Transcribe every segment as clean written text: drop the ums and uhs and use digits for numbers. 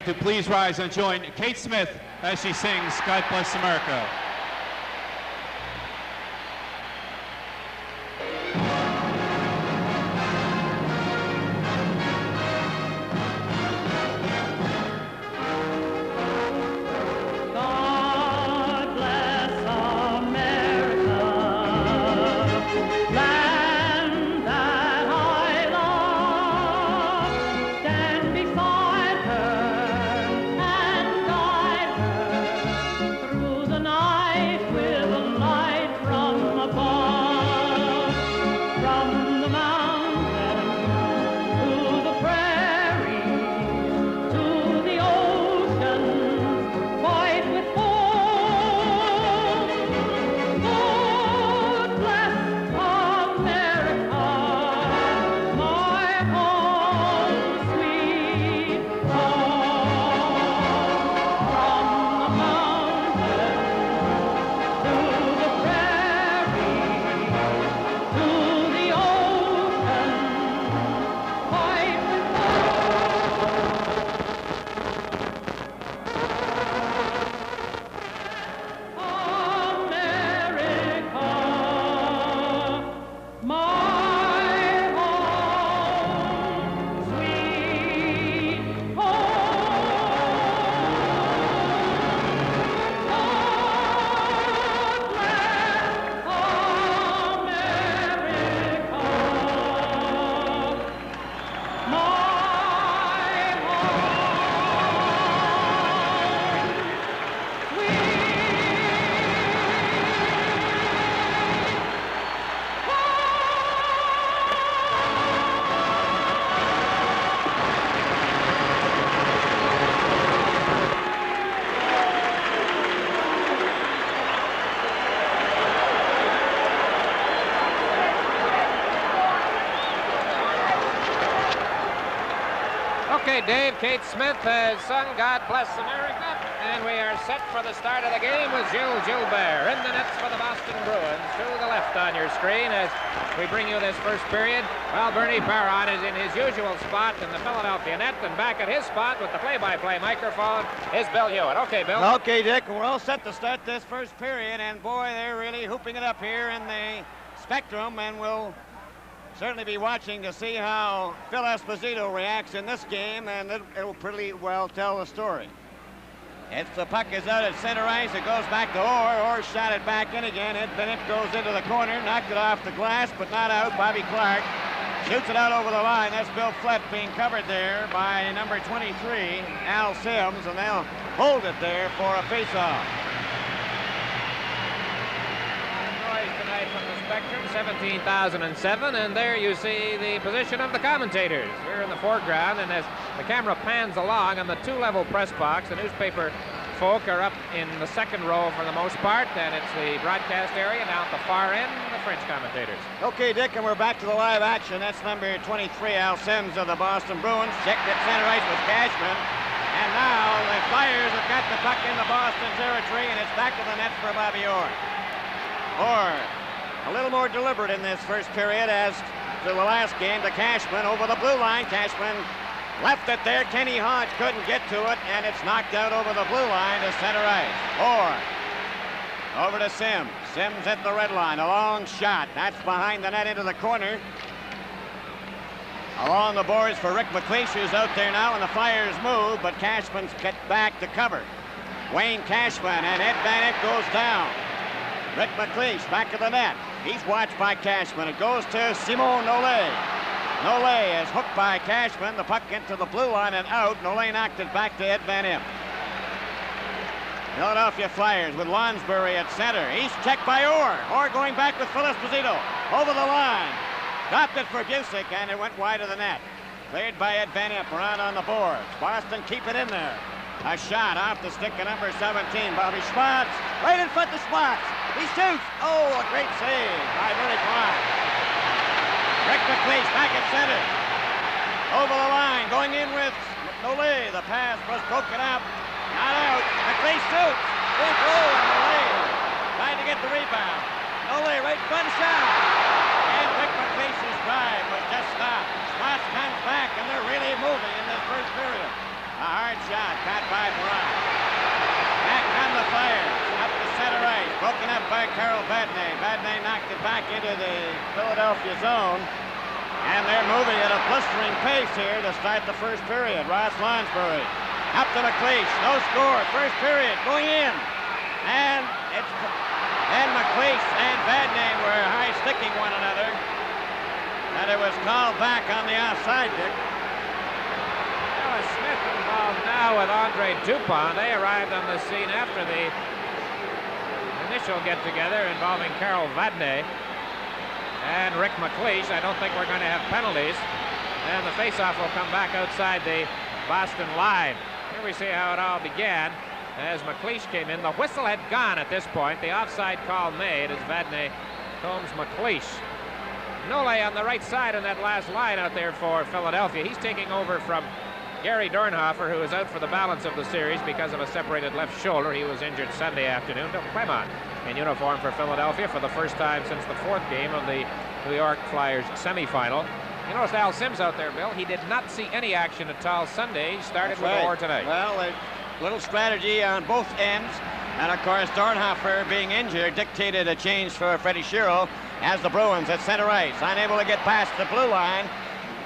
to please rise and join Kate Smith as she sings God Bless America. Okay, Dave, Kate Smith has sung God Bless America, and we are set for the start of the game with Gilles Gilbert in the nets for the Boston Bruins. To the left on your screen as we bring you this first period. Well, Bernie Parrott is in his usual spot in the Philadelphia net, and back at his spot with the play-by-play microphone is Bill Hewitt. Okay, Bill. Okay, Dick, we're all set to start this first period, and boy, they're really hooping it up here in the Spectrum, and we'll certainly be watching to see how Phil Esposito reacts in this game, and it'll pretty well tell the story. The puck is out at center ice. It goes back to Orr. Orr shot it back in again. Ed Bennett goes into the corner, knocked it off the glass, but not out. Bobby Clark shoots it out over the line. That's Bill Flett being covered there by number 23, Al Sims, and they'll hold it there for a face-off. Tonight from the Spectrum, 17,007, and there you see the position of the commentators. We're in the foreground, and as the camera pans along on the two-level press box, the newspaper folk are up in the second row for the most part, and it's the broadcast area. Now at the far end, the French commentators. Okay, Dick, and we're back to the live action. That's number 23, Al Sims of the Boston Bruins. Checked at center ice with Cashman. And now the Flyers have got the puck in the Boston territory, and it's back to the net for Bobby Orr. Orr, a little more deliberate in this first period as to the last game to Cashman over the blue line. Cashman left it there. Kenny Hodge couldn't get to it, and it's knocked out over the blue line to center ice. Orr over to Sims. Sims at the red line. A long shot. That's behind the net into the corner. Along the boards for Rick McLeish, who's out there now, and the Flyers move, but Cashman's cut back to cover. Wayne Cashman, and Ed Bennett goes down. Rick McLeish back to the net. He's watched by Cashman. It goes to Simon Nollet. Nollet is hooked by Cashman. The puck into the blue line and out. Nollet knocked it back to Ed Van Impe. Philadelphia Flyers with Lonsbury at center. He's checked by Orr. Orr going back with Phil Esposito. Over the line. Dropped it for Busick, and it went wide of the net. Cleared by Ed Van Impe around on the boards. Boston keep it in there. A shot off the stick of number 17, Bobby Schwartz. Right in front of Schwartz. He shoots. Oh, a great save by Willie Clark. Rick McLeish back at center. Over the line, going in with Nollet. The pass was broken up. Not out. McLeish shoots. Big roll, and Nollet trying to get the rebound. Nollet right in front shot. And Rick McLeish's drive was just stopped. Schwartz comes back, and they're really moving in this first period. A hard shot, caught by Perron. Back come the Flyers, up the center ice, broken up by Carl Vadnais. Vadnais knocked it back into the Philadelphia zone, and they're moving at a blistering pace here to start the first period. Ross Lansbury up to McLeish, no score, first period, going in, and McLeish and Vadnais were high-sticking one another, and it was called back on the offside, Dick. Smith involved now with Andre Dupont. They arrived on the scene after the initial get-together involving Carol Vadnais and Rick McLeish. I don't think we're going to have penalties, and the face-off will come back outside the Boston line. Here we see how it all began as McLeish came in. The whistle had gone at this point. The offside call made as Vadnais combs McLeish. Nole on the right side in that last line out there for Philadelphia. He's taking over from Gary Dornhofer, who is out for the balance of the series because of a separated left shoulder. He was injured Sunday afternoon. Clement in uniform for Philadelphia for the first time since the fourth game of the New York Flyers semifinal. You noticed Al Sims out there, Bill. He did not see any action at all Sunday. He started with Orr tonight. Well, a little strategy on both ends. And, of course, Dornhofer being injured dictated a change for Freddie Shero as the Bruins at center ice. Unable to get past the blue line.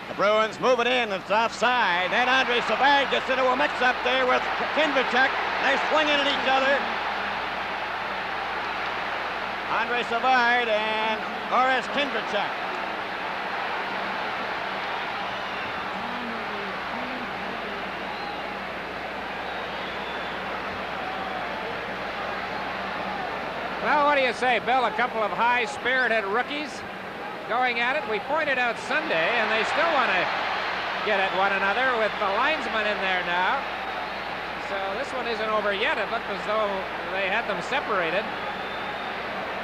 The Bruins move it in. It's offside. Then Andre Savard gets into a mix-up there with Kinvicek. They're swinging at each other. Andre Savard and Boris Kinvicek. Well, what do you say, Bill? A couple of high-spirited rookies going at it. We pointed out Sunday, and they still want to get at one another with the linesman in there now. So this one isn't over yet. It looked as though they had them separated.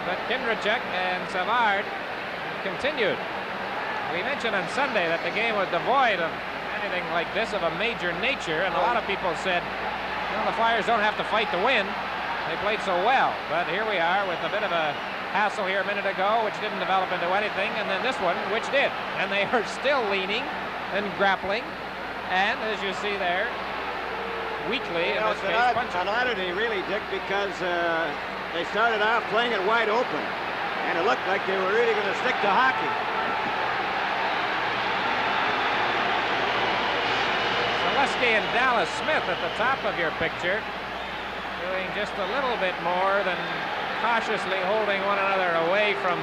But Kindrachek and Savard continued. We mentioned on Sunday that the game was devoid of anything like this of a major nature, and a lot of people said, well, the Flyers don't have to fight to win. They played so well, but here we are with a bit of a hassle here a minute ago, which didn't develop into anything, and then this one, which did. And they are still leaning and grappling, and as you see there, weakly, in this case, punching. An oddity, really, Dick, because they started off playing it wide open, and it looked like they were really going to stick to hockey. Zaleski and Dallas Smith at the top of your picture, doing just a little bit more than cautiously holding one another away from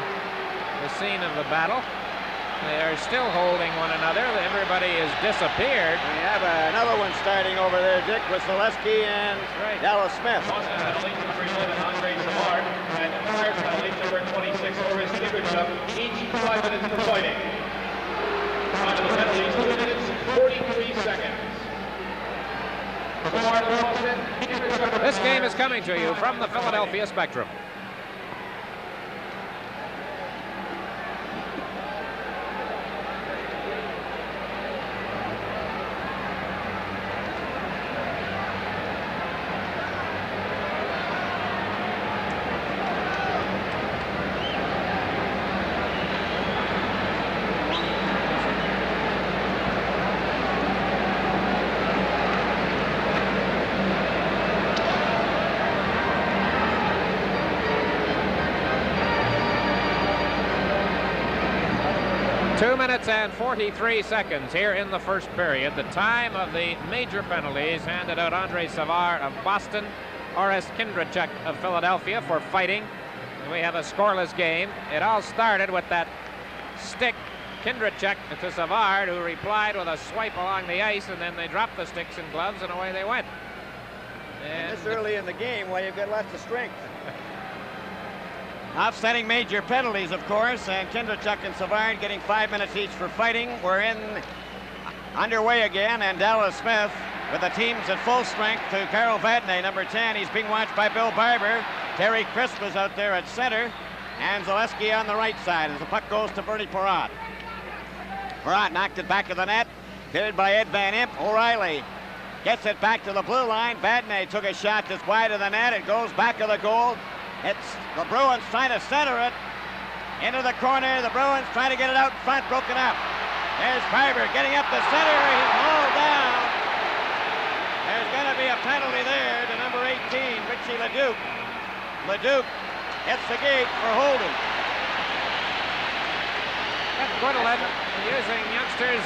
the scene of the battle. They are still holding one another. Everybody has disappeared. We have another one starting over there, Dick, with Zaleski and Dallas Smith. Penalty number 11, Andre Savard, and fire penalty number 26, Boris Kindrachek, each 5 minutes for fighting. Time of the penalties, 2 minutes, 43 seconds. This game is coming to you from the Philadelphia Spectrum. And 43 seconds here in the first period. The time of the major penalties handed out Andre Savard of Boston, Boris Kindrachek of Philadelphia for fighting. And we have a scoreless game. It all started with that stick, Kindrachek to Savard, who replied with a swipe along the ice, and then they dropped the sticks and gloves, and away they went. And this early in the game, well, you've got lots of strength. Offsetting major penalties, of course, and Kindrachek and Savard getting 5 minutes each for fighting. We're underway again, and Dallas Smith with the teams at full strength to Carol Vadnais, number 10. He's being watched by Bill Barber. Terry Crisp is out there at center, and Zaleski on the right side as the puck goes to Bernie Perrott. Perrott knocked it back of the net, cleared by Ed Van Imp. O'Reilly gets it back to the blue line. Vadnais took a shot that's wide of the net. It goes back of the goal. It's the Bruins trying to center it into the corner. The Bruins trying to get it out in front, broken up. There's Barber getting up the center. He's hauled down. There's LeDuc. LeDuc hits the gate for holding. Gwendolyn using youngsters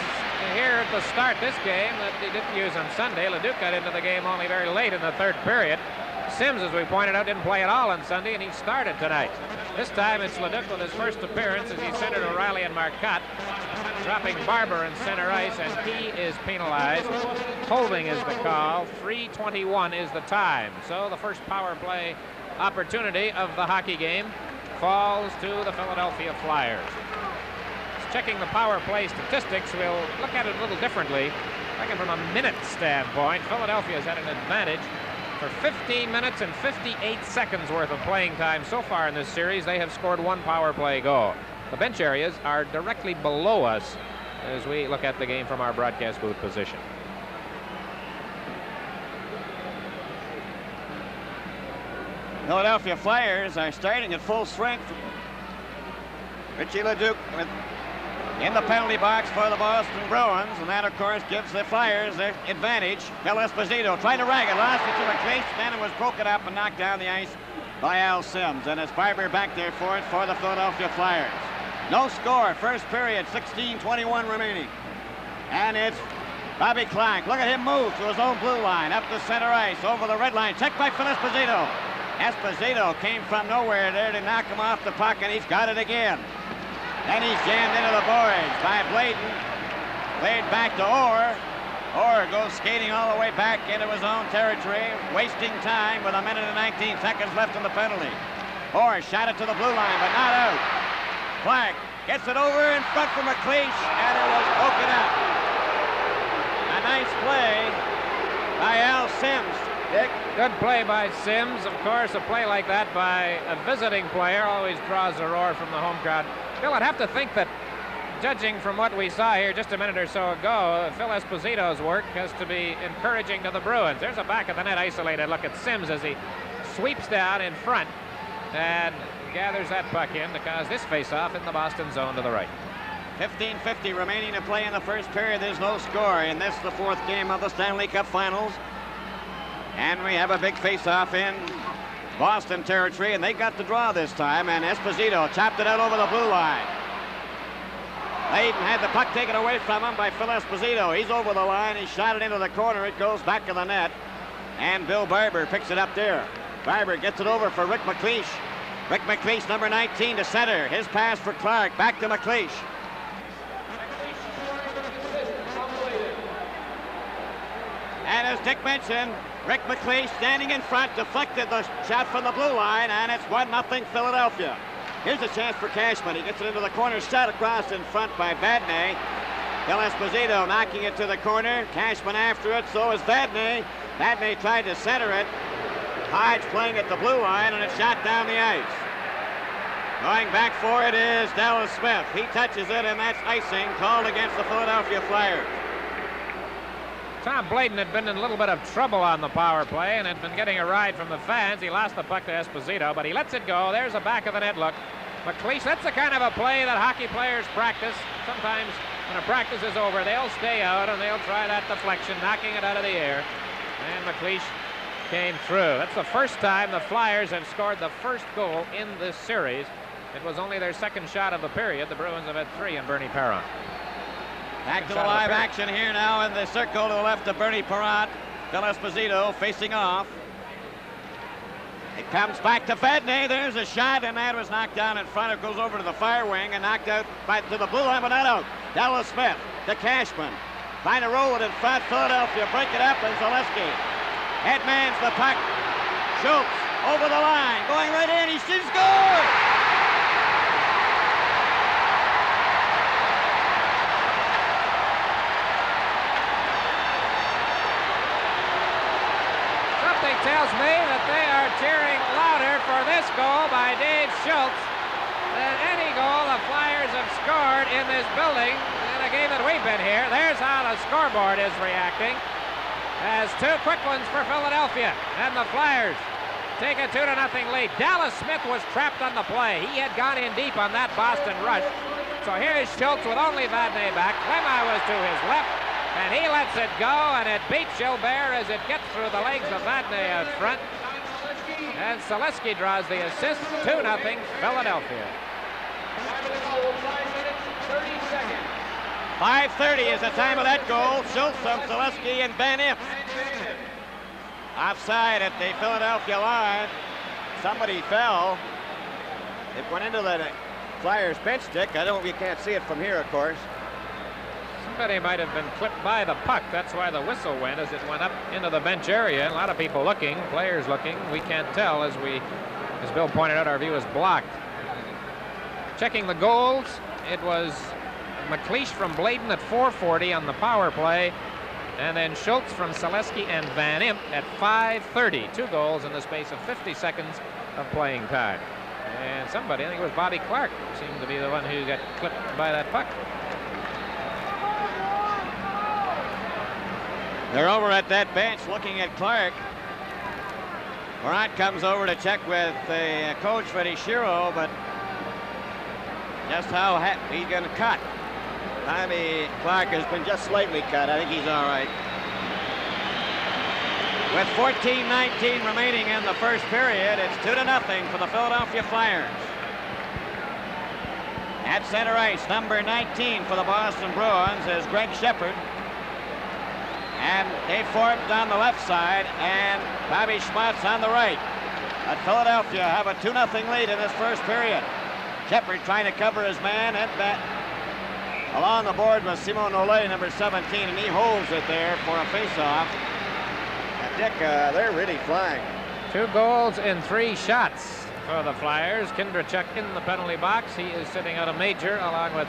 here at the start this game that he didn't use on Sunday. LeDuc got into the game only very late in the third period. Sims, as we pointed out, didn't play at all on Sunday, and he started tonight. This time it's LeDuc with his first appearance as he centered O'Reilly and Marcotte, dropping Barber in center ice, and he is penalized. Holding is the call. 3:21 is the time. So the first power play opportunity of the hockey game falls to the Philadelphia Flyers. Checking the power play statistics, we'll look at it a little differently. Reckon from a minute standpoint, Philadelphia's had an advantage. For 15 minutes and 58 seconds worth of playing time so far in this series, they have scored one power play goal. The bench areas are directly below us as we look at the game from our broadcast booth position. Philadelphia Flyers are starting at full strength. Richie LeDuc in the penalty box for the Boston Bruins, and that, of course, gives the Flyers their advantage. Phil Esposito trying to rag it, lost it to McLeish, then it was broken up and knocked down the ice by Al Sims, and it's Barber back there for it for the Philadelphia Flyers. No score, first period, 16:21 remaining, and it's Bobby Clark. Look at him move to his own blue line, up the center ice, over the red line, checked by Phil Esposito. Esposito came from nowhere there to knock him off the puck, and he's got it again. Then he's jammed into the boards by Bladen. Played back to Orr. Orr goes skating all the way back into his own territory, wasting time with 1 minute and 19 seconds left in the penalty. Orr shot it to the blue line, but not out. Clark gets it over in front for McLeish, and it was broken up. A nice play by Al Sims. Dick? Good play by Sims. Of course, a play like that by a visiting player always draws a roar from the home crowd. Bill, I'd have to think that, judging from what we saw here just a minute or so ago, Phil Esposito's work has to be encouraging to the Bruins. There's a back of the net isolated look at Sims as he sweeps down in front and gathers that puck in to cause this face-off in the Boston zone to the right. 15:50 remaining to play in the first period. There's no score in this, the fourth game of the Stanley Cup Finals. And we have a big face-off in Boston territory, and they got the draw this time, and Esposito chopped it out over the blue line. Layden had the puck taken away from him by Phil Esposito. He's over the line. He shot it into the corner. It goes back to the net, and Bill Barber picks it up there. Barber gets it over for Rick McLeish. Rick McLeish, number 19, to center. His pass for Clark. Back to McLeish. And as Dick mentioned, Rick McLeish standing in front, deflected the shot from the blue line, and it's 1-0 Philadelphia. Here's a chance for Cashman. He gets it into the corner, shot across in front by Vadnais. Phil Esposito knocking it to the corner. Cashman after it, so is Vadnais. Vadnais tried to center it. Hodge playing at the blue line, and it's shot down the ice. Going back for it is Dallas Smith. He touches it, and that's icing called against the Philadelphia Flyers. Tom Bladen had been in a little bit of trouble on the power play and had been getting a ride from the fans. He lost the puck to Esposito, but he lets it go. There's a back of the net look. McLeish, that's the kind of a play that hockey players practice. Sometimes when a practice is over, they'll stay out and they'll try that deflection, knocking it out of the air. And McLeish came through. That's the first time the Flyers have scored the first goal in this series. It was only their second shot of the period. The Bruins have had 3 in Bernie Perron. Back to the live action here now in the circle to the left of Bernie Perron. Phil Esposito facing off. It comes back to Vadnais. There's a shot, and that was knocked down in front. It goes over to the fire wing and knocked out to the blue line, but not out. Dallas Smith to Cashman. Trying to roll it in front. Philadelphia break it up, and Zaleski headmans the puck. Schultz over the line, going right in. He shoots, score! Tells me that they are cheering louder for this goal by Dave Schultz than any goal the Flyers have scored in this building in a game that we've been here. There's how the scoreboard is reacting as 2 quick ones for Philadelphia, and the Flyers take a 2-0 lead. Dallas Smith was trapped on the play. He had gone in deep on that Boston rush. So here's Schultz with only Vadnais back. Clement was to his left. And he lets it go, and it beats Gilbert as it gets through the legs of Vadnais out front. And Selesky draws the assist. 2-0 Philadelphia. 5 minutes, 30 seconds. 5:30 is the time of that goal. Schultz from Selesky and Van Imp. Offside at the Philadelphia line. Somebody fell. It went into the Flyers bench stick. You can't see it from here, of course. Somebody might have been clipped by the puck. That's why the whistle went as it went up into the bench area. A lot of people looking, players looking. We can't tell as Bill pointed out, our view is blocked. Checking the goals, it was McLeish from Bladen at 4:40 on the power play, and then Schultz from Selesky and Van Imp at 5:30. 2 goals in the space of 50 seconds of playing time. And somebody, I think it was Bobby Clark, seemed to be the one who got clipped by that puck. They're over at that bench looking at Clark. Morant comes over to check with the coach, Freddie Shiro, but just how he's going to cut. Bobby Clark has been just slightly cut. I think he's all right. With 14:19 remaining in the first period, it's 2-0 for the Philadelphia Flyers. At center ice, number 19 for the Boston Bruins is Greg Shepard. And Dave Forbes on the left side, and Bobby Schmatz on the right. But Philadelphia have a 2-0 lead in this first period. Shepard trying to cover his man, and along the board was Simon Olay, number 17, and he holds it there for a faceoff. Dick, they're really flying. 2 goals in 3 shots for the Flyers. Kindrachuk in the penalty box. He is sitting out a major along with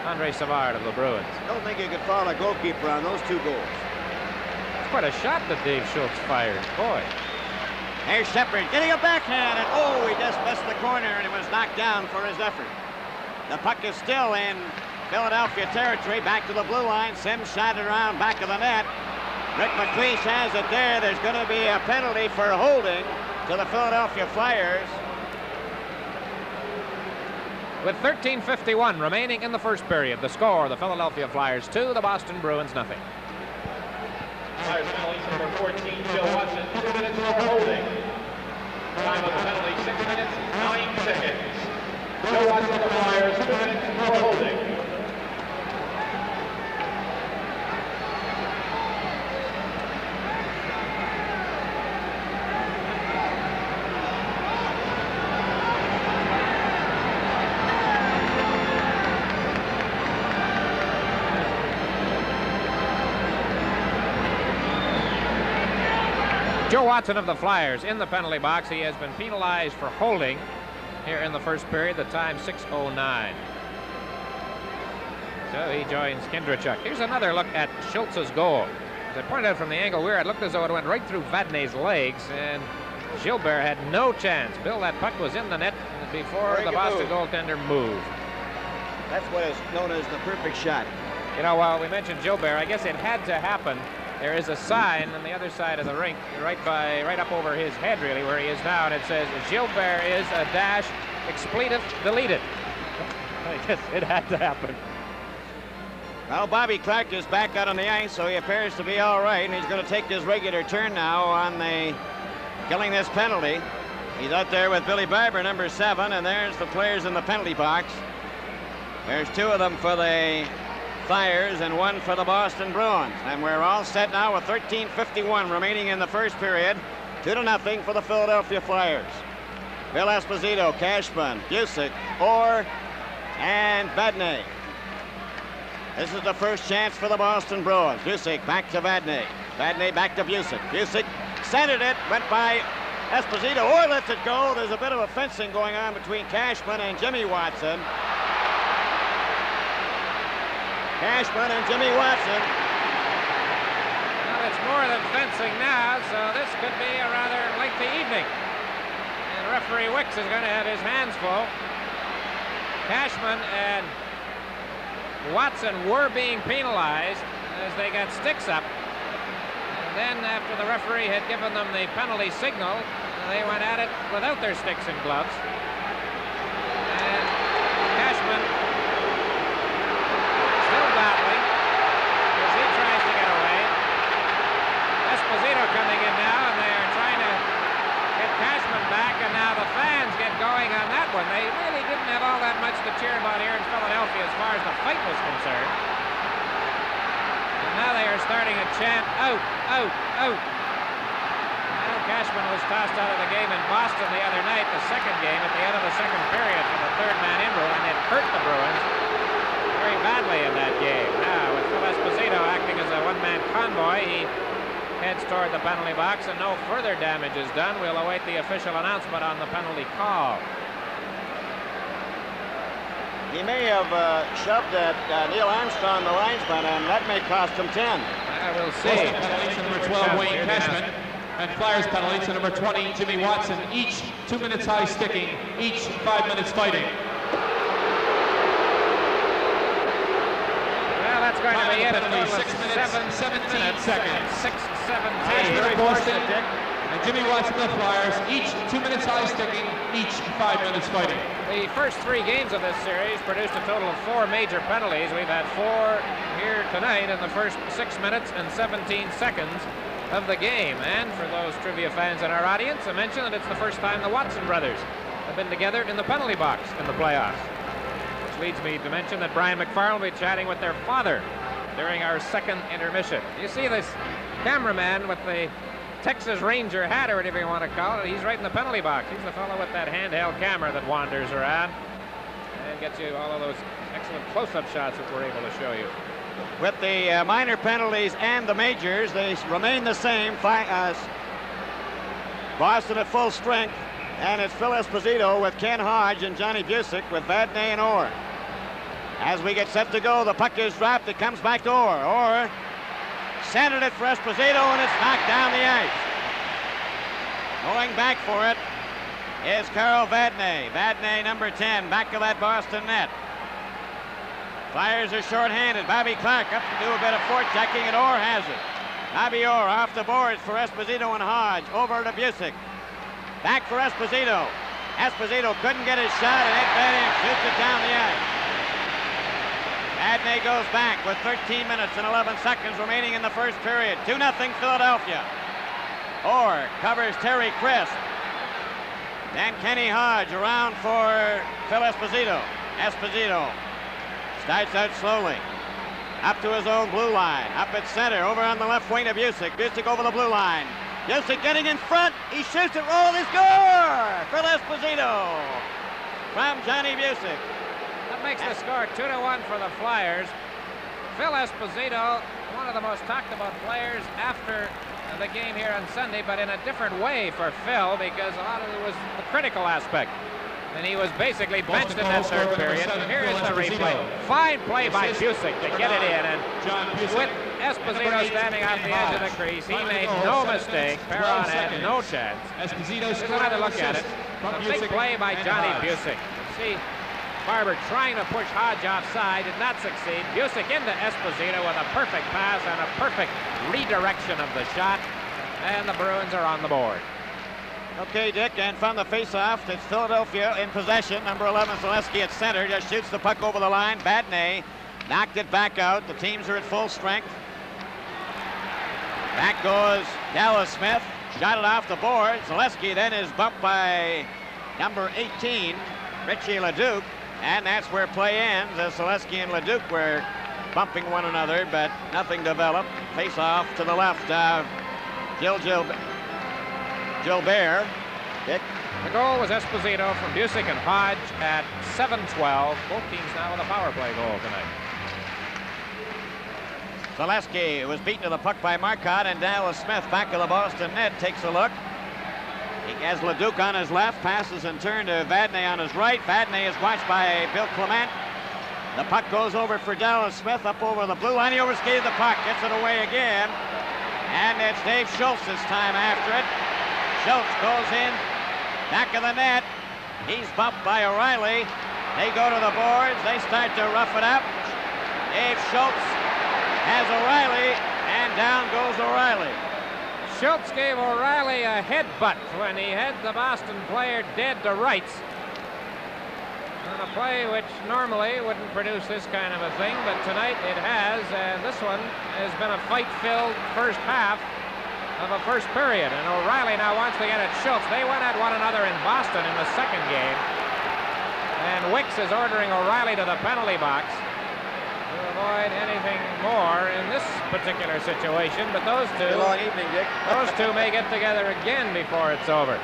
Andre Savard of the Bruins. I don't think you could foul a goalkeeper on those 2 goals. It's quite a shot that Dave Schultz fired. Boy. Here's Shepard getting a backhand, and he just missed the corner, and it was knocked down for his effort. The puck is still in Philadelphia territory, back to the blue line. Sims shot it around back of the net. Rick McLeish has it there. There's going to be a penalty for holding to the Philadelphia Flyers. With 13:51 remaining in the first period, the score, the Philadelphia Flyers 2, the Boston Bruins 0. Flyers penalty number 14, Joe Watson, 2 minutes for holding. Time of the penalty, 6 minutes, 9 seconds. Joe Watson, the Flyers, 2 minutes for holding. Joe Watson of the Flyers in the penalty box. He has been penalized for holding here in the first period. The time 6:09. So he joins Kindrachuk. Here's another look at Schultz's goal. As I pointed out from the angle we were at, it looked as though it went right through Vadnais' legs, and Gilbert had no chance. Bill, that puck was in the net before the Boston goaltender moved. That's what is known as the perfect shot. You know, while we mentioned Gilbert, I guess it had to happen. There is a sign on the other side of the rink, right up over his head, really, where he is now, and it says, Gilbert is a dash, expletive deleted. I guess it had to happen. Well, Bobby Clark is back out on the ice, so he appears to be all right, and he's going to take his regular turn now on killing this penalty. He's out there with Billy Barber, number 7, and there's the players in the penalty box. There's 2 of them for the Flyers and 1 for the Boston Bruins. And we're all set now with 13:51 remaining in the first period. 2-0 for the Philadelphia Flyers. Bill Esposito, Cashman, Busick, Orr, and Vadnais. This is the first chance for the Boston Bruins. Busick back to Vadnais. Vadnais back to Busick. Busick centered it, went by Esposito. Orr lets it go. There's a bit of a fencing going on between Cashman and Jimmy Watson. Cashman and Jimmy Watson. Well, it's more than fencing now, so this could be a rather lengthy evening. And referee Wicks is going to have his hands full. Cashman and Watson were being penalized as they got sticks up. And then after the referee had given them the penalty signal, they went at it without their sticks and gloves. And Cashman battling as he tries to get away. Esposito coming in now, and they are trying to get Cashman coming back, and now the fans get going on that one. They really didn't have all that much to cheer about here in Philadelphia as far as the fight was concerned. And now they are starting a chant, out, out, out. Well, Cashman was tossed out of the game in Boston the other night, the second game, at the end of the second period for the third man in rule, and it hurt the Bruins very badly in that game. Now, with Phil Esposito acting as a one-man convoy, he heads toward the penalty box, and no further damage is done. We'll await the official announcement on the penalty call. He may have shoved at Neil Armstrong, the linesman, and that may cost him 10. We'll see. Penalty to number 12, Wayne Cashman. And Flyers penalty to number 20, Jimmy Watson. Each 2 minutes high sticking, each 5 minutes fighting. Well, that's going to be it. Penalty, 6 minutes, 17 seconds. 6:17. Boston and Jimmy Watson, the Flyers, each 2 minutes high sticking, each 5 minutes fighting. The first 3 games of this series produced a total of 4 major penalties. We've had 4 here tonight in the first 6 minutes and 17 seconds of the game. And for those trivia fans in our audience, I mention that it's the first time the Watson brothers have been together in the penalty box in the playoffs. Which leads me to mention that Brian McFarland will be chatting with their father during our second intermission. You see this cameraman with the Texas Ranger hat, or whatever you want to call it. He's right in the penalty box. He's the fellow with that handheld camera that wanders around and gets you all of those excellent close-up shots that we're able to show you. With the minor penalties and the majors, they remain the same. Boston at full strength, and it's Phil Esposito with Ken Hodge and Johnny Busick with Vadnais and Orr. As we get set to go, the puck is dropped. It comes back to Orr. Orr centered it for Esposito, and it's knocked down the ice. Going back for it is Carl Vadnais. Vadnais, number 10, back of that Boston net. Flyers are short-handed. Bobby Clark up to do a bit of forechecking, and Orr has it. Bobby Orr off the boards for Esposito and Hodge. Over to Busick. Back for Esposito. Esposito couldn't get his shot, and Ed Vadnais shoots it down the ice. Vadnais goes back with 13 minutes and 11 seconds remaining in the first period. 2-0 Philadelphia. Orr covers Terry Crisp. Then Kenny Hodge around for Phil Esposito. Esposito starts out slowly. Up to his own blue line. Up at center. Over on the left wing to Busick. Busick over the blue line. Busick getting in front. He shoots it. Roll the score! Phil Esposito from Johnny Busick. That makes the score 2-1 for the Flyers. Phil Esposito, one of the most talked about players after the game here on Sunday, but in a different way for Phil, because a lot of it was the critical aspect. And he was basically benched in that third period. Here is the replay. Fine play by Busick to get it in, and with Esposito standing off the edge of the crease, he made no mistake. Perron had no chance. Just another look at it. A big play by Johnny Busick. See Barber trying to push Hodge offside, did not succeed. Busick into Esposito with a perfect pass and a perfect redirection of the shot, and the Bruins are on the board. Okay, Dick, and from the face-off, it's Philadelphia in possession. Number 11, Zaleski at center, just shoots the puck over the line. Vadnais knocked it back out. The teams are at full strength. Back goes Dallas Smith, shot it off the board. Zaleski then is bumped by number 18, Richie Leduc, and that's where play ends, as Zaleski and Leduc were bumping one another, but nothing developed. Face-off to the left, Gilbert. Dick. The goal was Esposito from Busick and Hodge at 7:12. Both teams now with a power play goal tonight. Zaleski was beaten to the puck by Marcotte, and Dallas Smith back of the Boston net takes a look. He has Leduc on his left, passes in turn to Vadnais on his right. Vadnais is watched by Bill Clement. The puck goes over for Dallas Smith up over the blue line. He overskated the puck, gets it away again. And it's Dave Schultz this time after it. Schultz goes in, back of the net. He's bumped by O'Reilly. They go to the boards. They start to rough it up. Dave Schultz has O'Reilly, and down goes O'Reilly. Schultz gave O'Reilly a headbutt when he had the Boston player dead to rights. On a play which normally wouldn't produce this kind of a thing, but tonight it has, and this one has been a fight-filled first half. of a first period. And O'Reilly now wants to get at Schultz. They went at one another in Boston in the second game. And Wicks is ordering O'Reilly to the penalty box to avoid anything more in this particular situation. But those two, Long evening, Dick. those two may get together again before it's over.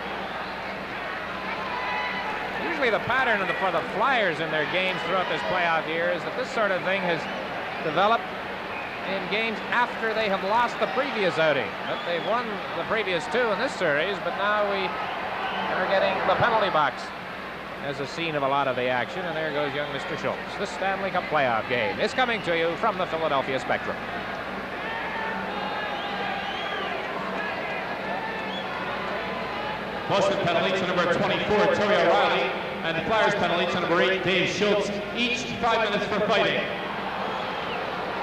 Usually the pattern for the Flyers in their games throughout this playoff year is that this sort of thing has developed in games after they have lost the previous outing. But they've won the previous two in this series, but now we are getting the penalty box as a scene of a lot of the action, and there goes young Mr. Schultz. The Stanley Cup playoff game is coming to you from the Philadelphia Spectrum. Boston penalty to number 24, Terry O'Reilly, and Flyers penalty to number 8, Dave Schultz, each 5 minutes for fighting.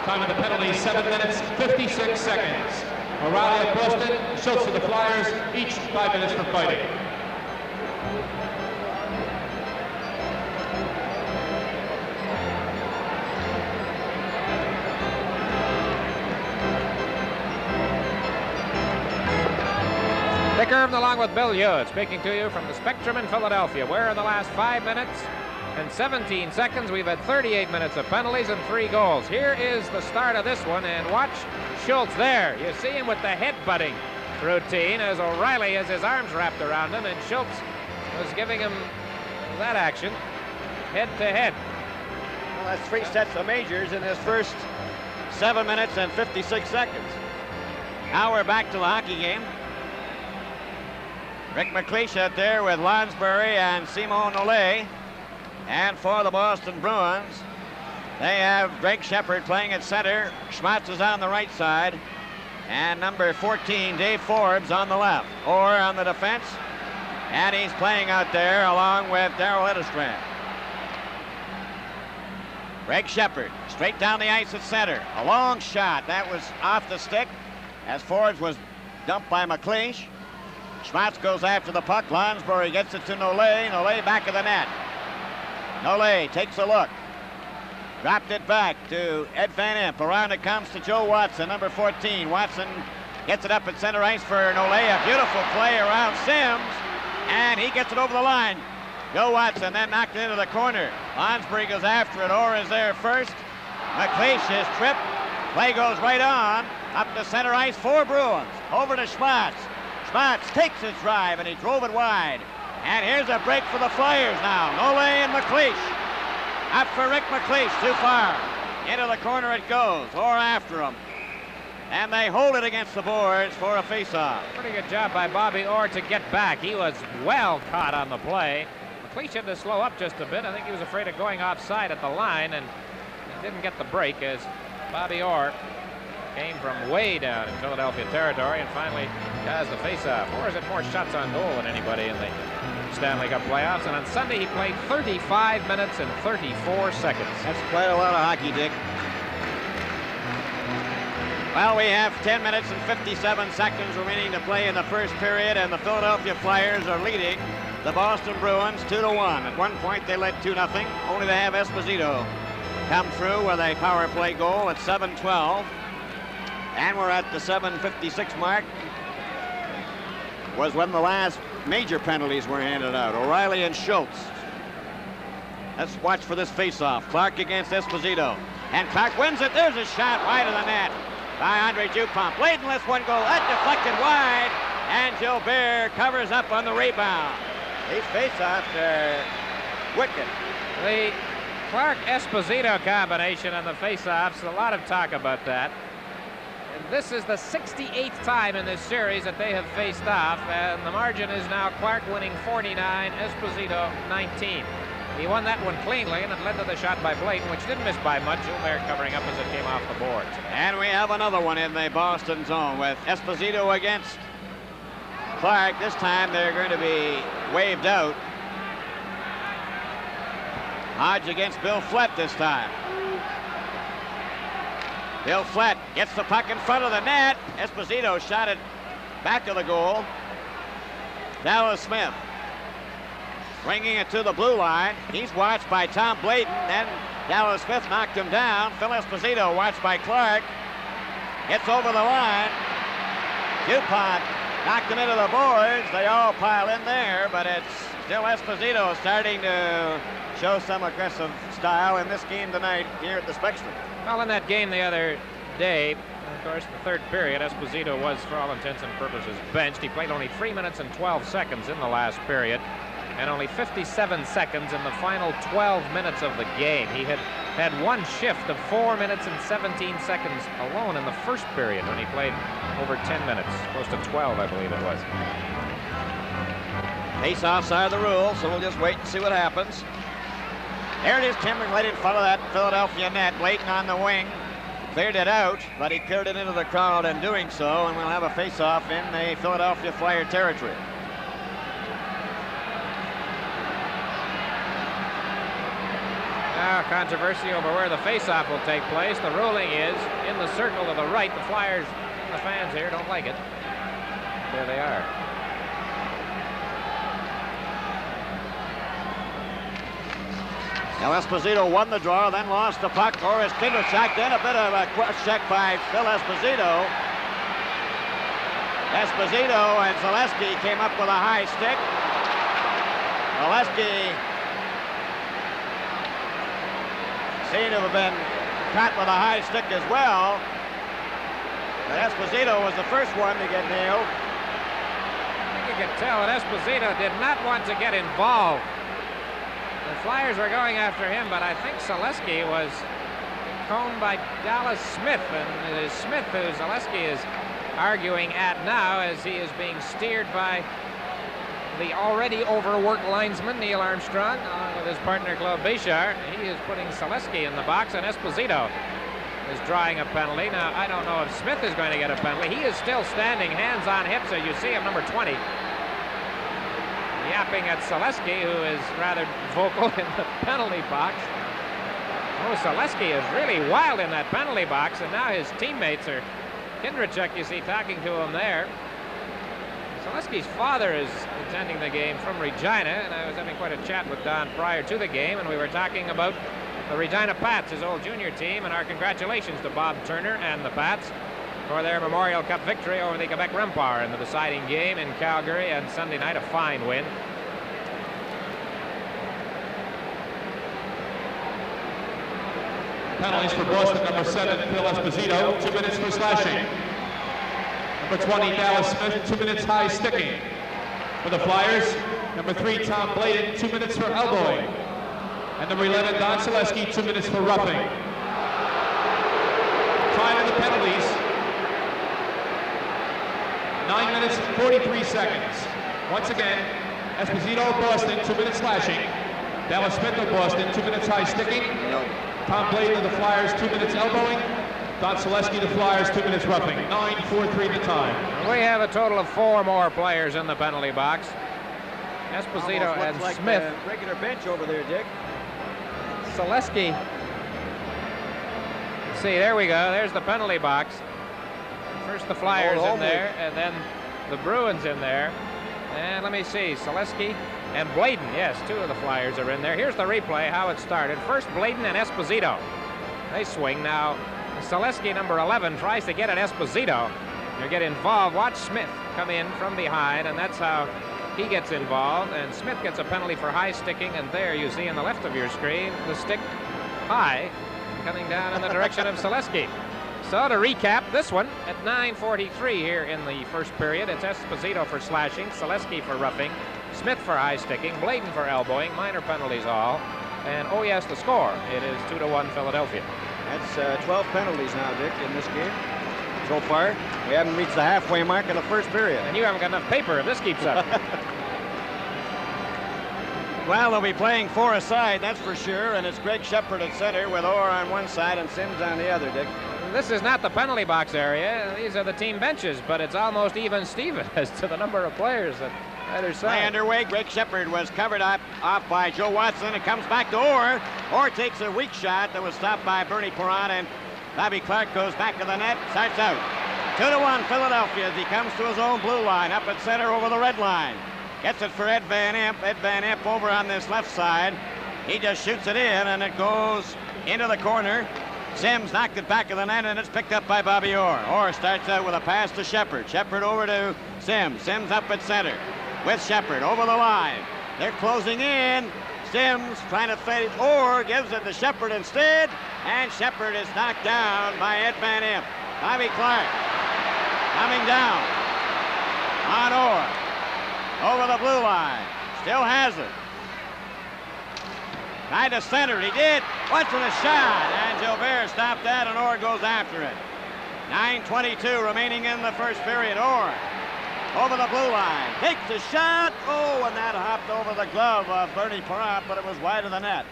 Time of the penalty, 7 minutes, 56 seconds. O'Reilly at Boston, Schultz to the Flyers, each 5 minutes for fighting. Dick Irvin along with Bill Hewett speaking to you from the Spectrum in Philadelphia, where in the last 5 minutes and 17 seconds we've had 38 minutes of penalties and 3 goals. Here is the start of this one, and watch Schultz there. You see him with the head-butting routine as O'Reilly has his arms wrapped around him, and Schultz was giving him that action head-to-head. Well, that's 3 sets of majors in his first 7 minutes and 56 seconds. Now we're back to the hockey game. Rick McLeish out there with Lansbury and Simon Nollet. And for the Boston Bruins, they have Greg Shepard playing at center. Schmatz is on the right side. And number 14, Dave Forbes, on the left. Or on the defense. And he's playing out there along with Darryl Eddestrand. Greg Shepard straight down the ice at center. A long shot. That was off the stick as Forbes was dumped by McLeish. Schmatz goes after the puck. Lansbury gets it to Nollet. Nollet back of the net. Nollet takes a look. Dropped it back to Ed Van Impe. Around it comes to Joe Watson, number 14. Watson gets it up at center ice for Nollet. A beautiful play around Sims. And he gets it over the line. Joe Watson then knocked it into the corner. Lansbury goes after it. Orr is there first. McLeish is tripped. Play goes right on. Up to center ice for Bruins. Over to Schmatz. Schmatz takes his drive, and he drove it wide. And here's a break for the Flyers now. Nollet and McLeish. Up for Rick McLeish, too far. Into the corner it goes, or after him. And they hold it against the boards for a face-off. Pretty good job by Bobby Orr to get back. He was well caught on the play. McLeish had to slow up just a bit. I think he was afraid of going offside at the line, and he didn't get the break as Bobby Orr came from way down in Philadelphia territory and finally has the face-off. Orr has had more shots on goal than anybody in the Stanley Cup playoffs, and on Sunday he played 35 minutes and 34 seconds. That's quite a lot of hockey, Dick. Well, we have 10 minutes and 57 seconds remaining to play in the first period, and the Philadelphia Flyers are leading the Boston Bruins 2-1. At one point they led 2-0, only to have Esposito come through with a power play goal at 7:12. And we're at the 7:56 mark. Was when the last major penalties were handed out. O'Reilly and Schultz. Let's watch for this face-off. Clark against Esposito. And Clark wins it. There's a shot wide of the net by Andre Dupont. Bladen lets one go. That deflected wide. And Gilbert covers up on the rebound. These face-offs are wicked. The Clark-Esposito combination on the face-offs, a lot of talk about that. This is the 68th time in this series that they have faced off, and the margin is now Clark winning 49, Esposito 19. He won that one cleanly, and it led to the shot by Bladen, which didn't miss by much. Gilbert covering up as it came off the boards. And we have another one in the Boston zone with Esposito against Clark. This time they're going to be waved out. Hodge against Bill Flett this time. Bill Flett gets the puck in front of the net. Esposito shot it back of the goal. Dallas Smith bringing it to the blue line. He's watched by Tom Bladen. Then Dallas Smith knocked him down. Phil Esposito watched by Clark. Gets over the line. DuPont knocked him into the boards. They all pile in there, but it's still Esposito starting to show some aggressive style in this game tonight here at the Spectrum. Well, in that game the other day, of course, the third period, Esposito was, for all intents and purposes, benched. He played only 3 minutes and 12 seconds in the last period, and only 57 seconds in the final 12 minutes of the game. He had one shift of 4 minutes and 17 seconds alone in the first period when he played over 10 minutes, close to 12, I believe it was. Face-offs are the rule, so we'll just wait and see what happens. There it is, Timber right in front of that Philadelphia net. Blayton on the wing. Cleared it out, but he cleared it into the crowd in doing so, and we'll have a face-off in the Philadelphia Flyer territory. Now, controversy over where the face-off will take place. The ruling is in the circle to the right. The Flyers, the fans here, don't like it. There they are. Now Esposito won the draw, then lost the puck. Boris Kindrachuk, then a bit of a check by Phil Esposito. Esposito and Zaleski came up with a high stick. Zaleski seen to have been caught with a high stick as well. But Esposito was the first one to get nailed. I think you could tell that Esposito did not want to get involved. The Flyers were going after him, but I think Zaleski was combed by Dallas Smith, and it is Smith who Zaleski is arguing at now as he is being steered by the already overworked linesman Neil Armstrong along with his partner Claude Béchard. He is putting Zaleski in the box, and Esposito is drawing a penalty. Now, I don't know if Smith is going to get a penalty. He is still standing, hands on hips, as you see him, number 20. Yapping at Zaleski, who is rather vocal in the penalty box. Oh, Zaleski is really wild in that penalty box, and now his teammates are Kindrachuk, you see, talking to him there. Zaleski's father is attending the game from Regina, and I was having quite a chat with Don prior to the game, and we were talking about the Regina Pats, his old junior team, and our congratulations to Bob Turner and the Pats for their Memorial Cup victory over the Quebec Remparts in the deciding game in Calgary, and Sunday night a fine win. Penalties for Boston, number 7, Phil Esposito, 2 minutes for slashing. Number 20, Dallas Smith, 2 minutes high sticking. For the Flyers, number 3, Tom Blayton, 2 minutes for elbowing. And number 11, Don Zaleski, 2 minutes for roughing. Time of the penalties, 9 minutes, 43 seconds. Once again, Esposito of Boston, 2 minutes slashing. Dallas Smith of Boston, 2 minutes high sticking. Tom Blayton of the Flyers, 2 minutes elbowing. Don Zaleski, the Flyers, 2 minutes roughing. 9:43 the time. We have a total of 4 more players in the penalty box. Esposito and like Smith. The regular bench over there, Dick. Zaleski. See, there we go. There's the penalty box. First the Flyers in there, and then the Bruins in there. And let me see, Zaleski and Blayton. Yes, 2 of the Flyers are in there. Here's the replay, how it started. First, Blayton and Esposito. They swing. Now, Zaleski, number 11, tries to get at Esposito. You get involved. Watch Smith come in from behind, and that's how he gets involved. And Smith gets a penalty for high sticking, and there you see on the left of your screen the stick high coming down in the direction of Zaleski. So to recap this one, at 9:43 here in the first period, it's Esposito for slashing, Zaleski for roughing, Smith for high sticking, Blayton for elbowing, minor penalties all. And oh yes, the score, it is 2-1 Philadelphia. That's 12 penalties now, Dick, in this game. So far, we haven't reached the halfway mark in the first period. And you haven't got enough paper if this keeps up. Well, they'll be playing 4 aside, that's for sure, and it's Greg Shepard at center with Orr on one side and Sims on the other, Dick. This is not the penalty box area. These are the team benches, but it's almost even Steven as to the number of players at either side. Play underway. Greg Shepard was covered off by Joe Watson. It comes back to Orr. Orr takes a weak shot that was stopped by Bernie Perron, and Bobby Clark goes back to the net, starts out. 2-1 Philadelphia as he comes to his own blue line, up at center over the red line. Gets it for Ed Van Imp. Ed Van Imp over on this left side. He just shoots it in, and it goes into the corner. Sims knocked it back of the net, and it's picked up by Bobby Orr. Orr starts out with a pass to Shepard. Shepard over to Sims. Sims up at center with Shepard over the line. They're closing in. Sims trying to fade. Orr gives it to Shepard instead, and Shepard is knocked down by Ed Van Imp. Bobby Clark coming down on Orr over the blue line. Still has it. Tried to center it. He did. What's with a shot? And Gilbert stopped that, and Orr goes after it. 9:22 remaining in the first period. Orr over the blue line. Takes the shot. Oh, and that hopped over the glove of Bernie Perrott, but it was wide of the net.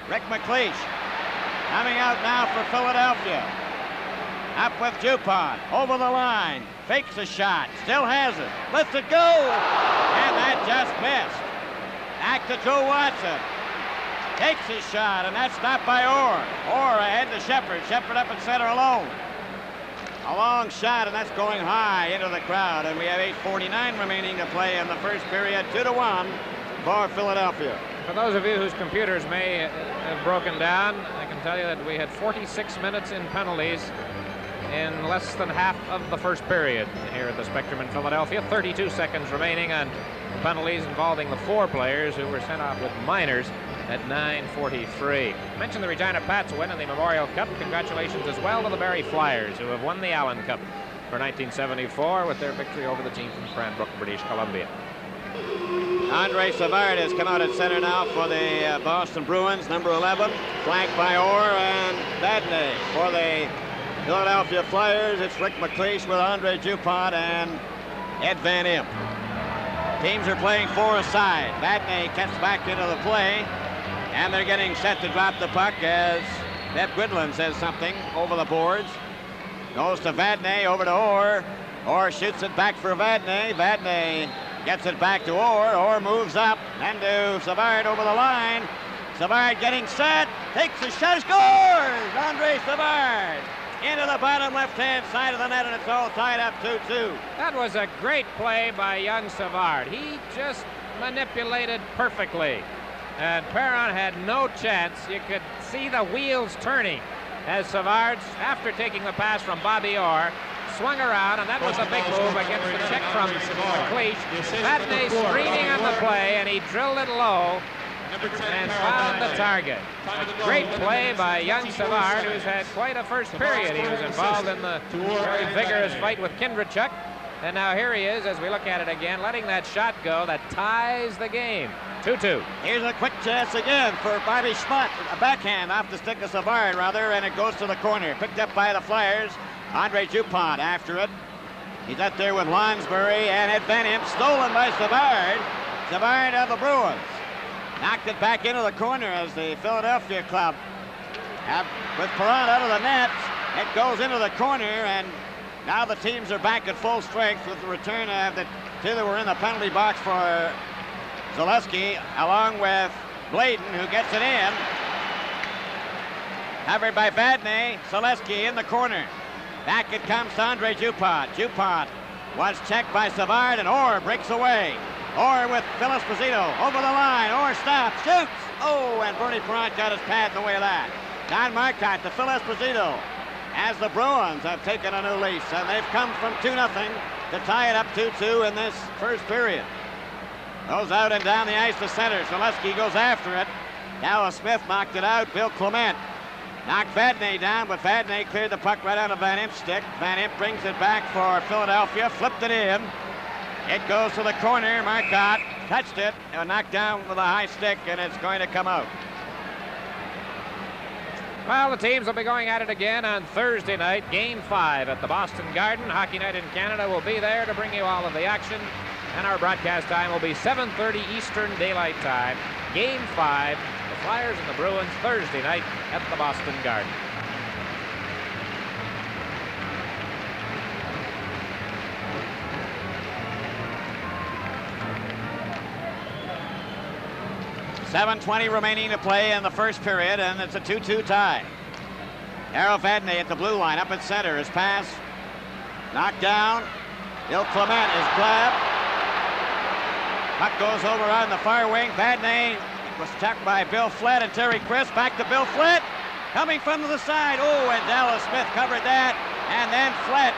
Rick McLeish coming out now for Philadelphia. Up with Dupont. Over the line. Fakes a shot. Still has it. Lets it go. And that just missed. Back to Joe Watson. Takes his shot, and that's stopped by Orr. Orr ahead to Shepard. Shepard up at center alone. A long shot, and that's going high into the crowd. And we have 8:49 remaining to play in the first period. 2-1 for Philadelphia. For those of you whose computers may have broken down, I can tell you that we had 46 minutes in penalties in less than half of the first period here at the Spectrum in Philadelphia. 32 seconds remaining on penalties involving the 4 players who were sent off with minors at 9:43. I mentioned the Regina Pats win in the Memorial Cup. Congratulations as well to the Barrie Flyers, who have won the Allen Cup for 1974 with their victory over the team from Cranbrook, British Columbia. Andre Savard has come out at center now for the Boston Bruins, number 11, flanked by Orr and Badney. For the Philadelphia Flyers, it's Rick McLeish with Andre Dupont and Ed Van Imp. Teams are playing 4 aside. Badney gets back into the play, and they're getting set to drop the puck as Bev Gridlin says something over the boards. Goes to Vadney, over to Orr. Orr shoots it back for Vadney. Vadney gets it back to Orr. Orr moves up, and to Savard over the line. Savard getting set, takes a shot, scores! Andre Savard into the bottom left-hand side of the net, and it's all tied up 2-2. That was a great play by young Savard. He just manipulated perfectly, and Perron had no chance. You could see the wheels turning as Savard, after taking the pass from Bobby Orr, swung around, and that was a big move against the check from McLeish. Vadney screening on the play, and he drilled it low and found the target. A great play by young Savard, who's had quite a first period. He was involved in the very vigorous fight with Kindrachuk, and now here he is, as we look at it again, letting that shot go that ties the game. 2-2. Here's a quick chance again for Bobby Schmutt. A backhand off the stick of Savard, rather, and it goes to the corner. Picked up by the Flyers. Andre Dupont after it. He's up there with Lonsbury and Ed Van Imp, stolen by Savard. Savard of the Bruins. Knocked it back into the corner as the Philadelphia club with Perron out of the net. It goes into the corner, and now the teams are back at full strength with the return of the 2 that were in the penalty box for Zaleski, along with Bladen, who gets it in. Covered by Vadney. Zaleski in the corner. Back it comes to Andre Dupont. Dupont was checked by Savard, and Orr breaks away. Orr with Phil Esposito over the line. Orr stops, shoots. Oh, and Bernie Perrott got his pad in the way of that. Don Marcotte to Phil Esposito as the Bruins have taken a new lease, and they've come from 2-0 to tie it up 2-2 in this first period. Goes out and down the ice to center. Zaleski goes after it. Dallas Smith knocked it out. Bill Clement knocked Vadney down, but Vadney cleared the puck right out of Van Imp's stick. Van Imp brings it back for Philadelphia, flipped it in. It goes to the corner. Marcotte touched it, knocked down with a high stick, and it's going to come out. Well, the teams will be going at it again on Thursday night, Game 5 at the Boston Garden. Hockey Night in Canada will be there to bring you all of the action, and our broadcast time will be 7:30 Eastern Daylight Time. Game 5, the Flyers and the Bruins, Thursday night at the Boston Garden. .7:20 remaining to play in the first period, and it's a 2-2 tie. Darryl Vadney at the blue line, up at center. His pass knocked down. Bill Clement is grabbed. Puck goes over on the far wing. Vadney was checked by Bill Flett and Terry Chris. Back to Bill Flett. coming from the side. Oh, and Dallas Smith covered that. And then Flett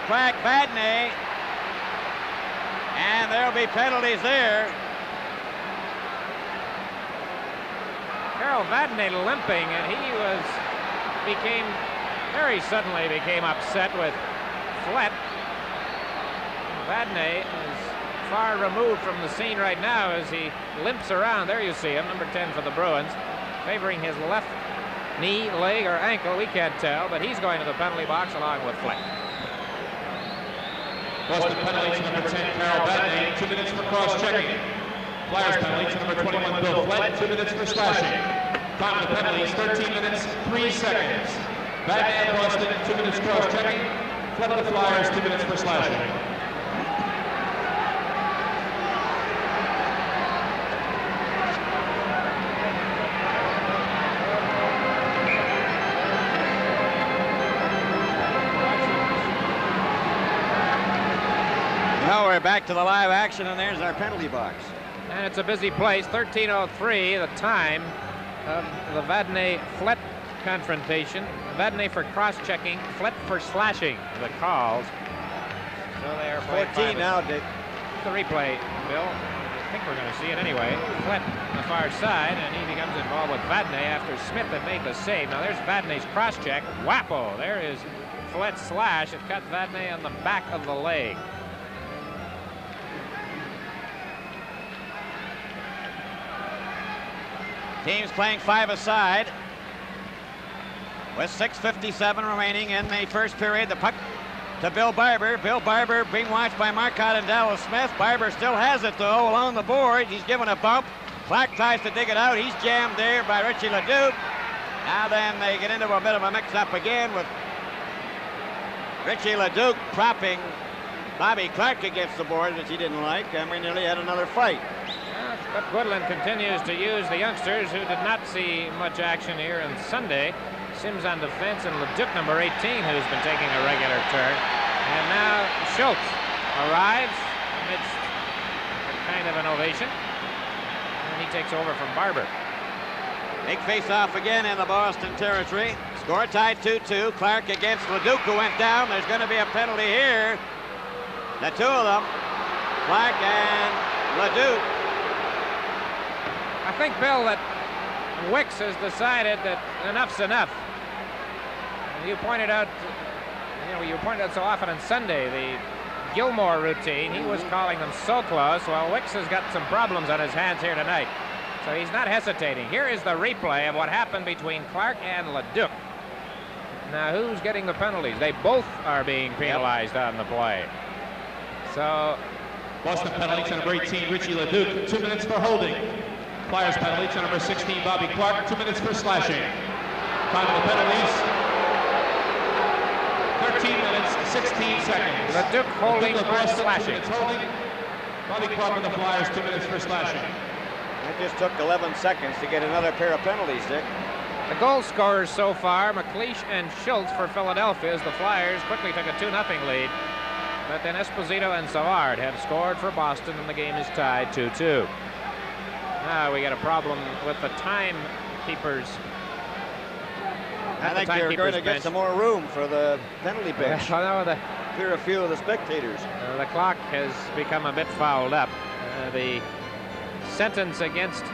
cracked Vadnais. And there'll be penalties there. Carol Vadnais limping, and he very suddenly became upset with Flett. Vadnais is far removed from the scene right now as he limps around. There you see him, number 10 for the Bruins, favoring his left knee, leg, or ankle. We can't tell, but he's going to the penalty box along with Flett. Boston penalty to number 10, Carol Vadnais, 2 minutes for cross-checking. Flyers penalty to number 21, Bill Flett, 2 minutes for slashing. Time of the penalties, 13 minutes, 3 seconds. Vadnais of Boston, 2 minutes cross-checking. Flett of the Flyers, 2 minutes for slashing. Now we're back to the live action, and there's our penalty box. And it's a busy place. 13:03, the time of the Vadnais-Flett confrontation. Vadnais for cross-checking, Flett for slashing the calls. So they are 14 now, Dick. The replay, Bill. I think we're going to see it anyway. Flett on the far side, and he becomes involved with Vadnais after Smith had made the save. Now there's Vadnais' cross-check. Whappo! There is Flett's slash. It cut Vadnais on the back of the leg. Teams playing 5-a-side. With 6:57 remaining in the first period, the puck to Bill Barber. Bill Barber being watched by Marcotte and Dallas Smith. Barber still has it, though, along the board. He's given a bump. Clark tries to dig it out. He's jammed there by Richie Leduc. Now then they get into a bit of a mix-up again with Richie Leduc propping Bobby Clark against the board, which he didn't like, and we nearly had another fight. But Woodland continues to use the youngsters who did not see much action here on Sunday. Sims on defense and Leduc, number 18, who's been taking a regular turn. And now Schultz arrives amidst a kind of an ovation. And he takes over from Barber. Big face-off again in the Boston territory. Score tied 2-2. Clark against Leduc, who went down. There's going to be a penalty here. The two of them, Clark and Leduc. I think, Bill, that Wicks has decided that enough's enough. You pointed out so often on Sunday, the Gilmore routine. He was calling them so close. Well, Wicks has got some problems on his hands here tonight. So he's not hesitating. Here is the replay of what happened between Clark and Leduc. Now, who's getting the penalties? They both are being penalized on the play. So, Boston penalty to number 18, Richie Leduc, 2 minutes for holding. Flyers penalty to number 16, Bobby Clark, 2 minutes for slashing. Time of the penalties, 13 minutes, 16 seconds. Leduc holding or slashing. Holding. Bobby Clark of the Flyers, 2 minutes for slashing. It just took 11 seconds to get another pair of penalties, Dick. The goal scorers so far, McLeish and Schultz for Philadelphia, as the Flyers quickly took a 2-0 lead. But then Esposito and Savard have scored for Boston, and the game is tied 2-2. Now we got a problem with the timekeepers. I think they're going to get some more room for the penalty bench. Clear a few of the spectators. The clock has become a bit fouled up. The sentence against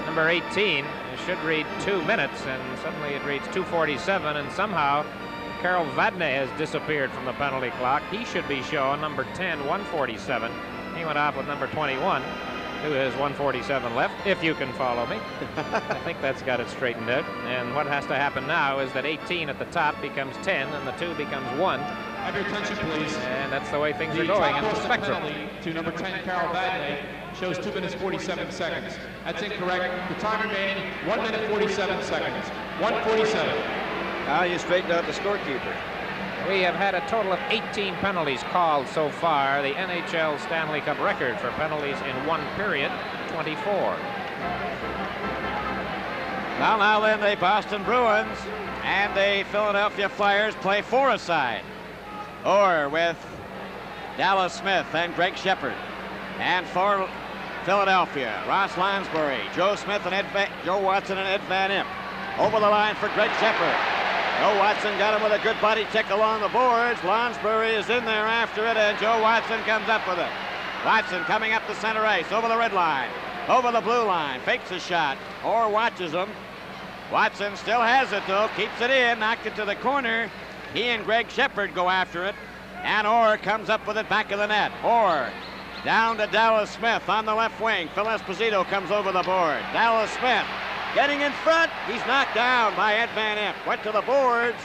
number 18 should read 2 minutes, and suddenly it reads 2:47, and somehow Carol Vadnais has disappeared from the penalty clock. He should be shown number 10, 1:47. He went off with number 21, who has 1:47 left, if you can follow me. I think that's got it straightened out. And what has to happen now is that 18 at the top becomes 10, and the 2 becomes 1. Have your attention, please. And that's the way things are going in the spectrum. Penalty to number 10, Carol Vadnais, shows 2 minutes, 47 seconds. That's incorrect. The time remaining, 1 minute, 47 seconds. 1:47. Now you straightened out the scorekeeper. We have had a total of 18 penalties called so far. The NHL Stanley Cup record for penalties in one period, 24. Now then, the Boston Bruins and the Philadelphia Flyers play 4-a-side. Or with Dallas Smith and Greg Shepard. And for Philadelphia, Ross Lansbury, Joe Smith and Joe Watson and Ed Van Imp. Over the line for Greg Shepard. Joe Watson got him with a good body check along the boards. Lonsbury is in there after it, and Joe Watson comes up with it. Watson coming up the center ice, over the red line, over the blue line, fakes a shot, Orr watches him. Watson still has it though, keeps it in, knocked it to the corner. He and Greg Shepard go after it, and Orr comes up with it back of the net. Orr down to Dallas Smith on the left wing. Phil Esposito comes over the board. Dallas Smith getting in front. He's knocked down by Ed Van Impe. Went to the boards,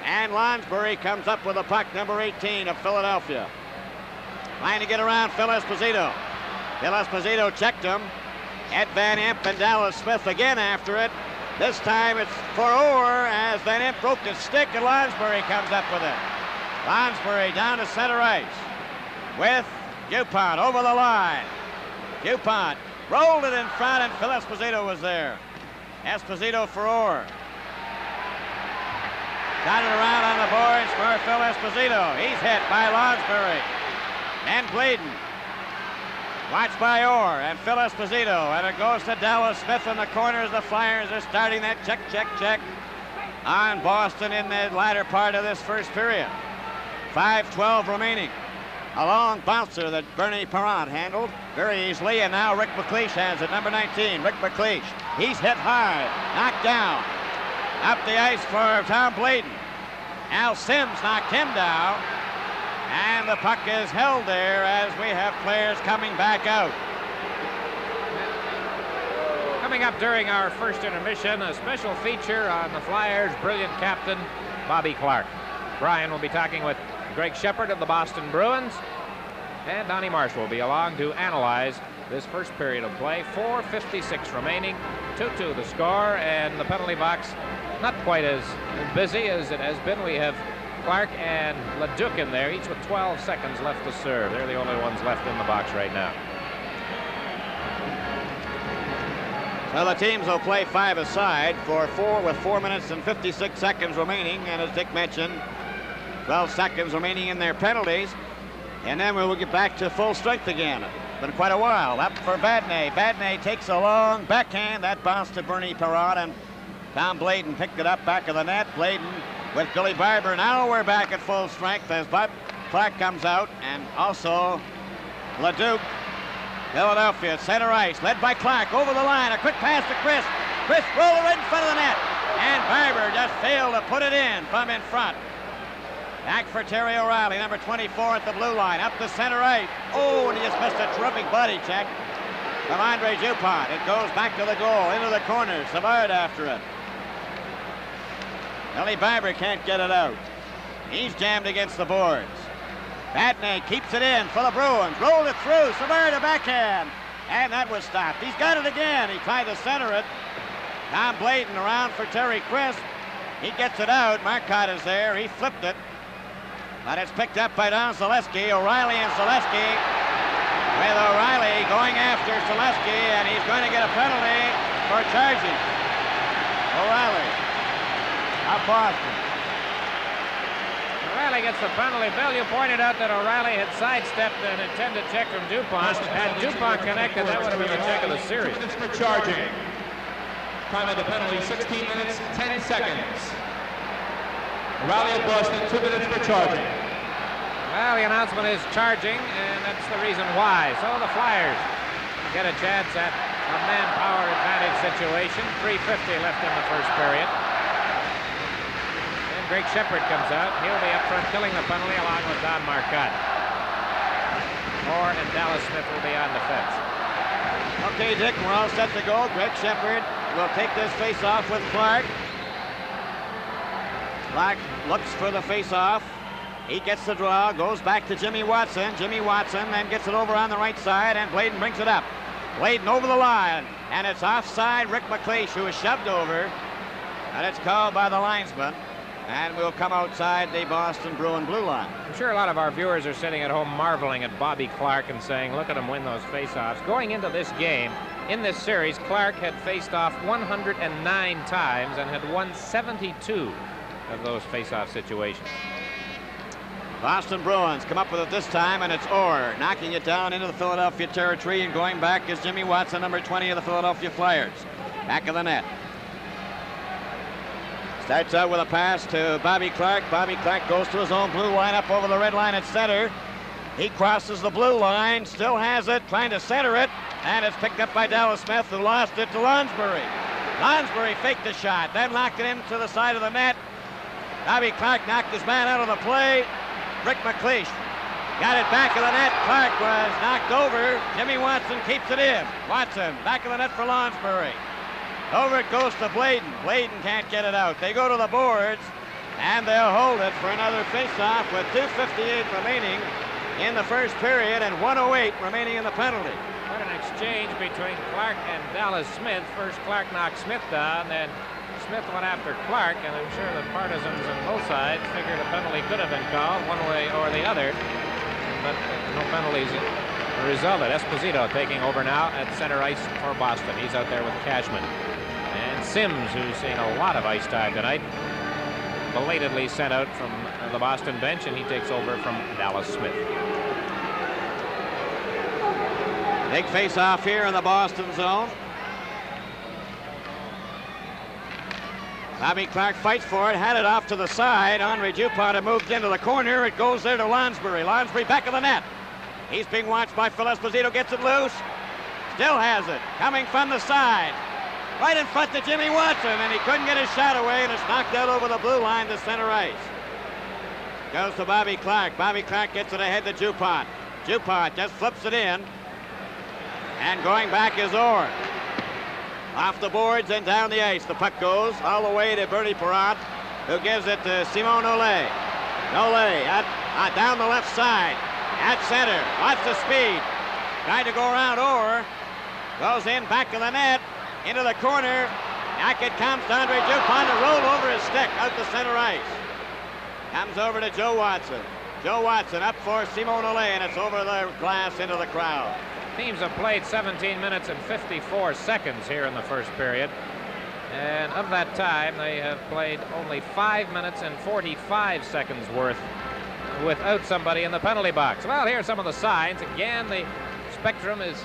and Lonsbury comes up with a puck, number 18 of Philadelphia. Trying to get around Phil Esposito. Phil Esposito checked him. Ed Van Impe and Dallas Smith again after it. This time it's for Orr as Van Impe broke his stick, and Lonsbury comes up with it. Lonsbury down to center ice with Dupont over the line. Dupont rolled it in front, and Phil Esposito was there. Esposito for Orr. Got it around on the boards for Phil Esposito. He's hit by Lonsbury. And Bladen. Watched by Orr and Phil Esposito. And it goes to Dallas Smith in the corners. The Flyers are starting that check on Boston in the latter part of this first period. 5:12 remaining. A long bouncer that Bernie Parent handled very easily, and now Rick McLeish has it, number 19, Rick McLeish. He's hit hard, knocked down. Up the ice for Tom Bladen. Al Sims knocked him down, and the puck is held there as we have players coming back out. Coming up during our first intermission, a special feature on the Flyers' brilliant captain, Bobby Clarke. Brian will be talking with Greg Shepard of the Boston Bruins, and Donnie Marshall will be along to analyze this first period of play. 4:56 remaining, 2-2 the score, and the penalty box not quite as busy as it has been. We have Clarke and Leduc in there, each with 12 seconds left to serve. They're the only ones left in the box right now. So the teams will play 5 aside for 4 minutes and 56 seconds remaining, and as Dick mentioned, 12 seconds remaining in their penalties, and then we will get back to full strength again. Been quite a while. Up for Badney. Badney takes a long backhand. That bounced to Bernie Parent, and Tom Bladen picked it up back of the net. Bladen with Billy Barber. Now we're back at full strength as Bob Clarke comes out, and also Leduc. Philadelphia center ice, led by Clarke over the line. A quick pass to Chris. Chris rolled it right in front of the net, and Barber just failed to put it in from in front. Back for Terry O'Reilly, number 24 at the blue line, up the center ice. Oh, and he just missed a terrific body check from Andre Dupont. It goes back to the goal, into the corner. Savard after it. Billy Barber can't get it out. He's jammed against the boards. Badney keeps it in for the Bruins. Rolled it through. Savard a backhand. And that was stopped. He's got it again. He tried to center it. Tom Bladen around for Terry Crisp. He gets it out. Marcotte is there. He flipped it. But it's picked up by Don Zaleski. O'Reilly and Zaleski, with O'Reilly going after Zaleski, and he's going to get a penalty for charging. O'Reilly of Boston. O'Reilly gets the penalty. Bill, you pointed out that O'Reilly had sidestepped an intended check from Dupont. Had Dupont connected, that would have been the check of the series. 2 minutes for charging. Time of the penalty, 16 minutes, 10 seconds. O'Reilly of Boston, 2 minutes for charging. Well, the announcement is charging, and that's the reason why. So the Flyers get a chance at a manpower advantage situation. 3:50 left in the first period. And Greg Shepard comes out. He'll be up front killing the penalty along with Don Marcotte. Orr and Dallas Smith will be on defense. Okay, Dick, we're all set to go. Greg Shepard will take this face-off with Clarke. Clarke looks for the face-off. He gets the draw, goes back to Jimmy Watson. Jimmy Watson then gets it over on the right side, and Bladen brings it up. Bladen over the line, and it's offside Rick McLeish, who is shoved over, and it's called by the linesman, and we'll come outside the Boston Bruin blue line. I'm sure a lot of our viewers are sitting at home marveling at Bobby Clarke and saying, look at him win those face-offs. Going into this game, in this series, Clarke had faced off 109 times and had won 72 of those face-off situations. Boston Bruins come up with it this time, and it's Orr knocking it down into the Philadelphia territory, and going back is Jimmy Watson, number 20 of the Philadelphia Flyers. Back of the net. Starts out with a pass to Bobby Clark. Bobby Clark goes to his own blue line up over the red line at center. He crosses the blue line, still has it, trying to center it, and it's picked up by Dallas Smith, who lost it to Lonsbury. Lonsbury faked the shot, then knocked it into the side of the net. Bobby Clark knocked his man out of the play. Rick McLeish got it back of the net. Clark was knocked over. Jimmy Watson keeps it in. Watson back of the net for Lonsbury. Over it goes to Bladen. Bladen can't get it out. They go to the boards, and they'll hold it for another face-off with 2:58 remaining in the first period and 1:08 remaining in the penalty. What an exchange between Clark and Dallas Smith. First Clark knocked Smith down, then Smith went after Clark, and I'm sure the partisans on both sides figured a penalty could have been called one way or the other, but no penalties resulted. Esposito taking over now at center ice for Boston. He's out there with Cashman. And Sims, who's seen a lot of ice time tonight, belatedly sent out from the Boston bench, and he takes over from Dallas Smith. Big face-off here in the Boston zone. Bobby Clark fights for it, had it off to the side. Henri Dupont had moved into the corner. It goes there to Lonsbury. Lonsbury back of the net. He's being watched by Phil Esposito, gets it loose. Still has it, coming from the side. Right in front to Jimmy Watson, and he couldn't get his shot away, and it's knocked out over the blue line to center ice. Goes to Bobby Clark. Bobby Clark gets it ahead to Dupont. Dupont just flips it in. And going back is Orr. Off the boards and down the ice. The puck goes all the way to Bernie Perrott, who gives it to Simon Olay. Olay down the left side. At center. Lots of speed. Trying to go around Orr. Goes in back of the net. Into the corner. Back it comes to Henri Dupont to roll over his stick out to center ice. Comes over to Joe Watson. Joe Watson up for Simon Olay, and it's over the glass into the crowd. Teams have played 17 minutes and 54 seconds here in the first period. And of that time, they have played only 5 minutes and 45 seconds worth without somebody in the penalty box. Well, here are some of the signs. Again, the spectrum is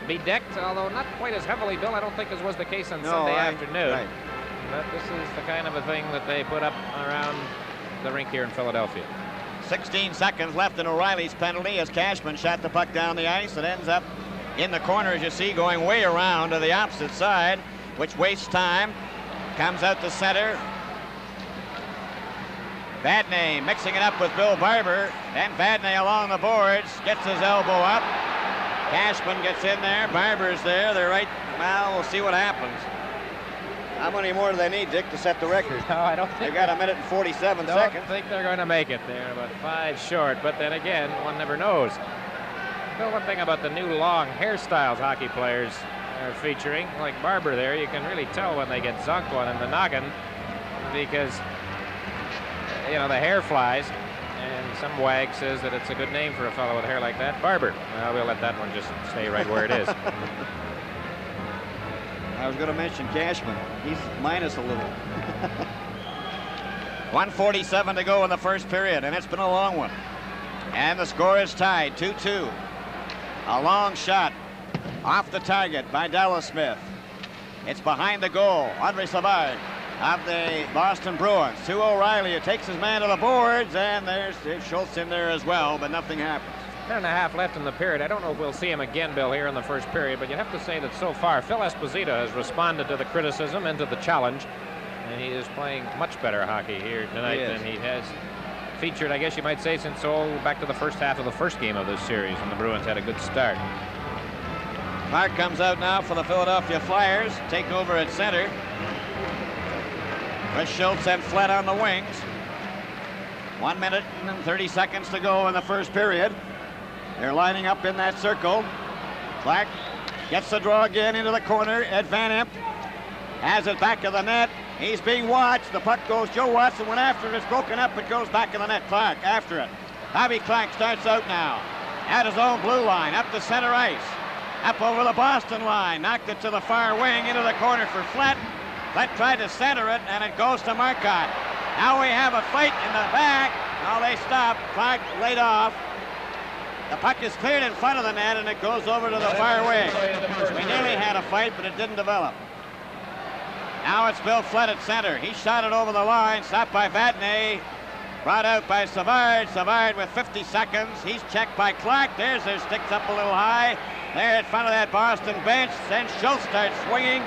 bedecked, although not quite as heavily built, I don't think, as was the case on Sunday afternoon. Right. But this is the kind of a thing that they put up around the rink here in Philadelphia. 16 seconds left in O'Reilly's penalty as Cashman shot the puck down the ice. It ends up in the corner, as you see, going way around to the opposite side, which wastes time. Comes out to center. Vadnais mixing it up with Bill Barber. Then Vadnais along the boards, gets his elbow up. Cashman gets in there. Barber's there. They're right. Well, we'll see what happens. How many more do they need, Dick, to set the record? No, I don't think. They got 1 minute and 47 seconds. seconds. I think they're going to make it. They're about 5 short, but then again, one never knows. The one thing about the new long hairstyles hockey players are featuring, like Barber there, you can really tell when they get zonked one in the noggin because, you know, the hair flies. And some wag says that it's a good name for a fellow with hair like that. Barber. Well, we'll let that one just stay right where it is. I was going to mention Cashman. He's minus a little. 1:47 to go in the first period, and it's been a long one. And the score is tied, 2-2. A long shot off the target by Dallas Smith. It's behind the goal. Andre Savard of the Boston Bruins. To O'Reilly, it takes his man to the boards, and there's Schultz in there as well, but nothing happens. 10.5 left in the period. I don't know if we'll see him again, Bill, here in the first period, but you have to say that so far, Phil Esposito has responded to the criticism and to the challenge, and he is playing much better hockey here tonight than he has featured, I guess you might say, since back to the first half of the first game of this series, when the Bruins had a good start. Clark comes out now for the Philadelphia Flyers. Take over at center. Chris Schultz and Flett on the wings. 1 minute and 30 seconds to go in the first period. They're lining up in that circle. Clark gets the draw again into the corner. Ed Van Imp has it back of the net. He's being watched. The puck goes. Joe Watson went after it. It's broken up. It goes back in the net. Clark after it. Bobby Clark starts out now at his own blue line, up the center ice, up over the Boston line. Knocked it to the far wing into the corner for Flett. Flett tried to center it, and it goes to Marcotte. Now we have a fight in the back. Now they stop. Clark laid off. The puck is cleared in front of the net, and it goes over to the far wing. We nearly had a fight, but it didn't develop. Now it's Bill Flett at center. He shot it over the line, stopped by Vadnais. Brought out by Savard. Savard with 50 seconds. He's checked by Clark. There's their sticks up a little high. There in front of that Boston bench. Then Schultz starts swinging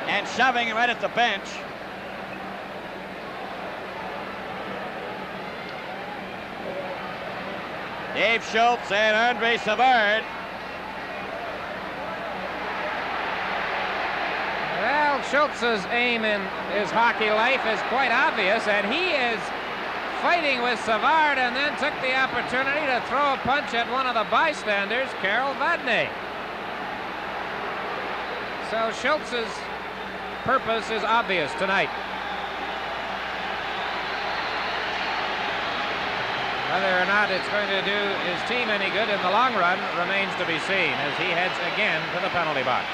and shoving right at the bench. Dave Schultz and Andre Savard. Well, Schultz's aim in his hockey life is quite obvious, and he is fighting with Savard and then took the opportunity to throw a punch at one of the bystanders, Carol Vadnais. So Schultz's purpose is obvious tonight. Whether or not it's going to do his team any good in the long run remains to be seen as he heads again to the penalty box.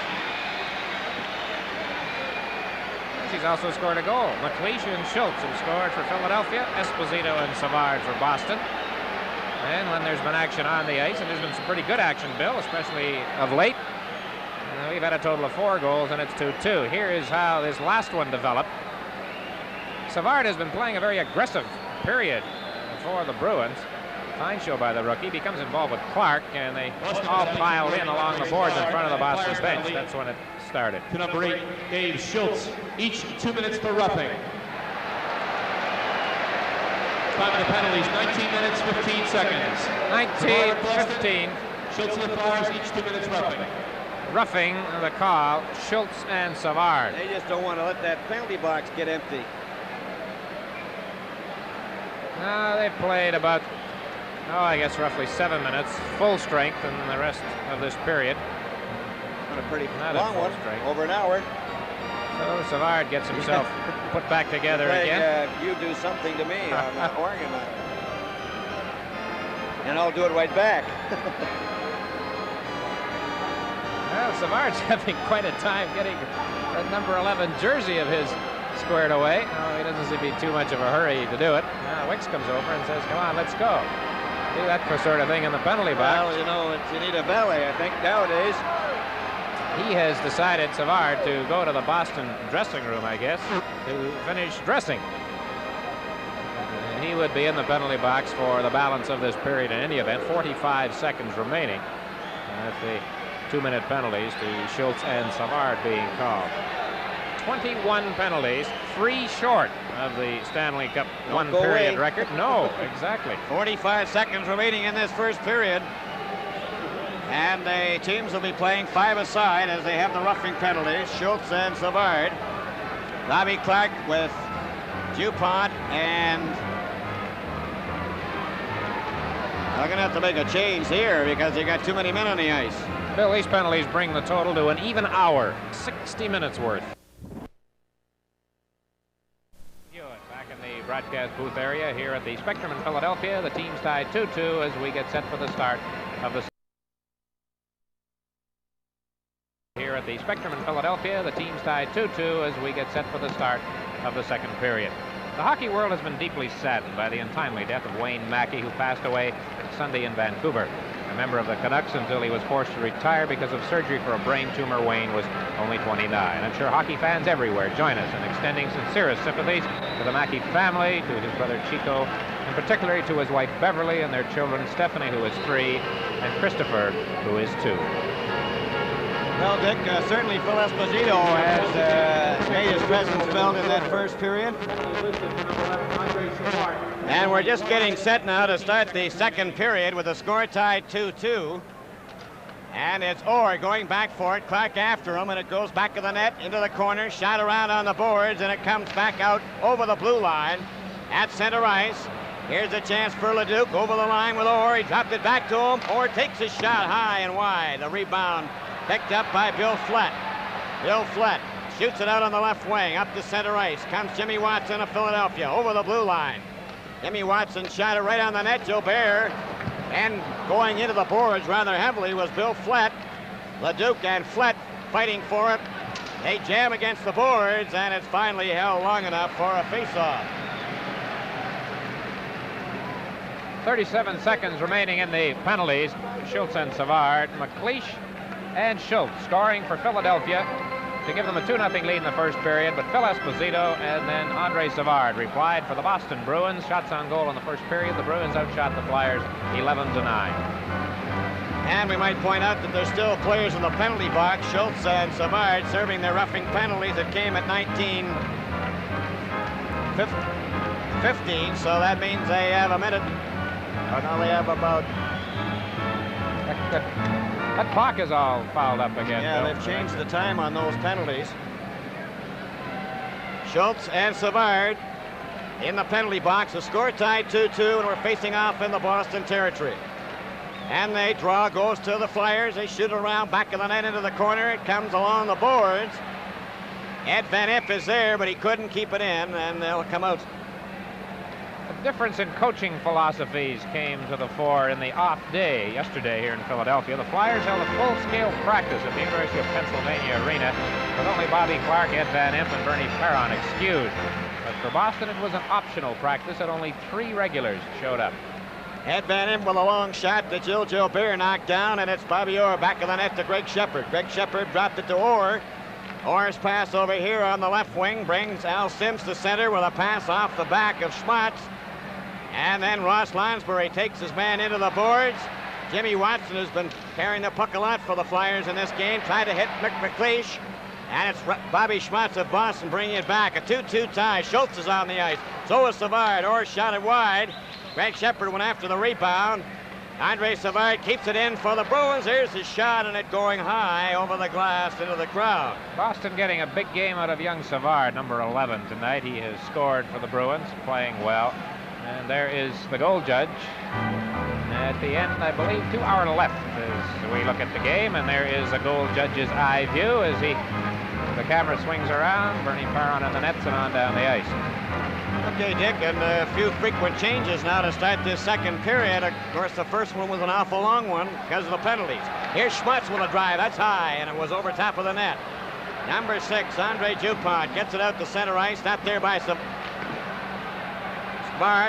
He's also scored a goal. McLeish and Schultz have scored for Philadelphia, Esposito and Savard for Boston. And when there's been action on the ice, and there's been some pretty good action, Bill, especially of late, we've had a total of 4 goals, and it's 2-2. Here is how this last one developed. Savard has been playing a very aggressive period for the Bruins. Fine show by the rookie. Becomes involved with Clark, and they all piled in along the boards in front of the Boston bench. That's when it started. To number 8, Dave Schultz, each 2 minutes for roughing. Time of the penalties, 19 minutes, 15 seconds. 19-15. Schultz and the Flyers, each 2 minutes roughing. Roughing the call, Schultz and Savard. They just don't want to let that penalty box get empty. No, they've played about, I guess roughly 7 minutes, full strength in the rest of this period. A pretty Not long one, over an hour. So Savard gets himself put back together again. You do something to me on Oregon, and I'll do it right back. Well, Savard's having quite a time getting that number 11 jersey of his squared away. Oh, he doesn't seem to be too much of a hurry to do it. Now Wicks comes over and says, come on, let's go. Do that sort of thing in the penalty box. Well, you know, you need a valet, I think, nowadays. He has decided, Savard, to go to the Boston dressing room, I guess, to finish dressing. And he would be in the penalty box for the balance of this period in any event. 45 seconds remaining. That's the 2-minute penalties to Schultz and Savard being called. 21 penalties, 3 short of the Stanley Cup one-period record. No, exactly. 45 seconds remaining in this first period. And the teams will be playing 5 aside as they have the roughing penalties. Schultz and Savard. Bobby Clark with DuPont, and they're going to have to make a change here because they got too many men on the ice. Bill, these penalties bring the total to an even hour, 60 minutes worth. Back in the broadcast booth area here at the Spectrum in Philadelphia. The team's tied 2-2 as we get set for the start of the Here at the Spectrum in Philadelphia, the team's tied 2-2 as we get set for the start of the second period. The hockey world has been deeply saddened by the untimely death of Wayne Mackey, who passed away Sunday in Vancouver. A member of the Canucks until he was forced to retire because of surgery for a brain tumor, Wayne was only 29. I'm sure hockey fans everywhere join us in extending sincerest sympathies to the Mackey family, to his brother Chico, and particularly to his wife Beverly and their children Stephanie, who is 3, and Christopher, who is 2. Well, Dick, certainly Phil Esposito has made his presence felt in that first period. And we're just getting set now to start the second period with the score tied 2-2. And it's Orr going back for it. Clark after him, and it goes back to the net, into the corner, shot around on the boards, and it comes back out over the blue line at center ice. Here's a chance for Leduc over the line with Orr. He dropped it back to him. Orr takes his shot high and wide. The rebound picked up by Bill Flett. Bill Flett shoots it out on the left wing, up to center ice. Comes Jimmy Watson of Philadelphia over the blue line. Jimmy Watson shot it right on the net. Gilbert, and going into the boards rather heavily was Bill Flett. Leduc and Flett fighting for it. They jam against the boards, and it's finally held long enough for a face-off. 37 seconds remaining in the penalties. Schultz and Savard, McLeish and Schultz scoring for Philadelphia. to give them a 2-0 lead in the first period, but Phil Esposito and then Andre Savard replied for the Boston Bruins. Shots on goal in the first period. The Bruins outshot the Flyers 11-9. And we might point out that there's still players in the penalty box. Schultz and Savard serving their roughing penalties that came at 19:15, so that means they have a minute. Oh, now they have about... That clock is all fouled up again. Yeah, Bill. they've changed the time on those penalties. Schultz and Savard in the penalty box. The score tied 2-2, and we're facing off in the Boston territory. And they draw, goes to the Flyers. They shoot it around, back of the net into the corner. It comes along the boards. Ed Van Impe is there, but he couldn't keep it in, and they'll come out. A difference in coaching philosophies came to the fore in the off day yesterday here in Philadelphia. The Flyers held a full-scale practice at the University of Pennsylvania Arena with only Bobby Clark, Ed Van Impe, and Bernie Perron excused. But for Boston, it was an optional practice, and only 3 regulars showed up. Ed Van Impe with a long shot that Gilbert knocked down, and it's Bobby Orr back of the net to Greg Shepard. Greg Shepard dropped it to Orr. Orr's pass over here on the left wing brings Al Sims to center with a pass off the back of Schmatz. And then Ross Lansbury takes his man into the boards. Jimmy Watson has been carrying the puck a lot for the Flyers in this game. Tried to hit Mick McLeish. And it's Bobby Schmatz of Boston bringing it back. A 2-2 tie. Schultz is on the ice. So is Savard. Orr shot it wide. Greg Shepard went after the rebound. Andre Savard keeps it in for the Bruins. Here's his shot, and it going high over the glass into the crowd. Boston getting a big game out of young Savard, number 11 tonight. He has scored for the Bruins, playing well. And there is the goal judge. At the end, I believe, 2 hours left as we look at the game, and there is a goal judge's eye view as the camera swings around. Bernie Perron on the nets and on down the ice. Okay, Dick, and a few frequent changes now to start this second period. Of course, the first one was an awful long one because of the penalties. Here's Schmatz with a drive. That's high, and it was over top of the net. Number 6, Andre Dupont, gets it out to center ice. Not there by Savard,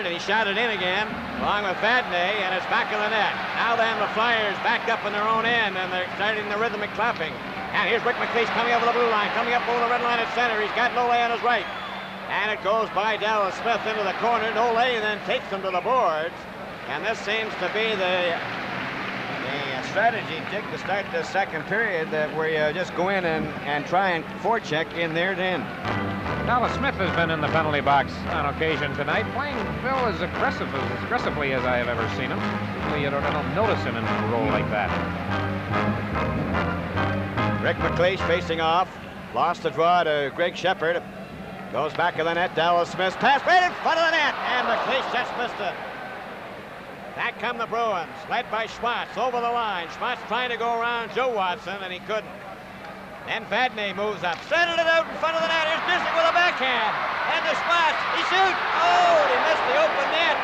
and he shot it in again, along with Vadnais, and it's back in the net. Now then, the Flyers back up in their own end, and they're starting the rhythmic clapping. And here's Rick McLeish coming over the blue line, coming up over the red line at center. He's got Nole on his right. And it goes by Dallas Smith into the corner. Nole then takes him to the boards. And this seems to be the strategy, Dick, to start the second period, that where you just go in and try and forecheck in their end. Dallas Smith has been in the penalty box on occasion tonight, playing Phil as aggressively as I have ever seen him. Usually I don't notice him in a role like that. Rick McLeish facing off. Lost the draw to Greg Shepard. Goes back of the net. Dallas Smith's pass right in front of the net. And McLeish just missed it. Back come the Bruins, led by Schmatz over the line. Schmatz trying to go around Joe Watson, and he couldn't. Then Vadnais moves up, settled it out in front of the net. Here's Bissek with a backhand. And the Schmatz, he shoots. Oh, he missed the open net.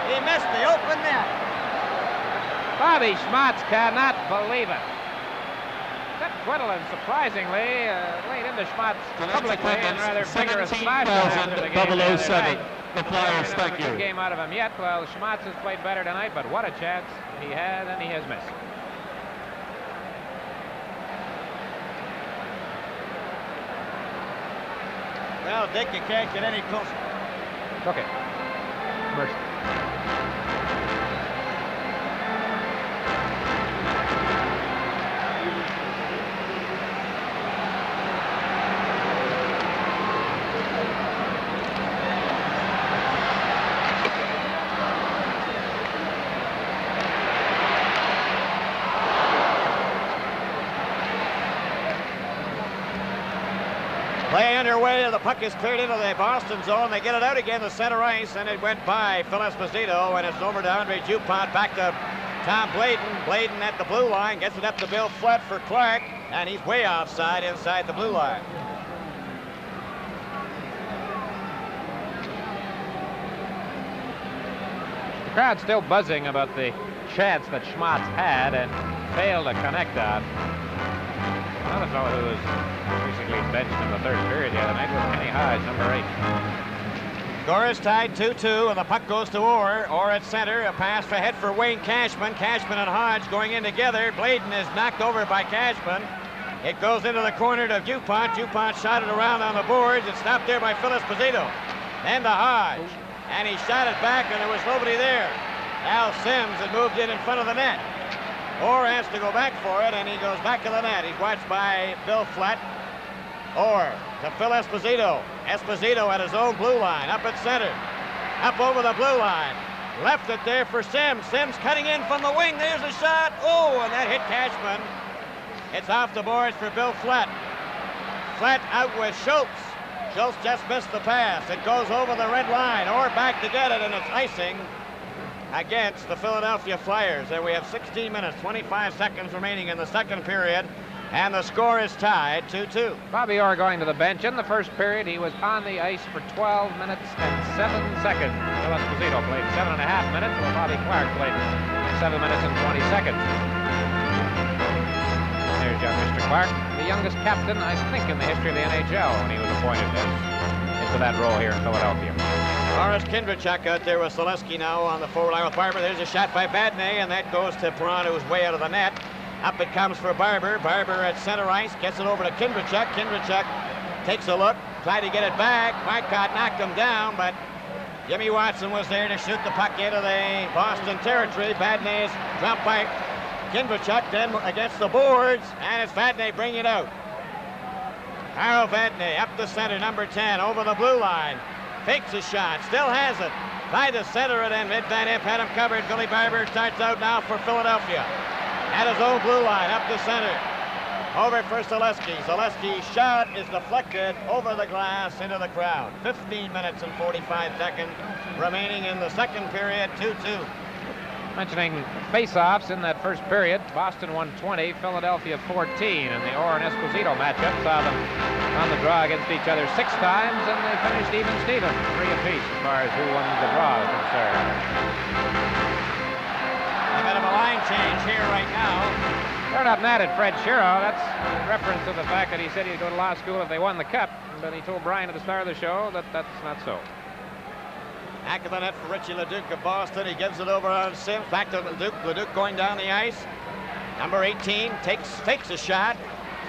He missed the open net. Bobby Schmatz cannot believe it. That Quinlan, surprisingly, laid into Schmatz publicly and rather vigorous fashion after the game. 007. The Flyers, thank you. Good game out of him yet. Well, Schmatz has played better tonight, but what a chance he had, and he has missed. Well, Dick, you can't get any closer. Okay. Mercy. Play underway, the puck is cleared into the Boston zone. They get it out again to center ice, and it went by Phil Esposito, and it's over to Andre Dupont, back to Tom Bladen. Bladen at the blue line, gets it up to Bill Flood for Clark, and he's way offside inside the blue line. The crowd's still buzzing about the chance that Schmatz had and failed to connect on. Another fellow who was basically benched in the third period the other night was Kenny Hodge, number 8. Score is tied 2-2, and the puck goes to Orr. Orr at center, a pass ahead for Wayne Cashman. Cashman and Hodge going in together. Bladen is knocked over by Cashman. It goes into the corner to DuPont. DuPont shot it around on the boards. It's stopped there by Phil Esposito. Then to Hodge. And he shot it back, and there was nobody there. Al Sims had moved in front of the net. Orr has to go back for it, and he goes back to the net. He's watched by Bill Flatt. Orr to Phil Esposito. Esposito at his own blue line, up at center. Up over the blue line. Left it there for Sims. Sims cutting in from the wing. There's a shot. Oh, and that hit Cashman. It's off the boards for Bill Flatt. Flatt out with Schultz. Schultz just missed the pass. It goes over the red line. Orr back to get it, and it's icing against the Philadelphia Flyers. And we have 16 minutes, 25 seconds remaining in the second period, and the score is tied 2-2. Bobby Orr going to the bench. In the first period, he was on the ice for 12 minutes and 7 seconds. Phil Esposito played 7.5 minutes, while Bobby Clark played 7 minutes and 20 seconds. There's young Mr. Clark, the youngest captain, I think, in the history of the NHL when he was appointed into that role here in Philadelphia. Boris Kindrachuk out there with Selesky now on the forward line with Barber. There's a shot by Badney, and that goes to Perron, who's way out of the net. Up it comes for Barber. Barber at center ice, gets it over to Kindrachuk. Kindrachuk takes a look, tried to get it back. Marcotte knocked him down, but Jimmy Watson was there to shoot the puck into the Boston territory. Badney's dropped by Kindrachuk, then against the boards, and it's Vadney bringing it out. Harold Vadney up the center, number 10, over the blue line. Fakes a shot, still has it. Tried to center it, and Van Impe had him covered. Billy Barber starts out now for Philadelphia. At his own blue line, up the center. Over for Selesky. Selesky's shot is deflected over the glass into the crowd. 15 minutes and 45 seconds remaining in the second period, 2-2. Mentioning face-offs in that first period, Boston won 20, Philadelphia 14, and the Orr and Esposito matchup saw them on the draw against each other 6 times, and they finished even Steven, 3 apiece as far as who won the draw is concerned. A bit of a line change here right now. They're not mad at Fred Shiro. That's in reference to the fact that he said he'd go to law school if they won the cup, but he told Brian at the start of the show that that's not so. Back of the net for Richie Leduc of Boston. He gives it over on Sims. Back to Leduc. Leduc going down the ice. Number 18 fakes a shot.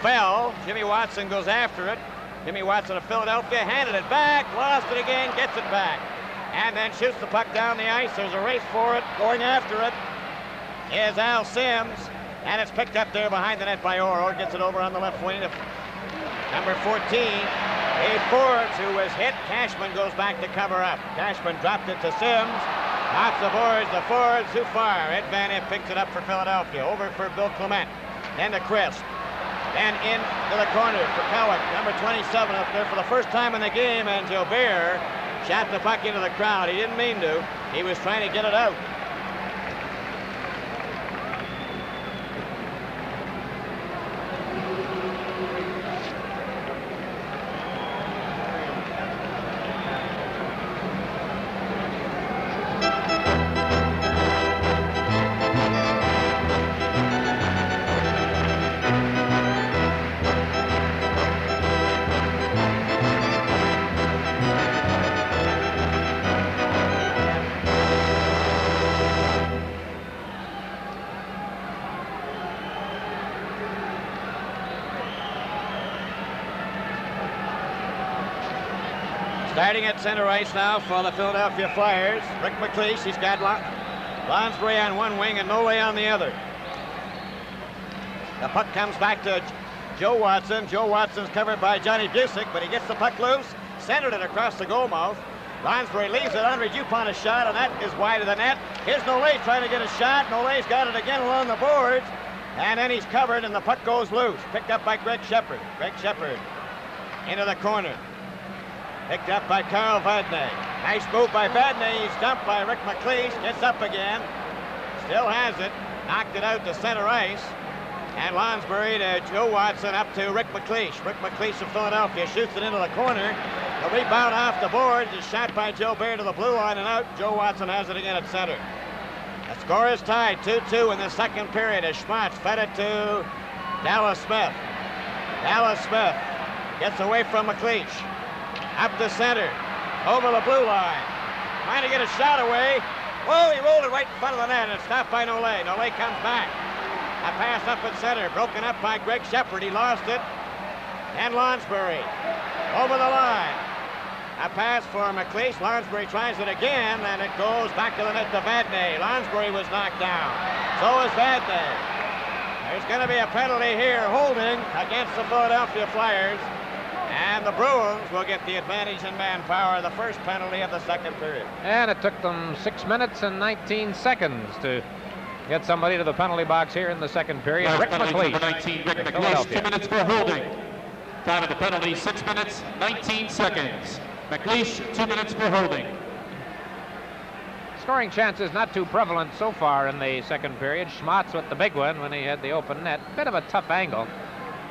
Fell. Jimmy Watson goes after it. Jimmy Watson of Philadelphia handed it back. Lost it again. Gets it back. And then shoots the puck down the ice. There's a race for it. Going after it is Al Sims. And it's picked up there behind the net by Orr. Orr gets it over on the left wing of number 14. A Forbes, who was hit. Cashman goes back to cover up. Cashman dropped it to Sims. Off the boards, the Forbes too far. Ed Van Impe picks it up for Philadelphia. Over for Bill Clement. Then to Crisp. Then into the corner for Cowick. Number 27 up there for the first time in the game. And Gilbert shot the puck into the crowd. He didn't mean to. He was trying to get it out. Starting at center ice now for the Philadelphia Flyers. Rick McLeish, he's got Lonsbury on one wing and Nole on the other. The puck comes back to Joe Watson. Joe Watson's covered by Johnny Busick, but he gets the puck loose, centered it across the goal mouth. Lonsbury leaves it. Andre Dupont a shot, and that is wide of the net. Here's Nole trying to get a shot. Nole's got it again along the boards, and then he's covered, and the puck goes loose. Picked up by Greg Shepard. Greg Shepard into the corner. Picked up by Carl Vadney. Nice move by Vadney. He's dumped by Rick McLeish. Gets up again. Still has it. Knocked it out to center ice. And Lonsbury to Joe Watson up to Rick McLeish. Rick McLeish of Philadelphia shoots it into the corner. The rebound off the boards is shot by Joe Bear to the blue line and out. Joe Watson has it again at center. The score is tied 2-2 in the second period as Schmatz fed it to Dallas Smith. Dallas Smith gets away from McLeish. Up the center, over the blue line. Trying to get a shot away. Whoa, he rolled it right in front of the net and stopped by Nole. Nole comes back. A pass up at center, broken up by Greg Shepard. He lost it. And Lonsbury over the line. A pass for McLeish. Lonsbury tries it again, and it goes back to the net to Vadnais. Lonsbury was knocked down. So is Vadnais. There's going to be a penalty here, holding against the Philadelphia Flyers. And the Bruins will get the advantage in manpower, the first penalty of the second period. And it took them 6 minutes and 19 seconds to get somebody to the penalty box here in the second period. Rick McLeish. Number 19, Rick McLeish, 2 minutes for holding. Time of the penalty, 6 minutes, 19 seconds. McLeish, 2 minutes for holding. Scoring chances not too prevalent so far in the second period. Schmatz with the big one when he had the open net. Bit of a tough angle,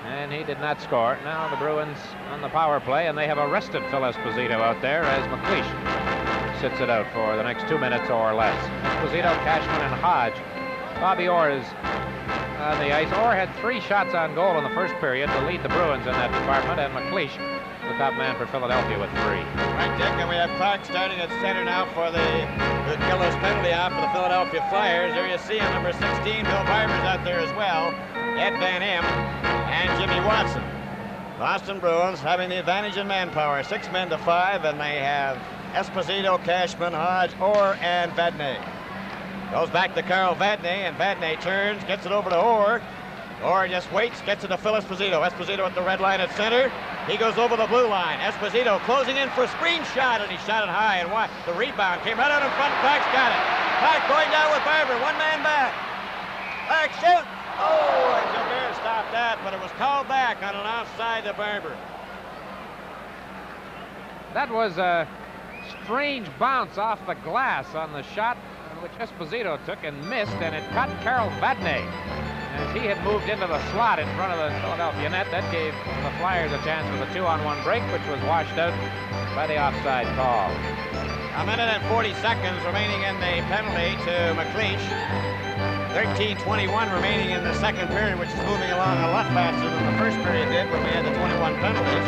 and he did not score. Now the Bruins on the power play, and they have arrested Phil Esposito out there as McLeish sits it out for the next 2 minutes or less. Esposito, Cashman, and Hodge. Bobby Orr is on the ice. Orr had 3 shots on goal in the first period to lead the Bruins in that department, and McLeish, the top man for Philadelphia, with 3. Right, Dick, and we have Clark starting at center now for the Gillis penalty out for the Philadelphia Flyers. There you see him, number 16, Bill Barber's out there as well. Ed Van Em and Jimmy Watson. Boston Bruins having the advantage in manpower, 6 men to 5, and they have Esposito, Cashman, Hodge, Orr, and Vadnais. Goes back to Carl Vadnais, and Vadnais turns, gets it over to Orr. Orr just waits, gets it to Phil Esposito. Esposito at the red line at center. He goes over the blue line. Esposito closing in for a screen shot, and he shot it high. And the rebound came right out in front. Clark's got it. Clark going down with Barber. 1 man back. Clark shoots. Oh, and Gilbert stopped that, but it was called back on an offside to Barber. That was a strange bounce off the glass on the shot, which Esposito took and missed, and it caught Carl Vadnais as he had moved into the slot in front of the Philadelphia net. That gave the Flyers a chance with a 2-on-1 break, which was washed out by the offside call. A minute and 40 seconds remaining in the penalty to McLeish. 13:21 remaining in the second period, which is moving along a lot faster than the first period did when we had the 21 penalties.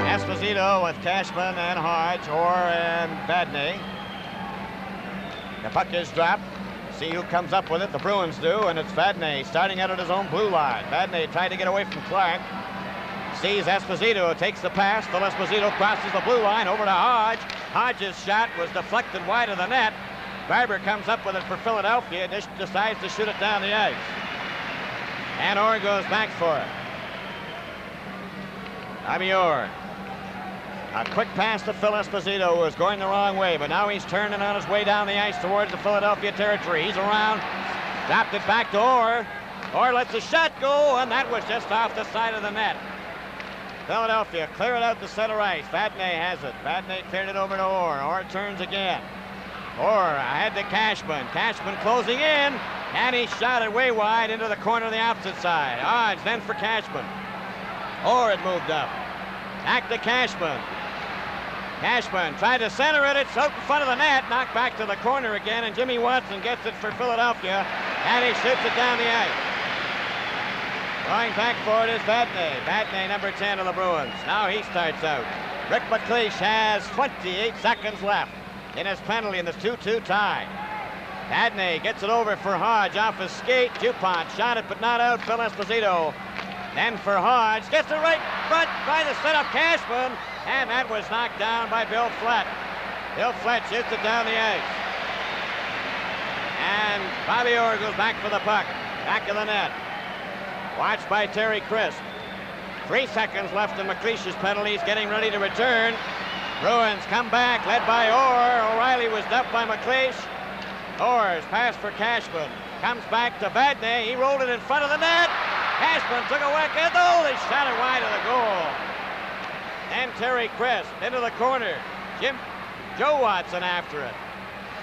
Esposito with Cashman and Hodge, Orr and Vadnais. The puck is dropped. See who comes up with it. The Bruins do, and it's Vadnais starting out at his own blue line. Vadnais tried to get away from Clark. Sees Esposito, takes the pass. Phil Esposito crosses the blue line over to Hodge. Hodge's shot was deflected wide of the net. Barber comes up with it for Philadelphia, decides to shoot it down the ice. And Orr goes back for it. Bobby Orr. A quick pass to Phil Esposito, who was going the wrong way, but now he's turning on his way down the ice towards the Philadelphia territory. He's around, dropped it back to Orr. Orr lets the shot go, and that was just off the side of the net. Philadelphia clear it out to center ice. Vadnais has it. Vadnais cleared it over to Orr. Orr turns again. Orr ahead to Cashman. Cashman closing in, and he shot it way wide into the corner of the opposite side. Hodge then for Cashman. Orr had moved up. Back to Cashman. Cashman tried to center it. It's out in front of the net. Knocked back to the corner again, and Jimmy Watson gets it for Philadelphia, and he shoots it down the ice. Going back for it is Vadnais. Vadnais, number 10 of the Bruins. Now he starts out. Rick McLeish has 28 seconds left in his penalty in this 2-2 tie. Vadnais gets it over for Hodge off his skate. DuPont shot it, but not out. Phil Esposito. Then for Hodge. Gets it right front by the set up Cashman. And that was knocked down by Bill Flett. Bill Flett shoots it down the ice. And Bobby Orr goes back for the puck. Back of the net. Watched by Terry Crisp. 3 seconds left in McLeish's penalty. He's getting ready to return. Bruins come back, led by Orr. O'Reilly was dumped by McLeish. Orr's pass for Cashman. Comes back to Vadnais. He rolled it in front of the net. Cashman took a whack at the He shot it wide of the goal. And Terry Crisp into the corner. Joe Watson after it.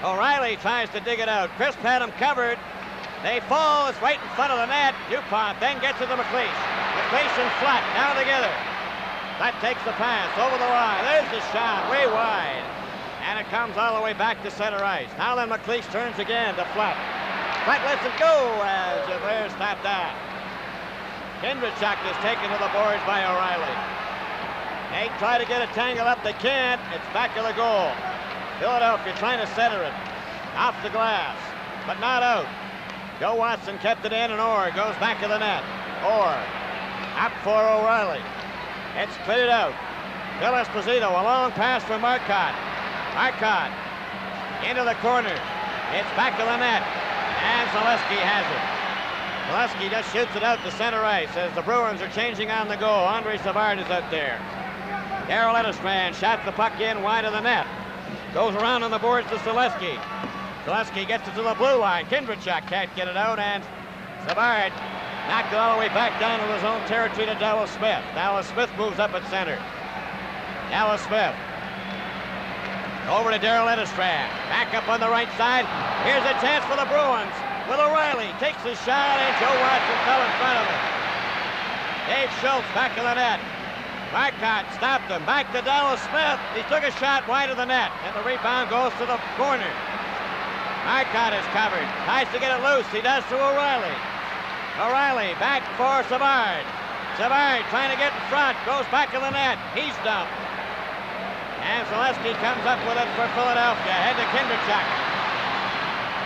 O'Reilly tries to dig it out. Crisp had him covered. They fall. It's right in front of the net. DuPont then gets it to McLeish. McLeish and Flett now together. Flett takes the pass over the line. There's the shot way wide. And it comes all the way back to center ice. Now then McLeish turns again to Flett. Flett lets it go as Gilbert stopped that. Kindrachuk is taken to the boards by O'Reilly. They try to get a tangle up. They can't. It's back of the goal. Philadelphia trying to center it. Off the glass, but not out. Joe Watson kept it in, and Orr goes back to the net. Orr up for O'Reilly. It's cleared out. Bill Esposito, a long pass for Marcotte. Marcotte into the corner. It's back to the net, and Zaleski has it. Zaleski just shoots it out to center ice as the Bruins are changing on the go. Andre Savard is out there. Darrell Edistran shot the puck in wide of the net. Goes around on the boards to Zaleski. Zaleski gets it to the blue line. Kindrachuk can't get it out, and Savard knocked it all the way back down to his own territory to Dallas Smith. Dallas Smith moves up at center. Dallas Smith over to Darrell Edistran. Back up on the right side. Here's a chance for the Bruins with O'Reilly. Takes the shot, and Joe Watson fell in front of him. Dave Schultz back to the net. Marcotte stopped him. Back to Dallas Smith. He took a shot wide of the net, and the rebound goes to the corner. Marcotte is covered. Tries to get it loose. He does to O'Reilly. O'Reilly back for Savard. Savard trying to get in front. Goes back to the net. He's dumped. And Zaleski comes up with it for Philadelphia. Head to Kindrachuk.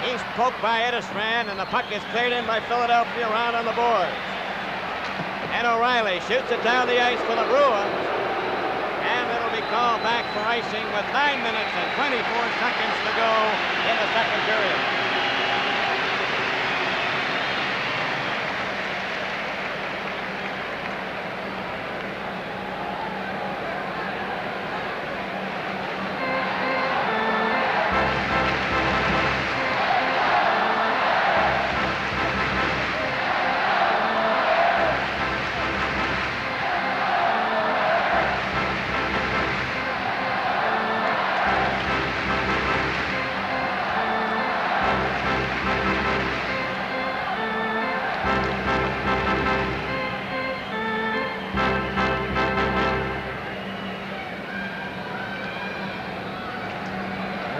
He's poked by Edistran, and the puck is cleared in by Philadelphia around on the boards. And O'Reilly shoots it down the ice for the Bruins. And it'll be called back for icing with 9 minutes and 24 seconds to go in the second period.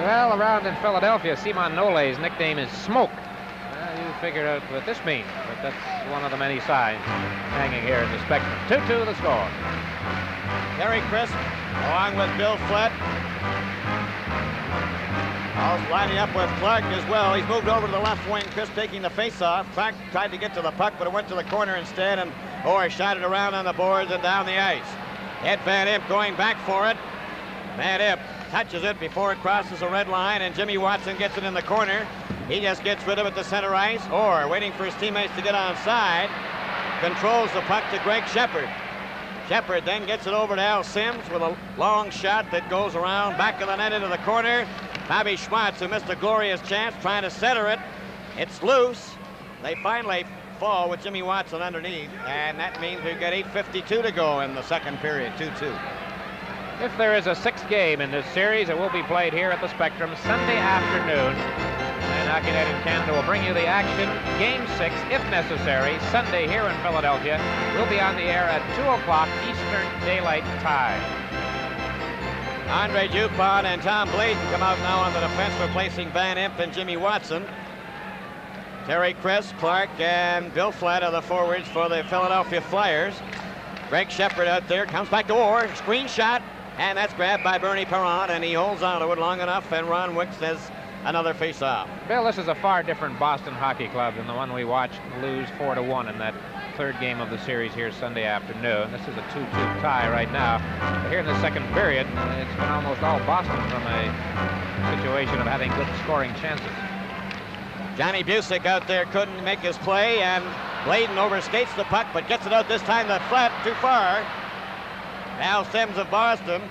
Well, around in Philadelphia, Simon Nole's nickname is Smoke. You figure out what this means, but that's one of the many signs hanging here in the Spectrum. 2-2 the score. Terry Crisp, along with Bill Flett. All's lining up with Clark as well. He's moved over to the left wing. Crisp taking the face-off. Clark tried to get to the puck, but it went to the corner instead, and Orr shot it around on the boards and down the ice. Ed Van Impe going back for it. Van Impe touches it before it crosses the red line, and Jimmy Watson gets it in the corner. He just gets rid of it to center ice. Orr, waiting for his teammates to get onside, controls the puck to Greg Shepard. Shepard then gets it over to Al Sims with a long shot that goes around back of the net into the corner. Bobby Schwartz, who missed a glorious chance, trying to center it. It's loose. They finally fall with Jimmy Watson underneath, and that means we've got 8:52 to go in the second period, 2-2. If there is a sixth game in this series, it will be played here at the Spectrum Sunday afternoon. And Hockey Night in Canada will bring you the action. Game 6, if necessary, Sunday here in Philadelphia. We'll be on the air at 2 o'clock Eastern Daylight Time. Andre Dupont and Tom Bladen come out now on the defense, replacing Van Impe and Jimmy Watson. Terry Crisp, Clark, and Bill Flett are the forwards for the Philadelphia Flyers. Greg Shepard out there, comes back to Orr, screen shot, and that's grabbed by Bernie Perron, and he holds on to it long enough, and Ron Wick says another face-off. Bill, this is a far different Boston Hockey Club than the one we watched lose 4-1 in that third game of the series here Sunday afternoon. This is a 2-2 tie right now. But here in the second period, it's been almost all Boston from a situation of having good scoring chances. Johnny Busick out there couldn't make his play, and Bladen overskates the puck, but gets it out this time to Flett, too far. Al Sims of Boston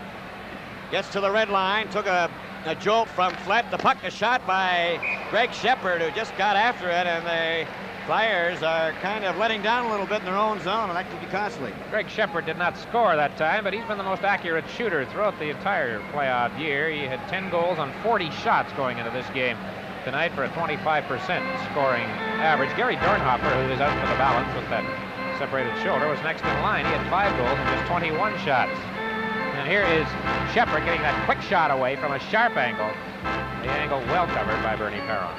gets to the red line, took a jolt from Flett. The puck is shot by Greg Shepard, who just got after it, and the Flyers are kind of letting down a little bit in their own zone, and that could be costly. Greg Shepard did not score that time, but he's been the most accurate shooter throughout the entire playoff year. He had 10 goals on 40 shots going into this game tonight for a 25% scoring average. Gary Dornhofer, who is out for the balance with that separated shoulder, was next in line. He had 5 goals and just 21 shots. And here is Shepard getting that quick shot away from a sharp angle. The angle well covered by Bernie Perron.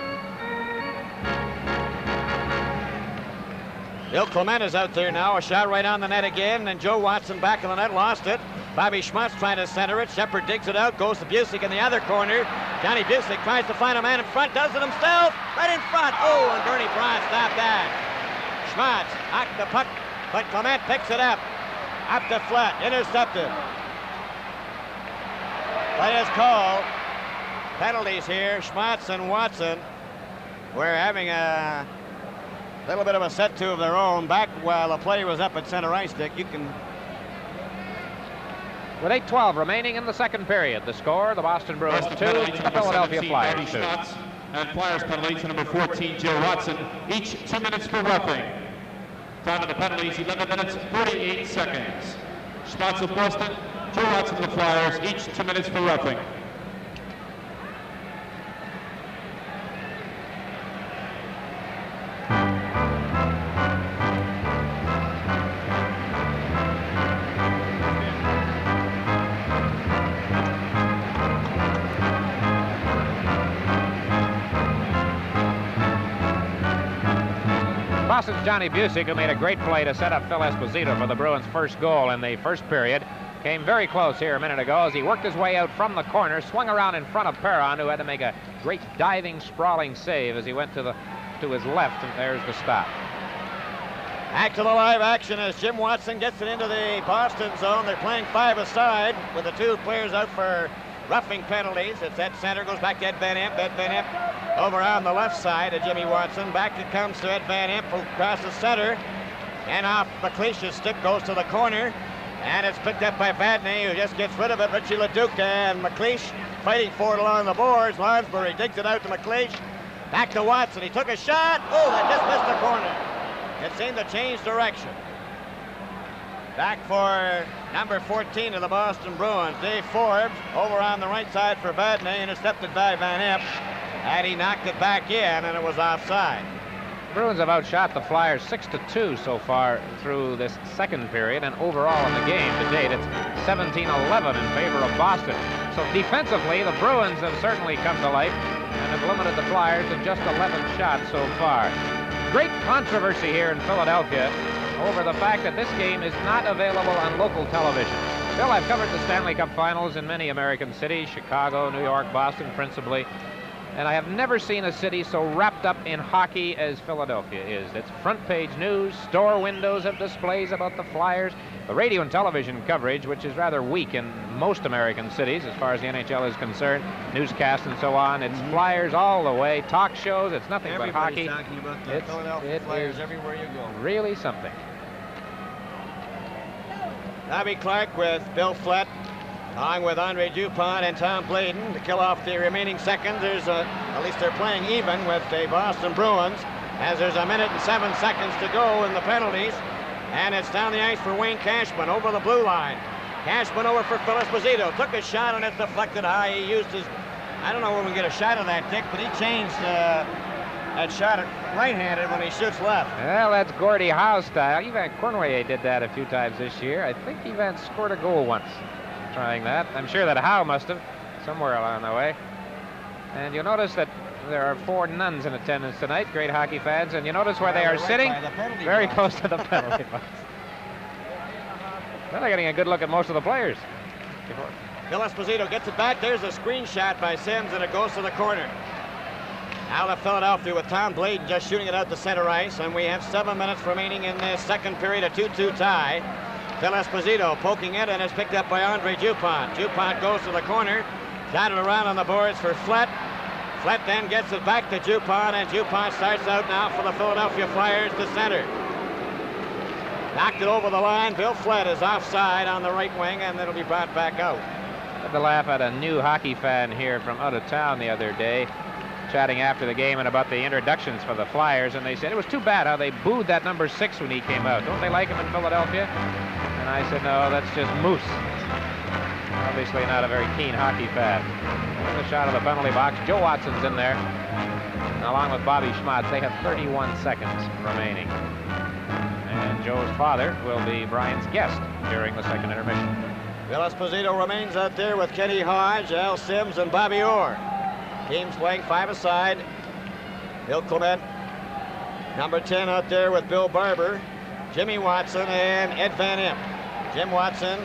Bill Clement is out there now. A shot right on the net again, and Joe Watson back in the net, lost it. Bobby Schmutz trying to center it. Shepard digs it out, goes to Busick in the other corner. Johnny Busick tries to find a man in front, does it himself, right in front. Oh, and Bernie Braun stopped that. Schmatz knocked the puck, but Clement picks it up to Flett, intercepted. Play is called. Penalties here. Schmatz and Watson were having a little bit of a set to of their own back while the play was up at center ice. Dick, you can. With 8:12 remaining in the second period, the score, the Boston Bruins 2, the Philadelphia Flyers 2. And Flyers penalty to number 14, Joe Watson, each 2 minutes for roughing. Time of the penalties, 11 minutes, 48 seconds. Schmatz of Boston, Joe Watson of the Flyers, each 2 minutes for roughing. Boston's Johnny Busick, who made a great play to set up Phil Esposito for the Bruins' first goal in the first period, came very close here a minute ago as he worked his way out from the corner, swung around in front of Perron, who had to make a great diving, sprawling save as he went to his left, and there's the stop. Back to the live action as Jim Watson gets it into the Boston zone. They're playing 5-a-side with the two players out for roughing penalties. It's at center, goes back to Ed Van Impe. Ed Van Impe over on the left side of Jimmy Watson. Back it comes to Ed Van Impe, who crosses center. And off McLeish's stick goes to the corner. And it's picked up by Vadnais, who just gets rid of it. Richie Leduc and McLeish fighting for it along the boards. Lansbury digs it out to McLeish. Back to Watson. He took a shot. Oh, that just missed the corner. It seemed to change direction. Back for number 14 of the Boston Bruins, Dave Forbes, over on the right side for Vadnais, intercepted by Van Impe, and he knocked it back in, and it was offside. The Bruins have outshot the Flyers 6-2 so far through this second period, and overall in the game to date, it's 17-11 in favor of Boston. So defensively, the Bruins have certainly come to life and have limited the Flyers to just 11 shots so far. Great controversy here in Philadelphia over the fact that this game is not available on local television. Bill, I've covered the Stanley Cup Finals in many American cities, Chicago, New York, Boston principally, and I have never seen a city so wrapped up in hockey as Philadelphia is. It's front page news, store windows have displays about the Flyers, the radio and television coverage, which is rather weak in most American cities as far as the NHL is concerned, newscasts and so on. It's Flyers all the way, talk shows, it's nothing but hockey. Talking about the Philadelphia Flyers everywhere you go. Really something. Bobby Clark with Bill Flett, along with Andre Dupont and Tom Bladen to kill off the remaining seconds. At least they're playing even with the Boston Bruins, as there's 1 minute and 7 seconds to go in the penalties. And it's down the ice for Wayne Cashman over the blue line. Cashman over for Phil Esposito. Took a shot and it's deflected high. He used his, I don't know when we get a shot of that, Dick, but he changed that shot at right-handed when he shoots left. Well, that's Gordie Howe style. Yvan Cournoyer did that a few times this year. I think Yvan scored a goal once trying that. I'm sure that Howe must have, somewhere along the way. And you'll notice that there are 4 nuns in attendance tonight, great hockey fans, and you notice where they are sitting, very close to the penalty box. Well, they're getting a good look at most of the players. Phil Esposito gets it back. There's a screenshot by Sims, and it goes to the corner. Now to Philadelphia with Tom Bladen just shooting it out to center ice, and we have 7 minutes remaining in this second period, a 2-2 tie. Phil Esposito poking it, and it's picked up by Andre Dupont. Dupont goes to the corner, got it around on the boards for Flett. Flett then gets it back to Dupont, and Dupont starts out now for the Philadelphia Flyers to center. Knocked it over the line. Bill Flett is offside on the right wing, and it'll be brought back out. Had to laugh at a new hockey fan here from out of town the other day, chatting after the game and about the introductions for the Flyers, and they said it was too bad how they booed that number 6 when he came out. Don't they like him in Philadelphia? And I said, no, that's just Moose. Obviously not a very keen hockey fan. There's a shot of the penalty box. Joe Watson's in there, and along with Bobby Schmatz. They have 31 seconds remaining. And Joe's father will be Brian's guest during the second intermission. Bill Esposito remains out there with Kenny Hodge, Al Sims, and Bobby Orr. Teams playing 5-a-side. Bill Clement, number 10 out there with Bill Barber, Jimmy Watson, and Ed Van Impe. Jim Watson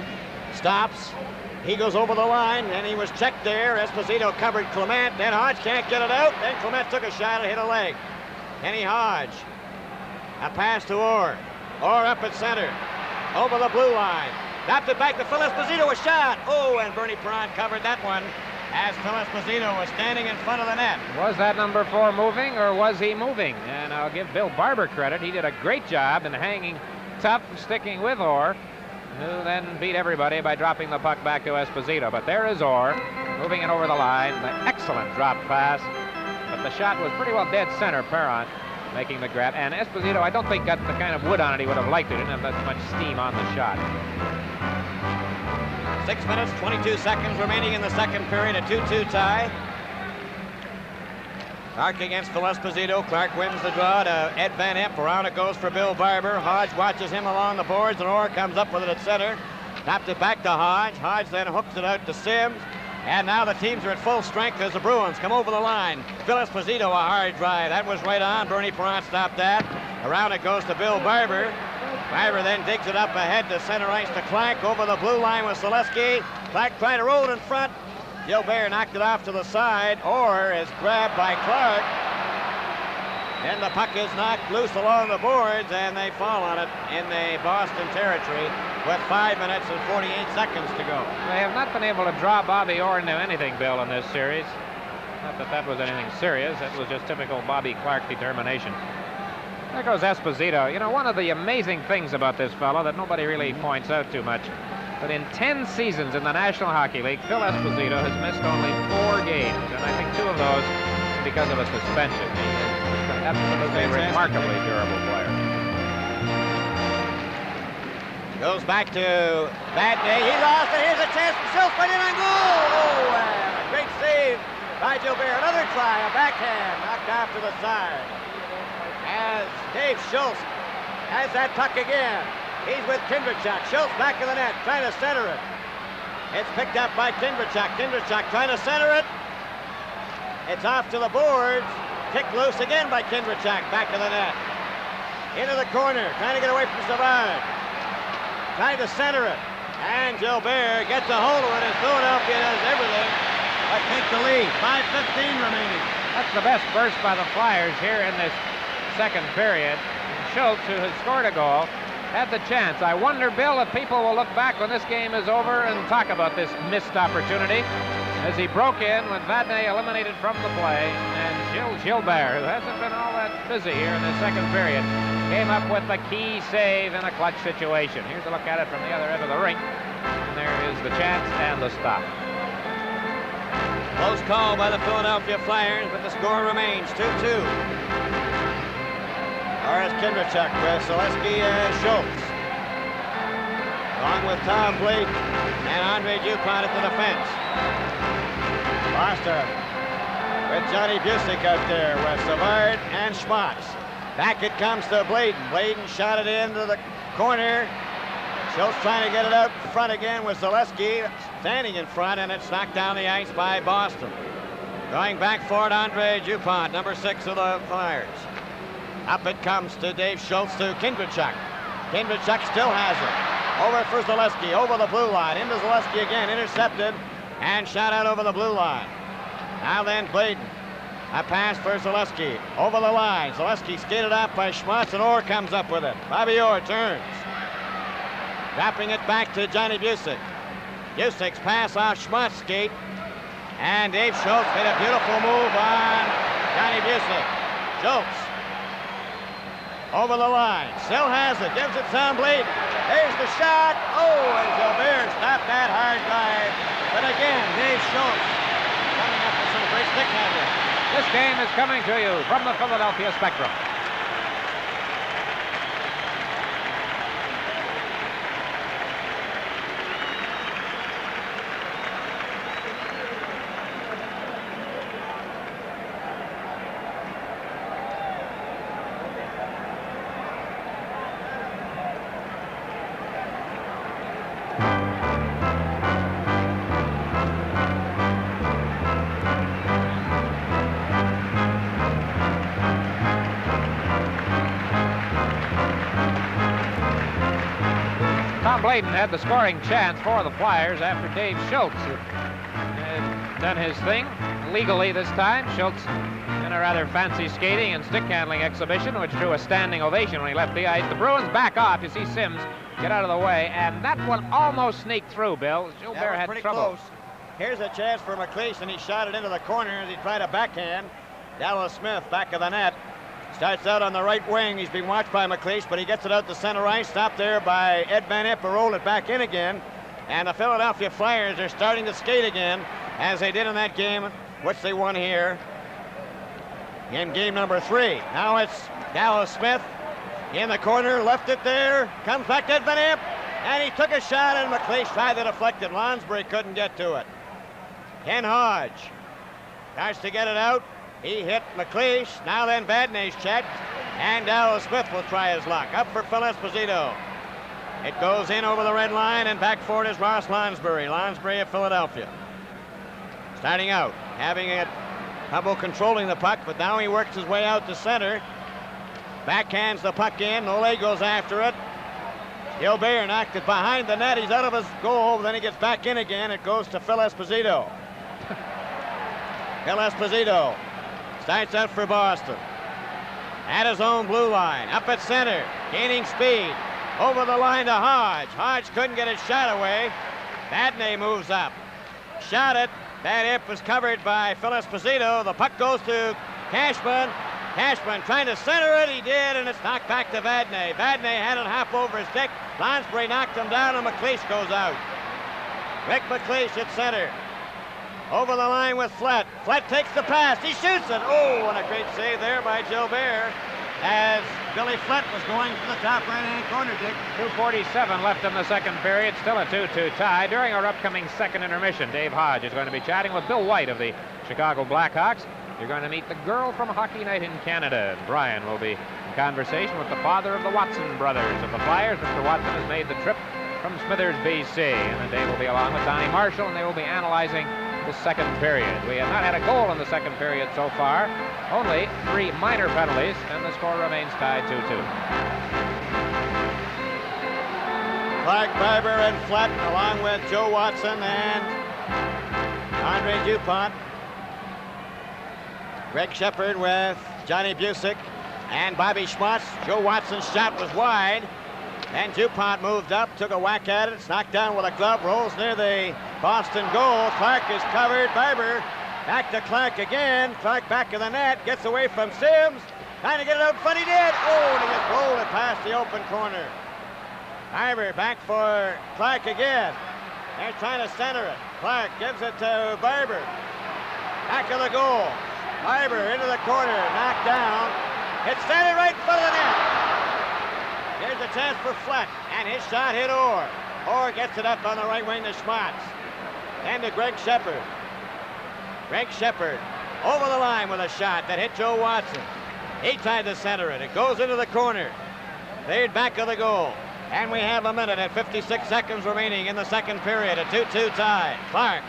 stops, He goes over the line, and he was checked there. Esposito covered Clement. Then Hodge can't get it out. Then Clement took a shot and hit a leg. Kenny Hodge. A pass to Orr. Orr up at center. Over the blue line. Tapped it back to Phil Esposito. A shot. Oh, and Bernie Perron covered that one as Phil Esposito was standing in front of the net. Was that number 4 moving, or was he moving? And I'll give Bill Barber credit. He did a great job in hanging tough, sticking with Orr, who then beat everybody by dropping the puck back to Esposito. But there is Orr, moving it over the line. An excellent drop pass. But the shot was pretty well dead center. Perron making the grab. And Esposito, I don't think, got the kind of wood on it he would have liked. It didn't have that much steam on the shot. 6 minutes, 22 seconds remaining in the second period. A 2-2 tie. Clark against Phil Esposito. Clark wins the draw to Ed Van Impe. Around it goes for Bill Barber. Hodge watches him along the boards, and Orr comes up with it at center. Tapped it back to Hodge. Hodge then hooks it out to Sims. And now the teams are at full strength as the Bruins come over the line. Phil Esposito, a hard drive. That was right on. Bernie Perron stopped that. Around it goes to Bill Barber. Barber then digs it up ahead to center ice to Clark. Over the blue line with Zaleski. Clark trying to roll it in front. Gilbert knocked it off to the side. Orr is grabbed by Clark. And the puck is knocked loose along the boards, and they fall on it in the Boston territory with 5 minutes and 48 seconds to go. They have not been able to draw Bobby Orr into anything, Bill, in this series. Not that that was anything serious. It was just typical Bobby Clark determination. There goes Esposito. You know, one of the amazing things about this fellow that nobody really points out too much, but in 10 seasons in the National Hockey League, Phil Esposito has missed only 4 games, and I think 2 of those because of a suspension. He's an absolutely remarkably durable player. Goes back to Badney. He lost it. Here's a chance for Schultz. Put in on goal. Oh, and a great save by Gilbert. Another try, a backhand, knocked off to the side. As Dave Schultz has that puck again. He's with Kindrachuk. Schultz back in the net, trying to center it. It's picked up by Kindrachuk. Kindrachuk trying to center it. It's off to the boards. Kicked loose again by Kindrachuk. Back to the net. Into the corner, trying to get away from Savard. Trying to center it. And Gilbert gets a hold of it, and Philadelphia does everything but take the lead. 5:15 remaining. That's the best burst by the Flyers here in this second period. Schultz, who has scored a goal, had the chance. I wonder, Bill, if people will look back when this game is over and talk about this missed opportunity as he broke in with Vadnais eliminated from the play, and Gilbert, who hasn't been all that busy here in the second period, came up with the key save in a clutch situation. Here's a look at it from the other end of the rink. And there is the chance and the stop. Close call by the Philadelphia Flyers, but the score remains 2-2. Horace Kindrachuk with Zaleski and Schultz. Along with Tom Blake and Andre Dupont at the defense. Foster with Johnny Busick out there with Savard and Schmatz. Back it comes to Bladen. Bladen shot it into the corner. Schultz trying to get it out front again with Zaleski standing in front, and it's knocked down the ice by Boston. Going back for it, Andre Dupont, number 6 of the Flyers. Up it comes to Dave Schultz to Kindrachuk. Kindrachuk still has it. Over for Zaleski, over the blue line. Into Zaleski again, intercepted, and shot out over the blue line. Now then, Bladen. A pass for Zaleski. Over the line. Zaleski skated off by Schmatz, and Orr comes up with it. Bobby Orr turns. Dropping it back to Johnny Busick. Busick's pass off Schmatz's skate. And Dave Schultz made a beautiful move on Johnny Busick. Schultz. Over the line. Still has it. Gives it Tom Bladen. There's the shot. Oh, and Gilbert stopped that hard drive. But again, Dave Schultz coming up with some great stick handling. This game is coming to you from the Philadelphia Spectrum. Tom Bladen had the scoring chance for the Flyers after Dave Schultz, who had done his thing legally this time. Schultz in a rather fancy skating and stick handling exhibition, which drew a standing ovation when he left the ice. The Bruins back off. You see Sims get out of the way, and that one almost sneaked through, Bill. Gilbert had pretty trouble. Close. Here's a chance for McLeish, and he shot it into the corner as he tried a backhand. Dallas Smith, back of the net. Starts out on the right wing. He's been watched by McLeish, but he gets it out to center ice. Stopped there by Ed Van Epp, who rolled it back in again. And the Philadelphia Flyers are starting to skate again, as they did in that game, which they won here in game number 3. Now it's Dallas Smith in the corner, left it there, comes back to Ed Van Epp, and he took a shot, and McLeish tried to deflect it. Lonsbury couldn't get to it. Ken Hodge starts to get it out. He hit McLeish. Now then Vadnais checked, and Dallas Smith will try his luck. Up for Phil Esposito. It goes in over the red line, and back for it is Ross Lonsbury. Lonsbury of Philadelphia. Starting out, having it trouble controlling the puck, but now he works his way out to center. Backhands the puck in. Nole goes after it. Gilbert knocked it behind the net. He's out of his goal, then he gets back in again. It goes to Phil Esposito. Phil Esposito starts out for Boston. At his own blue line, up at center, gaining speed. Over the line to Hodge. Hodge couldn't get his shot away. Vadnais moves up. Shot it. That hip was covered by Phil Esposito. The puck goes to Cashman. Cashman trying to center it. He did, and it's knocked back to Vadnais. Vadnais had it half over his stick. Lonsbury knocked him down, and McLeish goes out. Rick McLeish at center. Over the line with Flett. Flett takes the pass. He shoots it. Oh, and a great save there by Gilbert as Billy Flett was going to the top right-hand corner, Dick. 2:47 left in the second period. Still a 2-2 tie. During our upcoming second intermission, Dave Hodge is going to be chatting with Bill White of the Chicago Blackhawks. You're going to meet the girl from Hockey Night in Canada. And Brian will be in conversation with the father of the Watson brothers of the Flyers. Mr. Watson has made the trip from Smithers, BC. And then Dave will be along with Donnie Marshall, and they will be analyzing the second period. We have not had a goal in the second period so far. Only 3 minor penalties, and the score remains tied 2-2. Clark, Barber, and Flett, along with Joe Watson and Andre Dupont. Greg Shepard with Johnny Busick and Bobby Schmutz. Joe Watson's shot was wide. And Dupont moved up, took a whack at it. It's knocked down with a glove, rolls near the Boston goal. Clark is covered. Barber back to Clark again. Clark back of the net, gets away from Sims. Trying to get it out in front, he did. Oh, and he just rolled it past the open corner. Barber back for Clark again. They're trying to center it. Clark gives it to Barber. Back of the goal. Barber into the corner, knocked down. It's standing right in front of the net. Here's a chance for Flett, and his shot hit Orr. Orr gets it up on the right wing to Schmutz. And to Greg Shepard. Greg Shepard over the line with a shot that hit Joe Watson. He tried to center it. It goes into the corner. Cleared back of the goal. And we have a minute and 56 seconds remaining in the second period. A 2-2 tie. Clark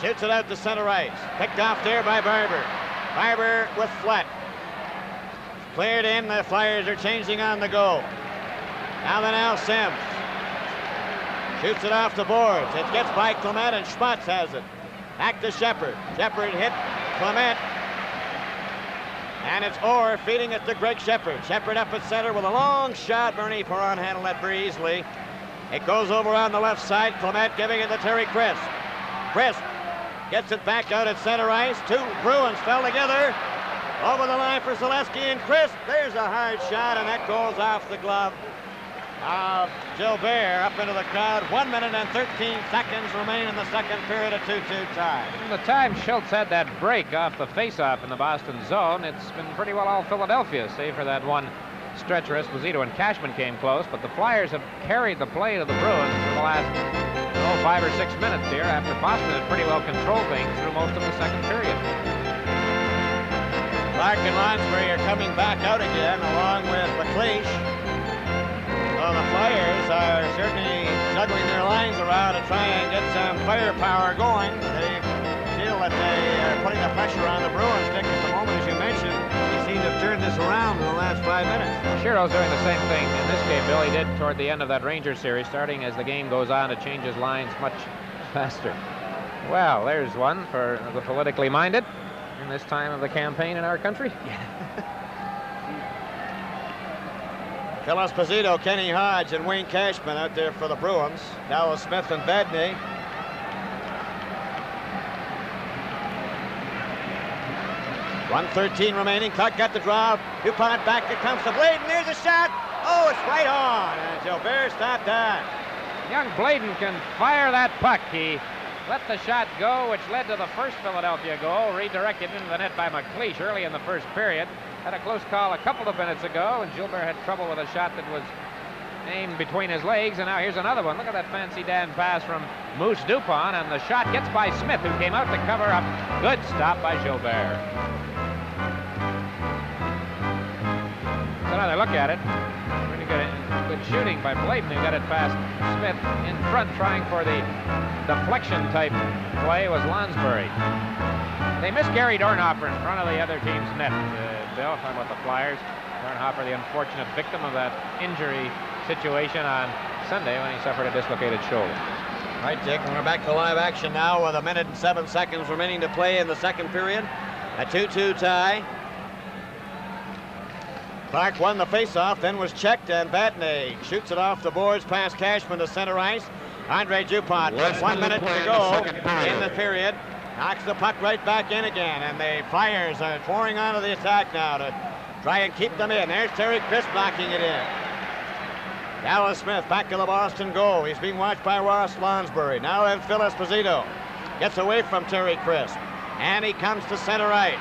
shoots it out to center ice. Picked off there by Barber. Barber with Flett. Cleared in. The Flyers are changing on the go. Now then, Al Sims shoots it off the boards. It gets by Clement, and Schmutz has it. Back to Shepard. Shepard hit Clement. And it's Orr feeding it to Greg Shepard. Shepard up at center with a long shot. Bernie Perron handled that very easily. It goes over on the left side. Clement giving it to Terry Crisp. Crisp gets it back out at center ice. 2 Bruins fell together. Over the line for Zaleski and Crisp. There's a hard shot, and that goes off the glove of Gilbert up into the crowd. 1 minute and 13 seconds remain in the second period, a 2-2 tie. From the time Schultz had that break off the face-off in the Boston zone, it's been pretty well all Philadelphia, save for that one stretch where Esposito and Cashman came close. But the Flyers have carried the play to the Bruins for the last 5 or 6 minutes here, after Boston had pretty well controlled things through most of the second period. Clark and Lonsbury are coming back out again, along with McLeish. Well, the Flyers are certainly juggling their lines around to try and get some firepower going. They feel that they are putting the pressure on the Bruins. Dick, at the moment, as you mentioned, they seem to have turned this around in the last 5 5 minutes. Shiro's doing the same thing in this game, Bill. He did toward the end of that Rangers series, starting as the game goes on to change his lines much faster. Well, there's one for the politically minded in this time of the campaign in our country. Phil Esposito, Kenny Hodge, and Wayne Cashman out there for the Bruins. Dallas Smith and Vadnais. .113 remaining. Clark got the draw. DuPont back. It comes to Bladen. There's a shot. Oh, it's right on. And Gilbert stopped that. Young Bladen can fire that puck. He let the shot go, which led to the first Philadelphia goal, redirected into the net by McLeish early in the first period. Had a close call a couple of minutes ago, and Gilbert had trouble with a shot that was aimed between his legs, and now here's another one. Look at that fancy Dan pass from Moose Dupont, and the shot gets by Smith, who came out to cover up. Good stop by Gilbert. Another look at it. Really good shooting by Bladen, who got it past Smith in front, trying for the deflection type play was Lonsbury. They missed Gary Dornhofer in front of the other team's net. Bill, talking about the Flyers. Dornhofer, the unfortunate victim of that injury situation on Sunday when he suffered a dislocated shoulder. Right, Dick, and we're back to live action now with 1 minute and 7 seconds remaining to play in the second period. A 2-2 tie. Clark won the faceoff, then was checked, and Vadnais shoots it off the boards past Cashman to center ice. Andre Dupont, with 1 minute to go in the period, knocks the puck right back in again, and the Flyers are pouring onto the attack now to try and keep them in. There's Terry Crisp knocking it in. Dallas Smith back to the Boston goal. He's being watched by Ross Lonsbury. Now then Phil Esposito gets away from Terry Crisp, and he comes to center ice.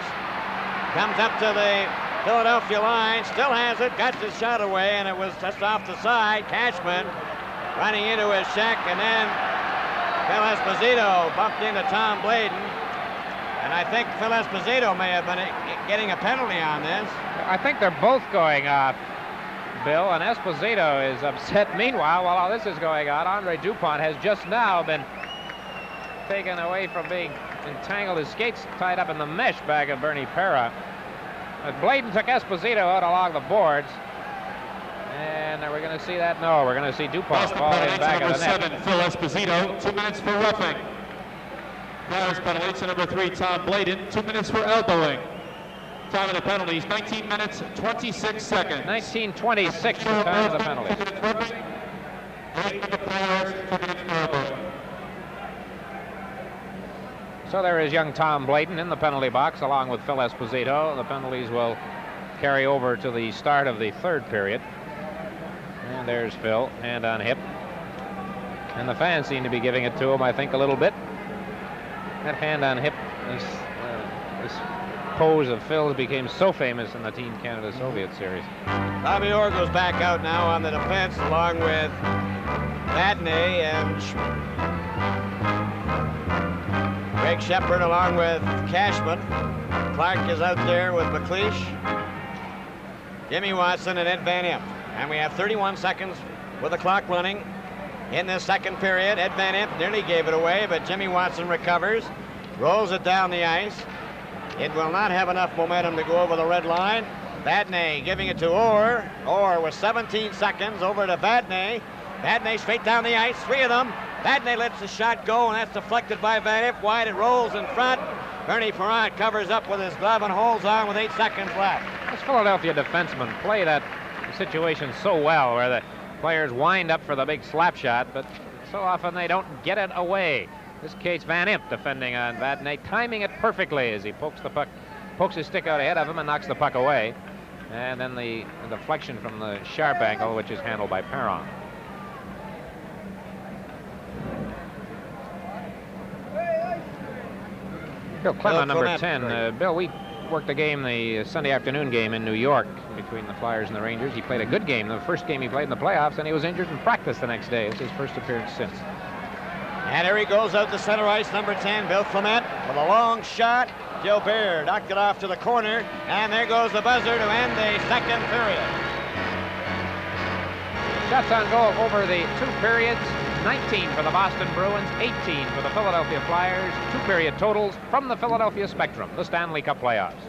Comes up to the Philadelphia line, still has it, got his shot away, and it was just off the side. Cashman running into his check, and then Phil Esposito bumped into Tom Bladen. And I think Phil Esposito may have been getting a penalty on this. I think they're both going off, Bill, and Esposito is upset. Meanwhile, while all this is going on, Andre Dupont has just now been taken away from being entangled, his skates tied up in the mesh bag of Bernie Pera. But Bladen took Esposito out along the boards. And are we going to see that? No, we're going to see Dupont fall in back of the net. Number 7, Phil Esposito, 2 minutes for roughing. Flyers penalty to number 3, Tom Bladen, 2 minutes for elbowing. Time of the penalties, 19 minutes, 26 seconds. 19:26 the time of the penalty. So there is young Tom Bladen in the penalty box along with Phil Esposito. The penalties will carry over to the start of the third period. And there's Phil, hand on hip. And the fans seem to be giving it to him, I think, a little bit. That hand on hip, this pose of Phil's became so famous in the Team Canada Soviet series. Bobby Orr goes back out now on the defense along with Vadnais and Greg Shepard along with Cashman. Clark is out there with McLeish, Jimmy Watson, and Ed Van Impe. And we have 31 seconds with the clock running in this second period. Ed Van Impe nearly gave it away, but Jimmy Watson recovers, rolls it down the ice. It will not have enough momentum to go over the red line. Vadnais giving it to Orr. Orr with 17 seconds over to Vadnais. Vadnais straight down the ice, 3 of them. Vadnais lets the shot go, and that's deflected by Van Impe. Wide, it rolls in front. Bernie Perrant covers up with his glove and holds on with 8 seconds left. This Philadelphia defenseman play that situation so well, where the players wind up for the big slap shot, but so often they don't get it away. In this case, Van Impe defending on Vadnais, timing it perfectly as he pokes the puck, pokes his stick out ahead of him and knocks the puck away. And then the deflection from the sharp angle, which is handled by Perron. Bill Clement, number 10. Bill, we worked a game, the Sunday afternoon game in New York between the Flyers and the Rangers. He played a good game, the first game he played in the playoffs, and he was injured in practice the next day. It's his first appearance since. And here he goes out to center ice, number 10, Bill Clement, with a long shot. Gilbert knocked it off to the corner, and there goes the buzzer to end the second period. Shots on goal over the 2 periods. 19 for the Boston Bruins, 18 for the Philadelphia Flyers. 2-period totals from the Philadelphia Spectrum, the Stanley Cup playoffs.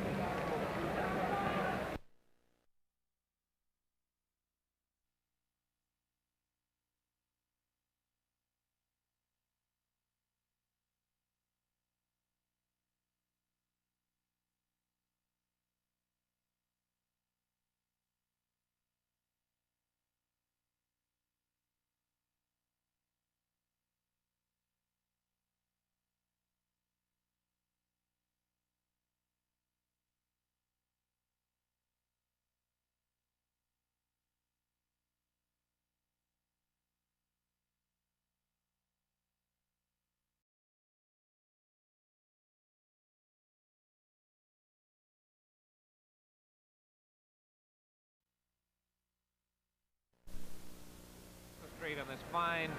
fine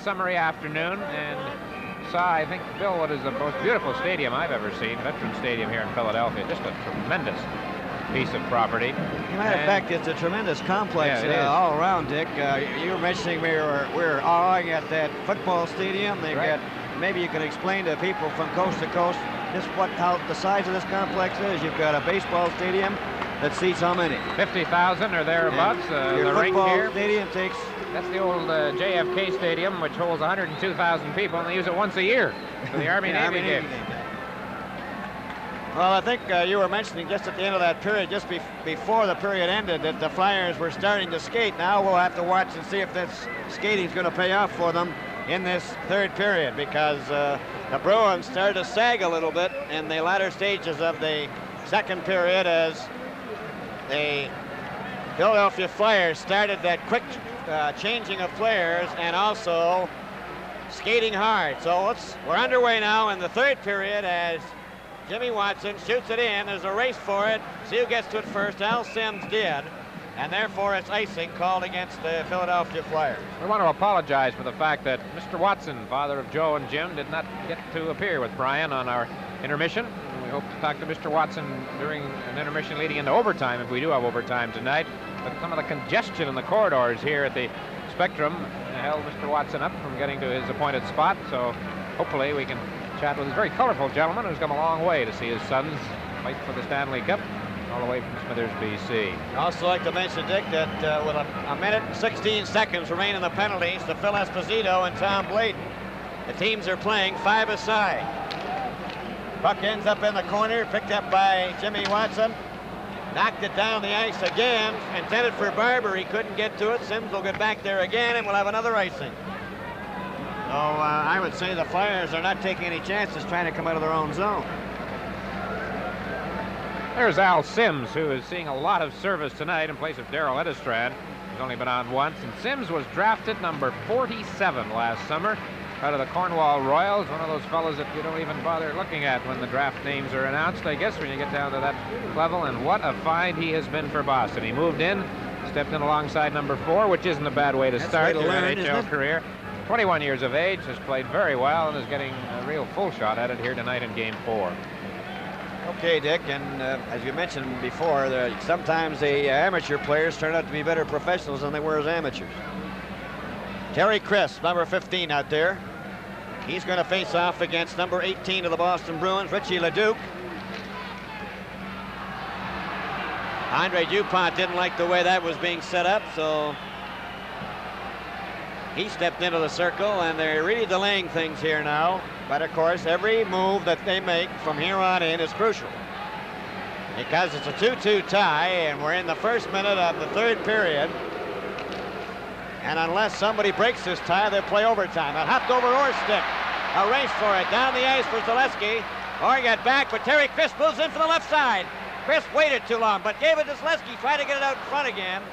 summery afternoon and saw, I think, Bill, what is the most beautiful stadium I've ever seen, Veterans Stadium here in Philadelphia. Just a tremendous piece of property. As a matter of fact, it's a tremendous complex all around, Dick. You were mentioning we were awing at that football stadium. They've got, maybe you can explain to people from coast to coast just how the size of this complex is. You've got a baseball stadium that seats how many? 50,000 or thereabouts. The ring here. Stadium takes. That's the old JFK Stadium, which holds 102,000 people, and they use it once a year for the Army-Navy game. Well, I think you were mentioning just at the end of that period, just before the period ended, that the Flyers were starting to skate. Now we'll have to watch and see if this skating is going to pay off for them in this third period, because the Bruins started to sag a little bit in the latter stages of the second period as the Philadelphia Flyers started that quick changing of players and also skating hard. So we're underway now in the third period as Jimmy Watson shoots it in. There's a race for it. See who gets to it first. Al Sims did. And therefore it's icing called against the Philadelphia Flyers. We want to apologize for the fact that Mr. Watson, father of Joe and Jim, did not get to appear with Brian on our intermission. We hope to talk to Mr. Watson during an intermission leading into overtime, if we do have overtime tonight. But some of the congestion in the corridors here at the Spectrum held Mr. Watson up from getting to his appointed spot. So hopefully we can chat with this very colorful gentleman who's come a long way to see his sons fight for the Stanley Cup, all the way from Smithers, BC. I'd also like to mention, Dick, that with a minute and 16 seconds remain in the penalties to Phil Esposito and Tom Blayton. The teams are playing 5 aside. Puck ends up in the corner, picked up by Jimmy Watson. Knocked it down the ice again, intended for Barber. He couldn't get to it. Sims will get back there again, and we'll have another icing. So I would say the Flyers are not taking any chances trying to come out of their own zone. There's Al Sims, who is seeing a lot of service tonight in place of Darryl Eddistrand, who's only been on once. And Sims was drafted number 47 last summer out of the Cornwall Royals, one of those fellows that you don't even bother looking at when the draft names are announced, I guess, when you get down to that level. And what a find he has been for Boston. He moved in, stepped in alongside number 4, which isn't a bad way to start your NHL career. 21 years of age, has played very well, and is getting a real full shot at it here tonight in Game 4. Okay, Dick, and as you mentioned before, sometimes the amateur players turn out to be better professionals than they were as amateurs. Terry Crisp, number 15 out there. He's going to face off against number 18 of the Boston Bruins, Richie Leduc. Andre Dupont didn't like the way that was being set up, so he stepped into the circle, and they're really delaying things here now. But of course, every move that they make from here on in is crucial, because it's a 2-2 tie, and we're in the first minute of the third period. And unless somebody breaks this tie, they'll play overtime. It hopped over Orr's stick. A race for it. Down the ice for Zaleski. Orr got back, but Terry Crisp moves in from the left side. Crisp waited too long, but gave it to Zaleski. Tried to get it out in front again.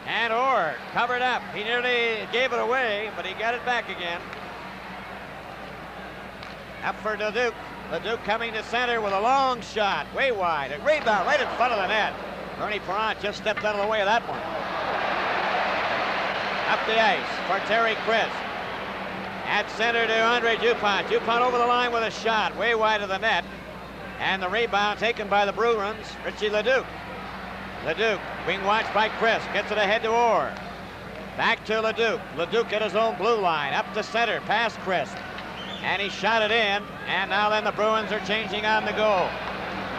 And Orr covered up. He nearly gave it away, but he got it back again. Up for Leduc. Leduc coming to center with a long shot. Way wide. A rebound right in front of the net. Bernie Parent just stepped out of the way of that one. Up the ice for Terry Crisp. At center to Andre Dupont. Dupont over the line with a shot, way wide of the net. And the rebound taken by the Bruins, Richie Leduc. Leduc being watched by Crisp. Gets it ahead to Orr. Back to Leduc. Leduc at his own blue line. Up to center, past Crisp. And he shot it in. And now then the Bruins are changing on the goal.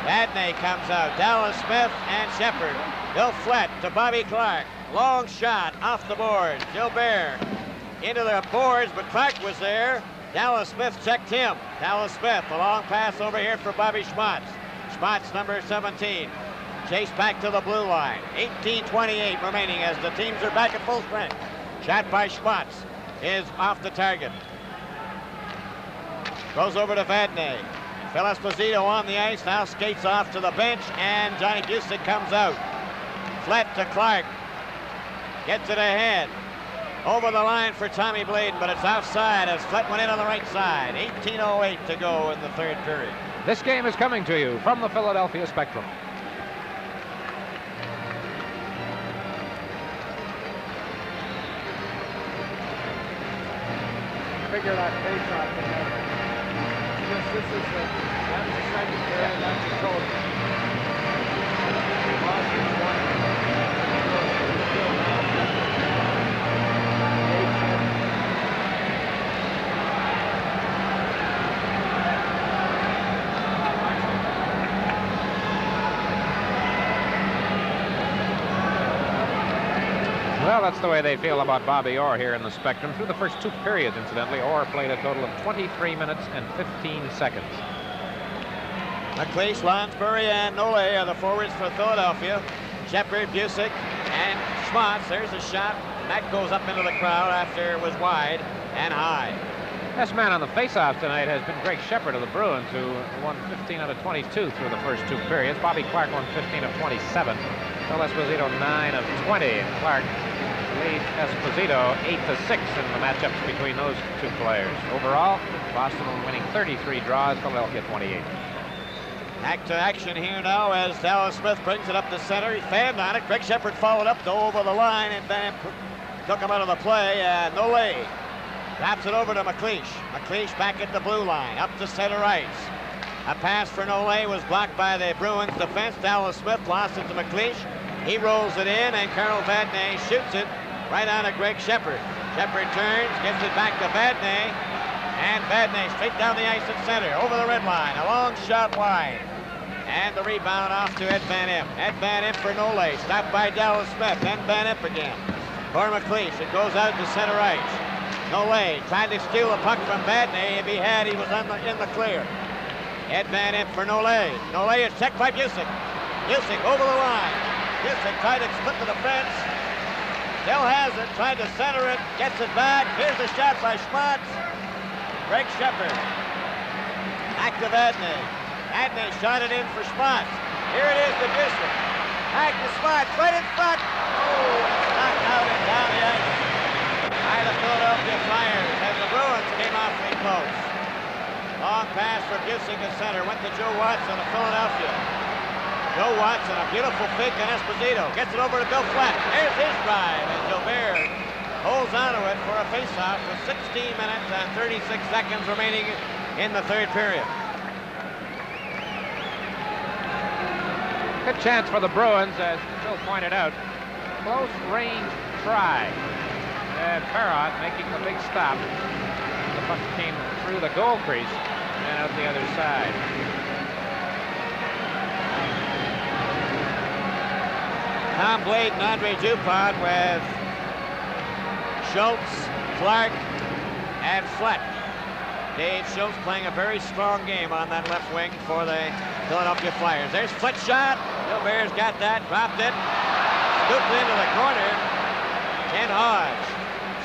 Vadnais comes out. Dallas Smith and Shepard. Bill Flett to Bobby Clark. Long shot off the board. Gilbert into the boards, but Clark was there. Dallas Smith checked him. Dallas Smith, a long pass over here for Bobby Schmatz. Schmatz, number 17. Chased back to the blue line. 18:28 remaining as the teams are back at full strength. Shot by Schmatz is off the target. Goes over to Vadnais. Phil Esposito on the ice, now skates off to the bench, and Johnny Busick comes out. Flett to Clark. Gets it ahead. Over the line for Tommy Blayden, but it's offside as Flett went in on the right side. 18:08 to go in the third period. This game is coming to you from the Philadelphia Spectrum. figure that face-off thing out. Because this is that's the second period, that's the total. Boston's won. Well, that's the way they feel about Bobby Orr here in the Spectrum. Through the first 2 periods, incidentally, Orr played a total of 23 minutes and 15 seconds. McLeish, Lonsbury, and Nole are the forwards for Philadelphia. Shepard, Busick, and Schmatz. There's a shot. That goes up into the crowd after it was wide and high. Best man on the faceoff tonight has been Greg Shepard of the Bruins, who won 15 out of 22 through the first 2 periods. Bobby Clark won 15 of 27. Phil Esposito 9 of 20. And Clark leads Esposito 8-6 in the matchups between those 2 players. Overall, Boston winning 33 draws, Philadelphia 28. Back to action here now as Dallas Smith brings it up to center. He fanned on it. Greg Shepard followed up, though, over the line, and then took him out of the play. And Nole drops it over to McLeish. McLeish back at the blue line, up to center ice. A pass for Nole was blocked by the Bruins defense. Dallas Smith lost it to McLeish. He rolls it in, and Carl Vadnais shoots it right on to Greg Shepard. Shepard turns, gives it back to Vadnais, and Vadnais straight down the ice at center, over the red line, a long shot wide. And the rebound off to Ed Van Impe. Ed Van Impe for Nole, stopped by Dallas Smith, then Van Impe again. For McLeish, it goes out to center ice. Nole tried to steal a puck from Vadnais. If he had, he was in the clear. Ed Van Impe for Nole. Nole is checked by Busick. Busick over the line. Busick tried to split the defense. Still has it, tried to center it, gets it back. Here's a shot by Schmatz. Greg Shepard. Back to Vadnais. Vadnais shot it in for Schmatz. Here it is to Busick. Back to Schmatz, right in front. Oh, knocked out and down the ice by the Philadelphia Flyers as the Bruins came awfully close. Long pass for Busick at center, went to Joe Watson of Philadelphia. Joe Watson, a beautiful fake on Esposito. Gets it over to Bill Flatt. There's his drive, and Gilbert holds onto it for a faceoff with 16 minutes and 36 seconds remaining in the 3rd period. Good chance for the Bruins, as Bill pointed out. Close range try. And Perrott making the big stop. The puck came through the goal crease and out the other side. Tom Blade and Andre Dupont with Schultz, Clark, and Fleck. Dave Schultz playing a very strong game on that left wing for the Philadelphia Flyers. There's Fleck's shot. Gilbert's got that, dropped it, scooped into the corner. Ken Hodge,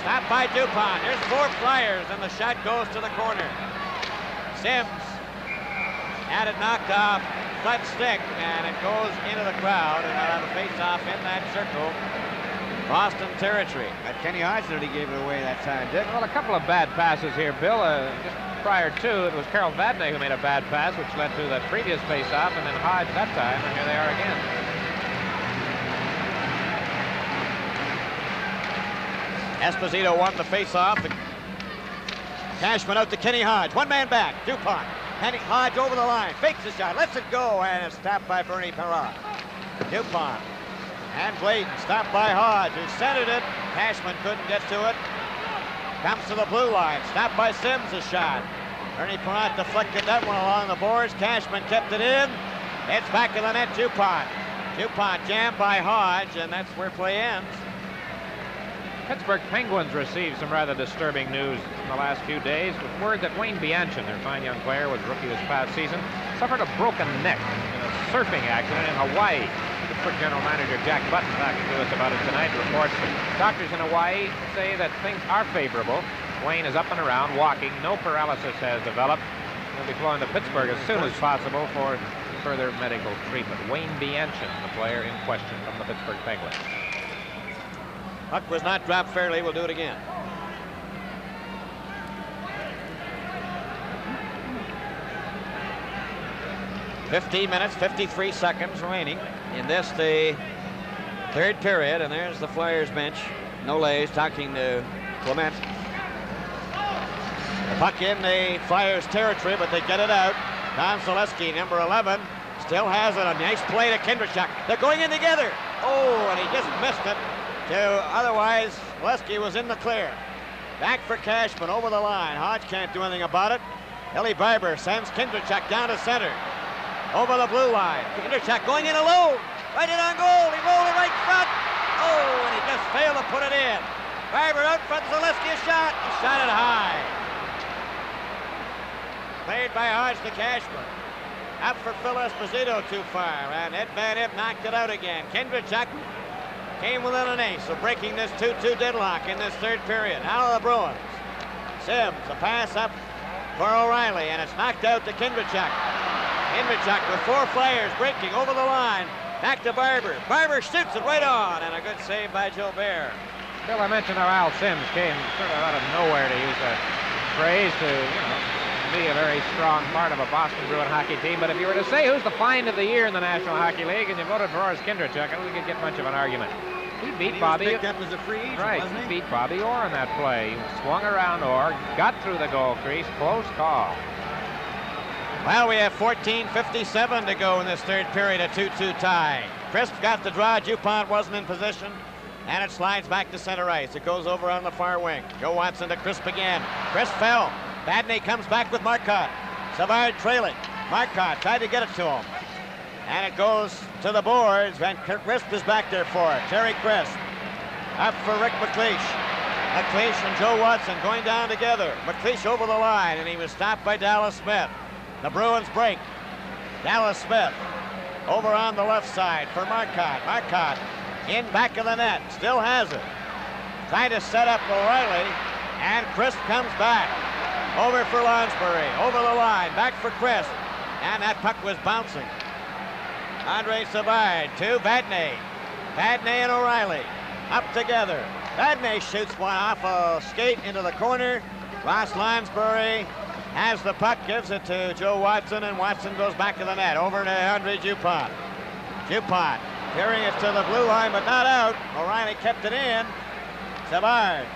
stopped by Dupont. There's 4 Flyers, and the shot goes to the corner. Sims had it knocked off Fleck's stick, and it goes into the crowd, and on the face-off in that circle, Boston territory. But Kenny Hodge nearly gave it away that time, Dick. Well, a couple of bad passes here, Bill. Just prior to, it was Carl Vadnais who made a bad pass, which led to the previous face-off, and then Hodge that time, and here they are again. Esposito won the face-off. Cashman out to Kenny Hodge. One man back. Dupont. Kenny Hodge over the line. Fakes the shot. Lets it go. And it's stopped by Bernie Perrott. Dupont. And Bladen stopped by Hodge, who centered it. Cashman couldn't get to it. Comes to the blue line. Stopped by Sims, a shot. Bernie Perrott deflected that one along the boards. Cashman kept it in. It's back in the net. Dupont. Dupont jammed by Hodge, and that's where play ends. Pittsburgh Penguins received some rather disturbing news in the last few days, with word that Wayne Bianchin, their fine young player, was rookie this past season, suffered a broken neck in a surfing accident in Hawaii. Pittsburgh General Manager Jack Button talking to us about it tonight. Reports that doctors in Hawaii say that things are favorable. Wayne is up and around, walking. No paralysis has developed. He'll be flown to Pittsburgh as soon as possible for further medical treatment. Wayne Bianchin, the player in question from the Pittsburgh Penguins. Puck was not dropped fairly. We'll do it again. "15 minutes, 53 seconds remaining in this, the 3rd period, and there's the Flyers bench. Nole's talking to Clement. Puck in the Flyers' territory, but they get it out. Don Zaleski, number 11, still has it. A nice play to Kindrachuk. They're going in together. Oh, and he just missed it. Otherwise, Zaleski was in the clear. Back for Cashman over the line. Hodge can't do anything about it. Ellie Barber sends Kindrachuk down to center. Over the blue line. Kindrachuk going in alone. Right in on goal. He rolled it right front. Oh, and he just failed to put it in. Barber out front. Zaleski a shot. He shot it high. Played by Hodge to Cashman. Up for Phil Esposito too far. And Ed Van Impe knocked it out again. Kindrachuk came within an ace of breaking this 2-2 deadlock in this third period. Now the Bruins. Sims, a pass up for O'Reilly, and it's knocked out to Kindrachuk. Kindrachuk with 4 Flyers breaking over the line. Back to Barber. Barber shoots it right on, and a good save by Gilbert. Bill, I mentioned how Al Sims came sort of out of nowhere, to use that phrase, to, be a very strong part of a Boston Bruin hockey team. But if you were to say who's the find of the year in the National Hockey League, and you voted for Boris Kindrachuk, I don't think you'd get much of an argument. He beat Bobby. He was picked up as a free agent, right, wasn't he beat Bobby Orr on that play. He swung around Orr, got through the goal crease, close call. Well, we have 14:57 to go in this third period, a 2-2 tie. Crisp got the draw. Dupont wasn't in position, and it slides back to center ice. It goes over on the far wing. Joe Watson to Crisp again. Crisp fell. Badney comes back with Marcotte. Savard trailing. Marcotte tried to get it to him. And it goes to the boards, and Crisp is back there for it. Terry Crisp. Up for Rick McLeish. McLeish and Joe Watson going down together. McLeish over the line, and he was stopped by Dallas Smith. The Bruins break. Dallas Smith over on the left side for Marcotte. Marcotte in back of the net. Still has it. Trying to set up O'Reilly, and Crisp comes back. Over for Lonsbury, over the line, back for Crisp, and that puck was bouncing. Andre Savard to Badney. Badney and O'Reilly up together. Badney shoots one off a skate into the corner. Ross Lonsbury has the puck, gives it to Joe Watson, and Watson goes back to the net. Over to Andre Dupont. Dupont carrying it to the blue line, but not out. O'Reilly kept it in. Savard,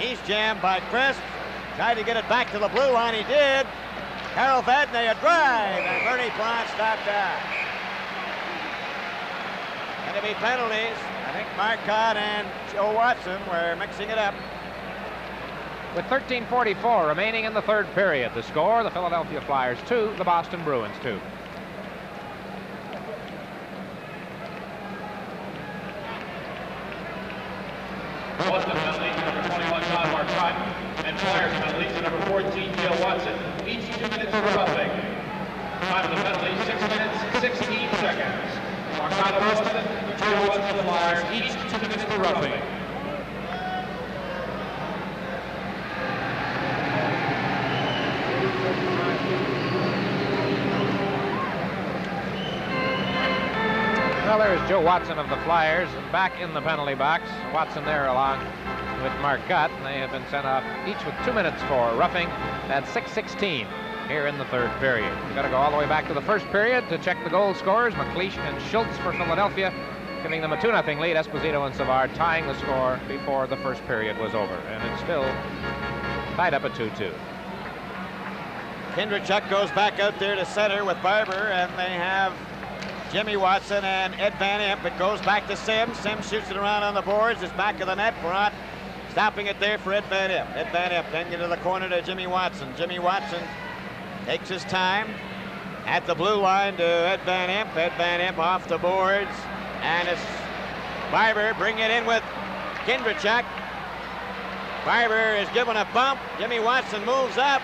he's jammed by Crisp. Tried to get it back to the blue line. He did. Harold Vadney a drive, and Bernie Plante stopped that. And to be penalties, I think Marcotte and Joe Watson were mixing it up. With 13:44 remaining in the third period, the score, the Philadelphia Flyers 2, the Boston Bruins 2. Boston penalties, number 21, John Marcotte, and Flyers penalties, number 14, Joe Watson, each 2 minutes for roughing. Time of the penalty, 6 minutes, 16 seconds. Marcotte Boston, Joe Watson, the Flyers, each 2 minutes for roughing. Well, there's Joe Watson of the Flyers back in the penalty box. Watson there along with Marcotte. They have been sent off each with 2 minutes for roughing at 6:16 here in the third period. We've got to go all the way back to the first period to check the goal scorers. McLeish and Schultz for Philadelphia, giving them a 2-0 lead. Esposito and Savard tying the score before the first period was over. And it's still tied up at 2-2. Kindrachuk goes back out there to center with Barber, and they have Jimmy Watson and Ed Van Impe. It goes back to Sims. Sims shoots it around on the boards. It's back of the net. Brant stopping it there for Ed Van Impe. Ed Van Impe then into the corner to Jimmy Watson. Jimmy Watson takes his time at the blue line to Ed Van Impe. Ed Van Impe off the boards. And it's Barber bringing it in with Kindrachuk. Barber is given a bump. Jimmy Watson moves up,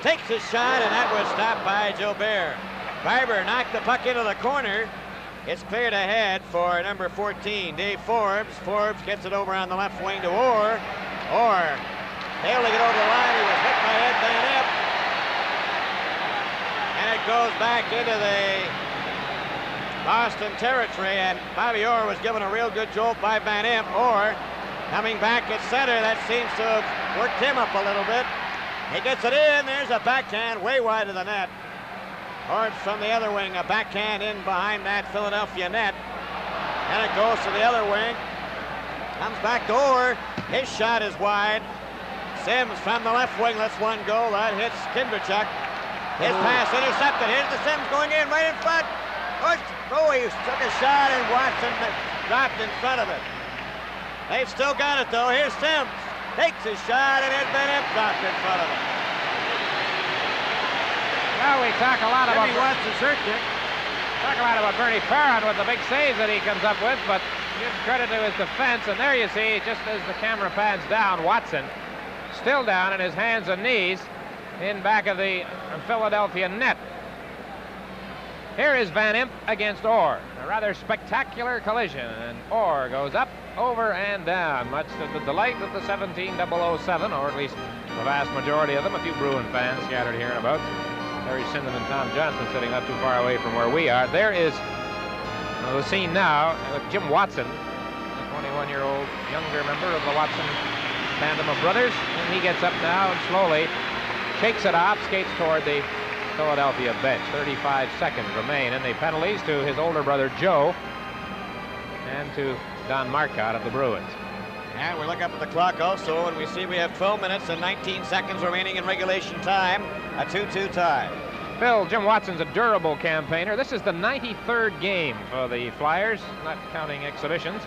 takes his shot, and that was stopped by Gilbert. Barber knocked the puck into the corner. It's cleared ahead for number 14, Dave Forbes. Forbes gets it over on the left wing to Orr. Orr failed to get over the line. He was hit by Ed Van Impe. And it goes back into the Boston territory, and Bobby Orr was given a real good jolt by Van Impe. Orr coming back at center. That seems to have worked him up a little bit. He gets it in. There's a backhand way wide of the net. Forbes from the other wing, a backhand in behind that Philadelphia net. And it goes to the other wing. Comes back to Orr. His shot is wide. Sims from the left wing lets one go. That hits Kindrachuk. His pass intercepted. Here's the Sims going in right in front. Oh, he took a shot and Watson dropped in front of it. They've still got it though. Here's Sims. Takes a shot and it's been dropped in front of him. Well, we talk a lot about... Jimmy Watson's hurt, Dick. Talk a lot about Bernie Perron with the big saves that he comes up with, but give credit to his defense. And there you see, just as the camera pans down, Watson still down on his hands and knees in back of the Philadelphia net. Here is Van Impe against Orr. A rather spectacular collision, and Orr goes up, over, and down, much to the delight of the 17007, or at least the vast majority of them. A few Bruin fans scattered here and about. Harry Sinden and Tom Johnson sitting not too far away from where we are. There is the scene now with Jim Watson, a 21-year-old younger member of the Watson tandem of brothers, and he gets up now and slowly shakes it off, skates toward the Philadelphia bench. 35 seconds remain in the penalties to his older brother Joe and to Don Marcotte of the Bruins. And we look up at the clock also, and we see we have 12 minutes and 19 seconds remaining in regulation time. A 2-2 tie. Bill, Jim Watson's a durable campaigner. This is the 93rd game for the Flyers, not counting exhibitions.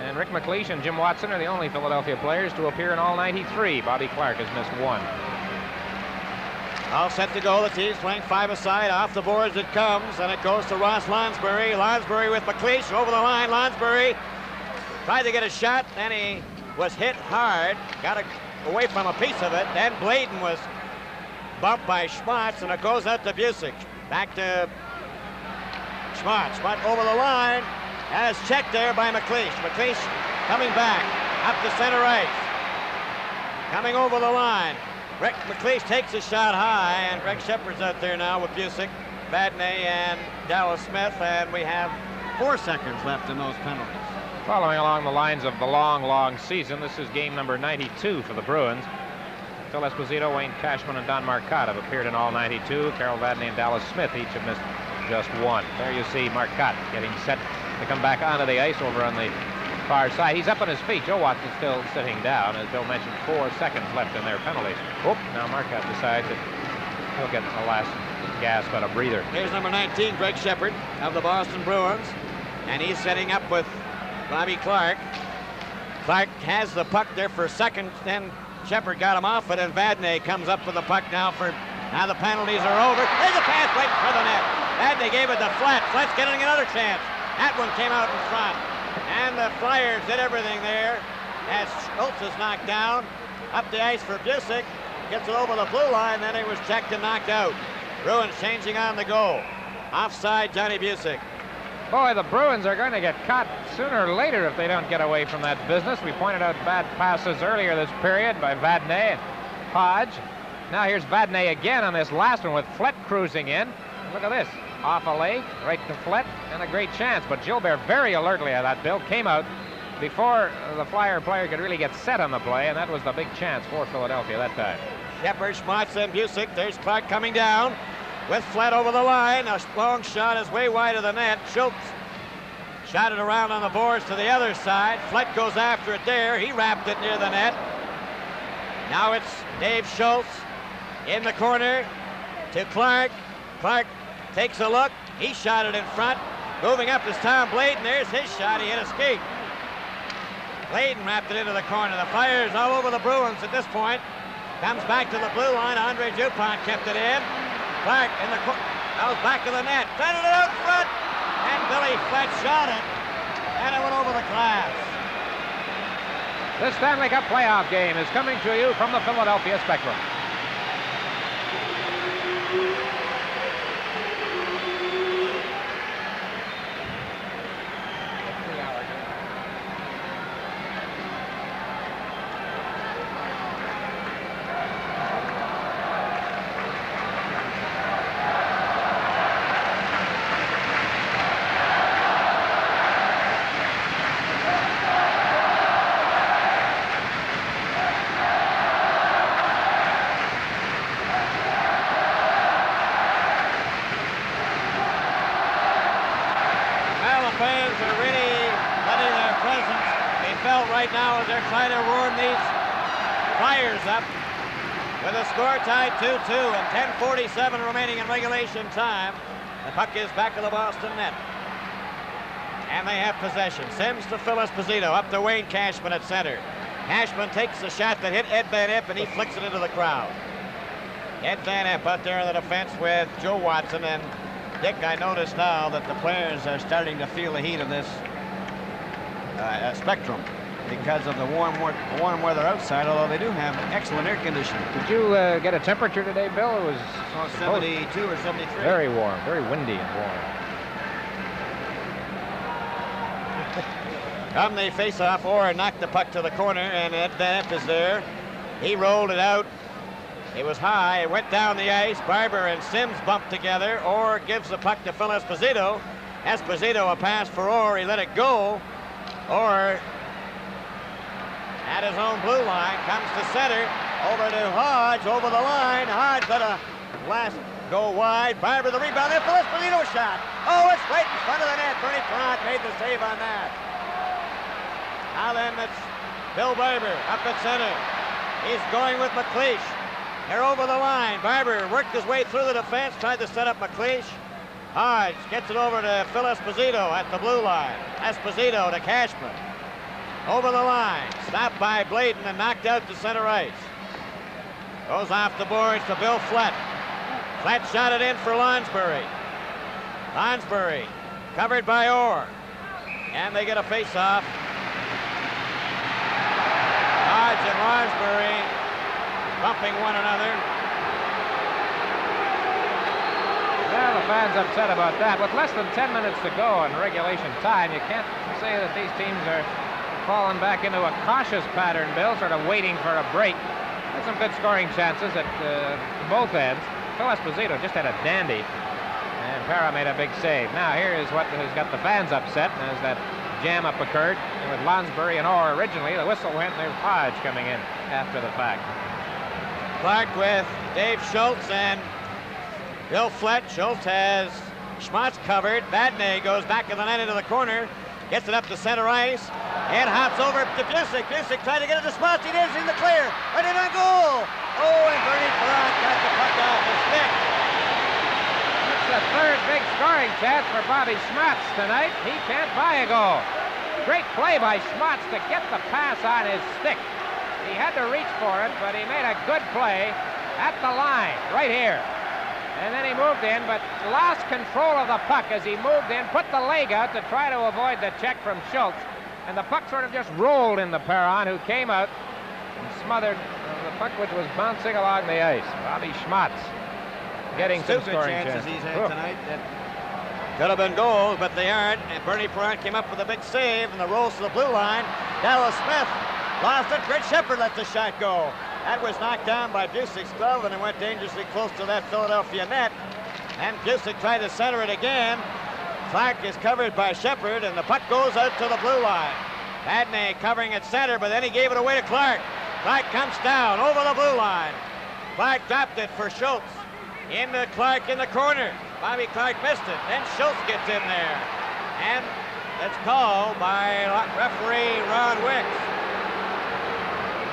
And Rick McLeish and Jim Watson are the only Philadelphia players to appear in all 93. Bobby Clark has missed one. All set to go. The team's playing five-a-side. Off the boards it comes, and it goes to Ross Lonsbury. Lonsbury with McLeish over the line. Lonsbury tried to get a shot, then he was hit hard. Got away from a piece of it. Then Bladen was bumped by Schmatz, and it goes out to Busick. Back to Schmatz. Schmatz over the line. And it's checked there by McLeish. McLeish coming back up to center ice. Coming over the line. Rick McLeish takes a shot high, and Greg Shepard's out there now with Busick, Vadnais, and Dallas Smith, and we have 4 seconds left in those penalties. Following along the lines of the long season, this is game number 92 for the Bruins. Phil Esposito, Wayne Cashman, and Don Marcotte have appeared in all 92. Carol Vadnais and Dallas Smith each have missed just one. There you see Marcotte getting set to come back onto the ice over on the far side. He's up on his feet. Joe Watson's still sitting down. As Bill mentioned, 4 seconds left in their penalties. Oop, now Marcotte decides that he'll get the last gasp out of breather. Here's number 19, Greg Shepard of the Boston Bruins, and he's setting up with Bobby Clark. Clark has the puck there for a second, then Shepard got him off it, and Vadnais comes up with the puck now the penalties are over. There's a pass right for the net. Vadnais gave it to Flett. Flett's getting another chance. That one came out in front. And the Flyers did everything there as Schultz is knocked down. Up the ice for Busick. Gets it over the blue line, then he was checked and knocked out. Bruins changing on the goal. Offside, Johnny Busick. Boy, the Bruins are going to get caught sooner or later if they don't get away from that business. We pointed out bad passes earlier this period by Vadnais and Hodge. Now here's Vadnais again on this last one with Flett cruising in. And look at this. Off a leg, right to Flett, and a great chance. But Gilbert very alertly at that, Bill, came out before the Flyer player could really get set on the play, and that was the big chance for Philadelphia that time. Shepard, Schmatz, and Busick. There's Clark coming down with Flett over the line. A long shot is way wide of the net. Schultz shot it around on the boards to the other side. Flett goes after it there. He wrapped it near the net. Now it's Dave Schultz in the corner to Clark. Clark takes a look. He shot it in front. Moving up is Tom Bladen. There's his shot. He hit a skate. Bladen wrapped it into the corner. The Flyers all over the Bruins at this point. Comes back to the blue line. Andre Dupont kept it in. Clark in the corner. Goes back to the net. Fended it out front. And Billy Flett shot it. And it went over the glass. This Stanley Cup playoff game is coming to you from the Philadelphia Spectrum. Right now as they're trying to warm these Flyers up with a score tied 2-2 and 10:47 remaining in regulation time. The puck is back to the Boston net. And they have possession. Sims to Phil Esposito, up to Wayne Cashman at center. Cashman takes the shot that hit Ed Van Impe, and he flicks it into the crowd. Ed Van Impe out there in the defense with Joe Watson. And Dick, I notice now that the players are starting to feel the heat of this spectrum because of the warm weather outside, although they do have excellent air conditioning. Did you get a temperature today, Bill? It was 72 or 73. Very warm, very windy and warm. Come the face-off, Orr knocked the puck to the corner, and Ed Van Impe is there. He rolled it out. It was high. It went down the ice. Barber and Sims bumped together. Orr gives the puck to Phil Esposito. Esposito, a pass for Orr. He let it go. Orr at his own blue line, comes to center. Over to Hodge, over the line. Hodge let a blast go wide. Barber the rebound. There, Phil Esposito shot. Oh, it's right in front of the net. Bernie Parent made the save on that. Now then, it's Bill Barber up at center. He's going with McLeish. They're over the line. Barber worked his way through the defense, tried to set up McLeish. Hodge gets it over to Phil Esposito at the blue line. Esposito to Cashman. Over the line. Stopped by Bladen and knocked out to center ice. Goes off the boards to Bill Flett. Flett shot it in for Lonsbury. Lonsbury covered by Orr. And they get a face-off. Hodge and Lonsbury bumping one another. Well, the fans upset about that. With less than 10 minutes to go in regulation time, you can't say that these teams are falling back into a cautious pattern, Bill, sort of waiting for a break. Had some good scoring chances at both ends. Phil Esposito just had a dandy, and Parra made a big save. Now here is what has got the fans upset, as that jam-up occurred with Lonsbury and Orr originally. The whistle went, and there's Hodge coming in after the fact. Clark with Dave Schultz and Bill Flett. Schultz has Schmatz covered. Vadnais goes back in the net into the corner. Gets it up to center ice. And hops over to Busick. Busick trying to get it to Schmatz. He is in the clear. Right in on goal. Oh, and Bernie Parent got the puck off his stick. It's the third big scoring chance for Bobby Schmatz tonight. He can't buy a goal. Great play by Schmatz to get the pass on his stick. He had to reach for it, but he made a good play at the line, right here. And then he moved in, but lost control of the puck as he moved in, put the leg out to try to avoid the check from Schultz. And the puck sort of just rolled into Perron, who came out and smothered the puck, which was bouncing along the ice. Bobby Schmatz getting some scoring chances he's had tonight. That could have been goals, but they aren't. And Bernie Parent came up with a big save, and the rolls to the blue line. Dallas Smith lost it. Brett Shepard let the shot go. That was knocked down by Busick's glove, and it went dangerously close to that Philadelphia net. And Busick tried to center it again. Clark is covered by Shepard, and the puck goes out to the blue line. Vadnais covering at center, but then he gave it away to Clark. Clark comes down over the blue line. Clark dropped it for Schultz. Into Clark in the corner. Bobby Clark missed it. Then Schultz gets in there. And it's called by referee Ron Wicks.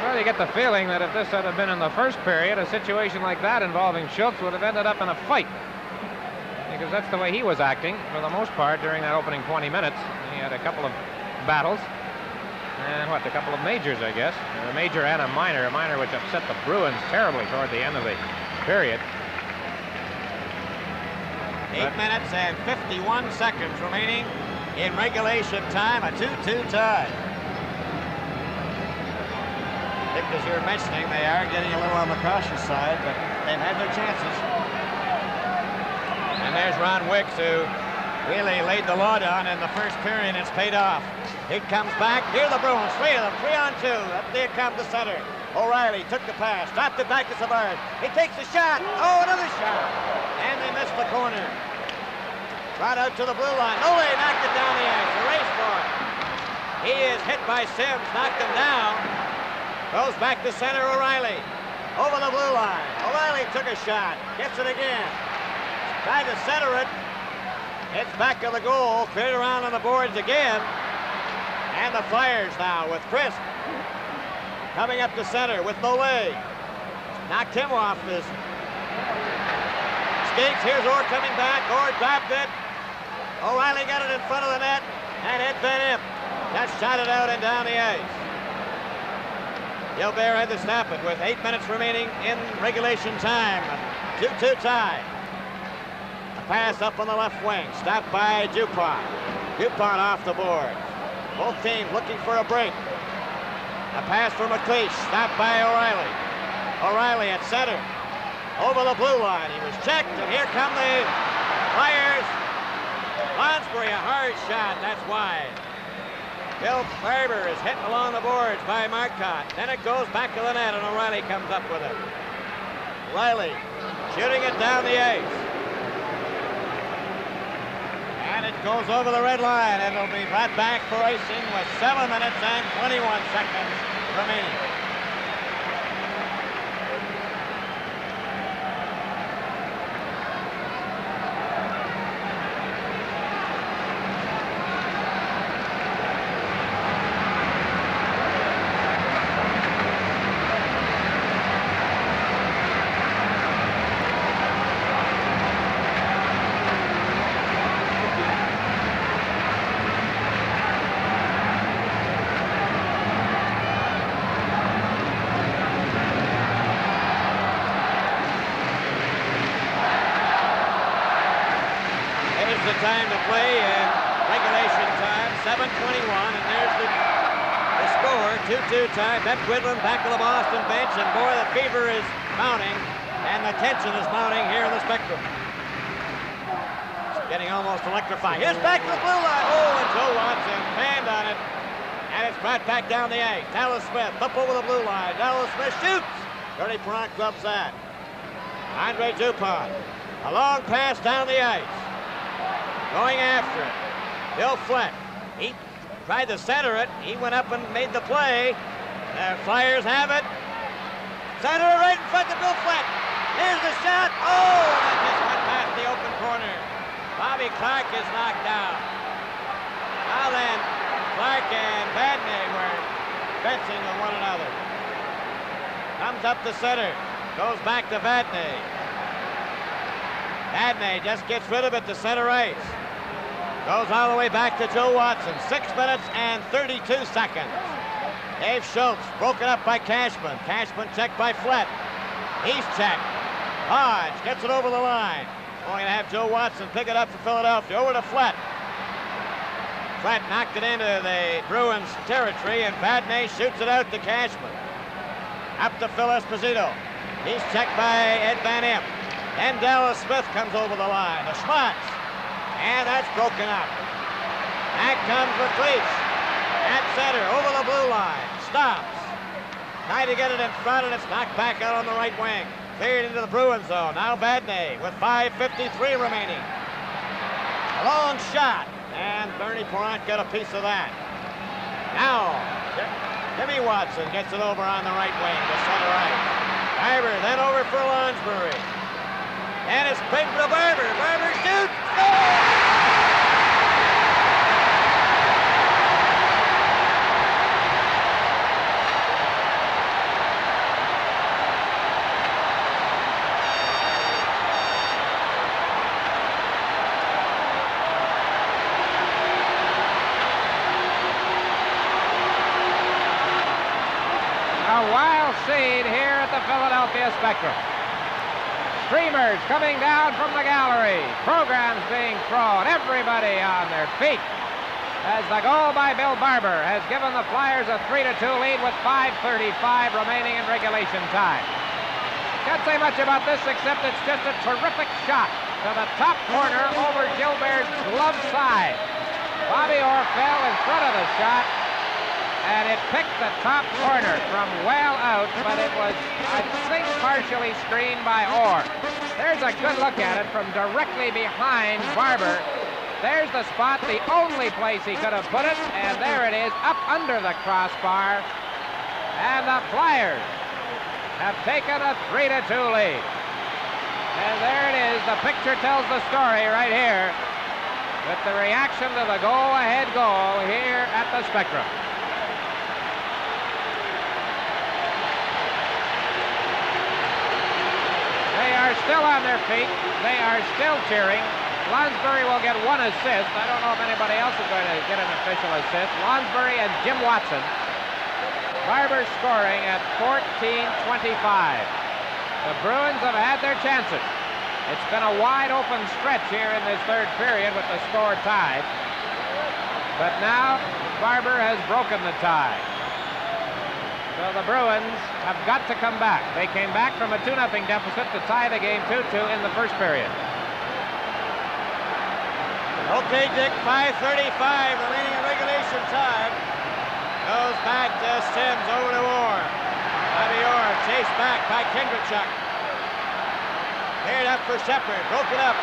Well, you get the feeling that if this had been in the first period, a situation like that involving Schultz would have ended up in a fight. Because that's the way he was acting for the most part during that opening 20 minutes. He had a couple of battles. And a couple of majors, I guess. A major and a minor which upset the Bruins terribly toward the end of the period. 8 minutes and 51 seconds remaining in regulation time, a 2-2 tie. I think, as you're mentioning, they are getting a little on the cautious side, but they've had their chances. And there's Ron Wicks, who really laid the law down in the first period. It's paid off. He comes back. Here the Bruins, three of them, 3-on-2. Up they come to center. O'Reilly took the pass, dropped it back to Savard. He takes the shot. Oh, another shot. And they missed the corner. Brought out to the blue line. Ole knocked it down the ice. A race for it. He is hit by Sims, knocked him down. Goes back to center, O'Reilly. Over the blue line. O'Reilly took a shot. Gets it again. Tried to center it. It's back of the goal. Cleared around on the boards again. And the Flyers now with Crisp. coming up to center with no leg. Knocked him off his skates. Here's Orr coming back. Orr dropped it. O'Reilly got it in front of the net, and Ed Van Imp just shot it out and down the ice. Gilbert had to snap it with 8 minutes remaining in regulation time. 2-2 tie. A pass up on the left wing, stopped by Dupont. Dupont off the board. Both teams looking for a break. A pass for McLeish, stopped by O'Reilly. O'Reilly at center, over the blue line. He was checked, and here come the Flyers. Lonsbury, a hard shot, that's wide. Bill Barber is hit along the boards by Marcotte. Then it goes back to the net, and O'Reilly comes up with it. Riley shooting it down the ice. And it goes over the red line, and it'll be brought back for icing with 7 minutes and 21 seconds remaining. Time to play in regulation time, 7:21, and there's the score, 2-2 tie. Beth Quidlin back to the Boston bench, and boy, the fever is mounting, and the tension is mounting here in the Spectrum. It's getting almost electrified. Here's back to the blue line. Oh, and Joe Watson banned on it, and it's brought back down the ice. Dallas Smith up over the blue line. Dallas Smith shoots. Bernie Perron clubs that. Andre Dupont, a long pass down the ice. Going after it. Bill Flett. He tried to center it. He went up and made the play. The Flyers have it. Center it right in front of Bill Flett. Here's the shot. Oh, and it just went past the open corner. Bobby Clark is knocked down. Now then, Clark and Vadnais were fencing with one another. Comes up the center. Goes back to Vadnais. Vadnais just gets rid of it to center ice. Goes all the way back to Joe Watson. 6 minutes and 32 seconds. Dave Schultz broken up by Cashman. Cashman checked by Flett. He's checked. Hodge gets it over the line. Going to have Joe Watson pick it up for Philadelphia. Over to Flett. Flett knocked it into the Bruins territory, and Vadnais shoots it out to Cashman. Up to Phil Esposito. He's checked by Ed Van Imp. Then Dallas Smith comes over the line. The Schmatz. And that's broken up. Back comes McLeish. At center, over the blue line. Stops. Trying to get it in front, and it's knocked back out on the right wing. Cleared into the Bruins zone. Now Vadnais with 5:53 remaining. A long shot. And Bernie Perron got a piece of that. Now, Jimmy Watson gets it over on the right wing to center right. Barber then over for Lonsbury. And it's picked to Barber. Barber shoots. Oh! A wild scene here at the Philadelphia Spectrum. Streamers coming down from the gallery. Programs being thrown. Everybody on their feet. As the goal by Bill Barber has given the Flyers a 3-2 lead with 5:35 remaining in regulation time. Can't say much about this except it's just a terrific shot to the top corner over Gilbert's glove side. Bobby Orr fell in front of the shot, and it picked the top corner from well out, but it was, I think, partially screened by Orr. There's a good look at it from directly behind Barber. There's the spot, the only place he could have put it, and there it is, up under the crossbar. And the Flyers have taken a 3-2 lead. And there it is, the picture tells the story right here, with the reaction to the go-ahead goal here at the Spectrum. are still on their feet. They are still cheering. Lonsbury will get one assist. I don't know if anybody else is going to get an official assist. Lonsbury and Jim Watson. Barber scoring at 14-25. The Bruins have had their chances. It's been a wide open stretch here in this third period with the score tied. But now Barber has broken the tie. So the Bruins have got to come back. They came back from a 2-0 deficit to tie the game 2-2 in the first period. Okay, Dick, 5:35 remaining in regulation time. Goes back to Sims, over to Orr. Bobby Orr chased back by Kendrichuk. Cleared up for Shepard, broken up,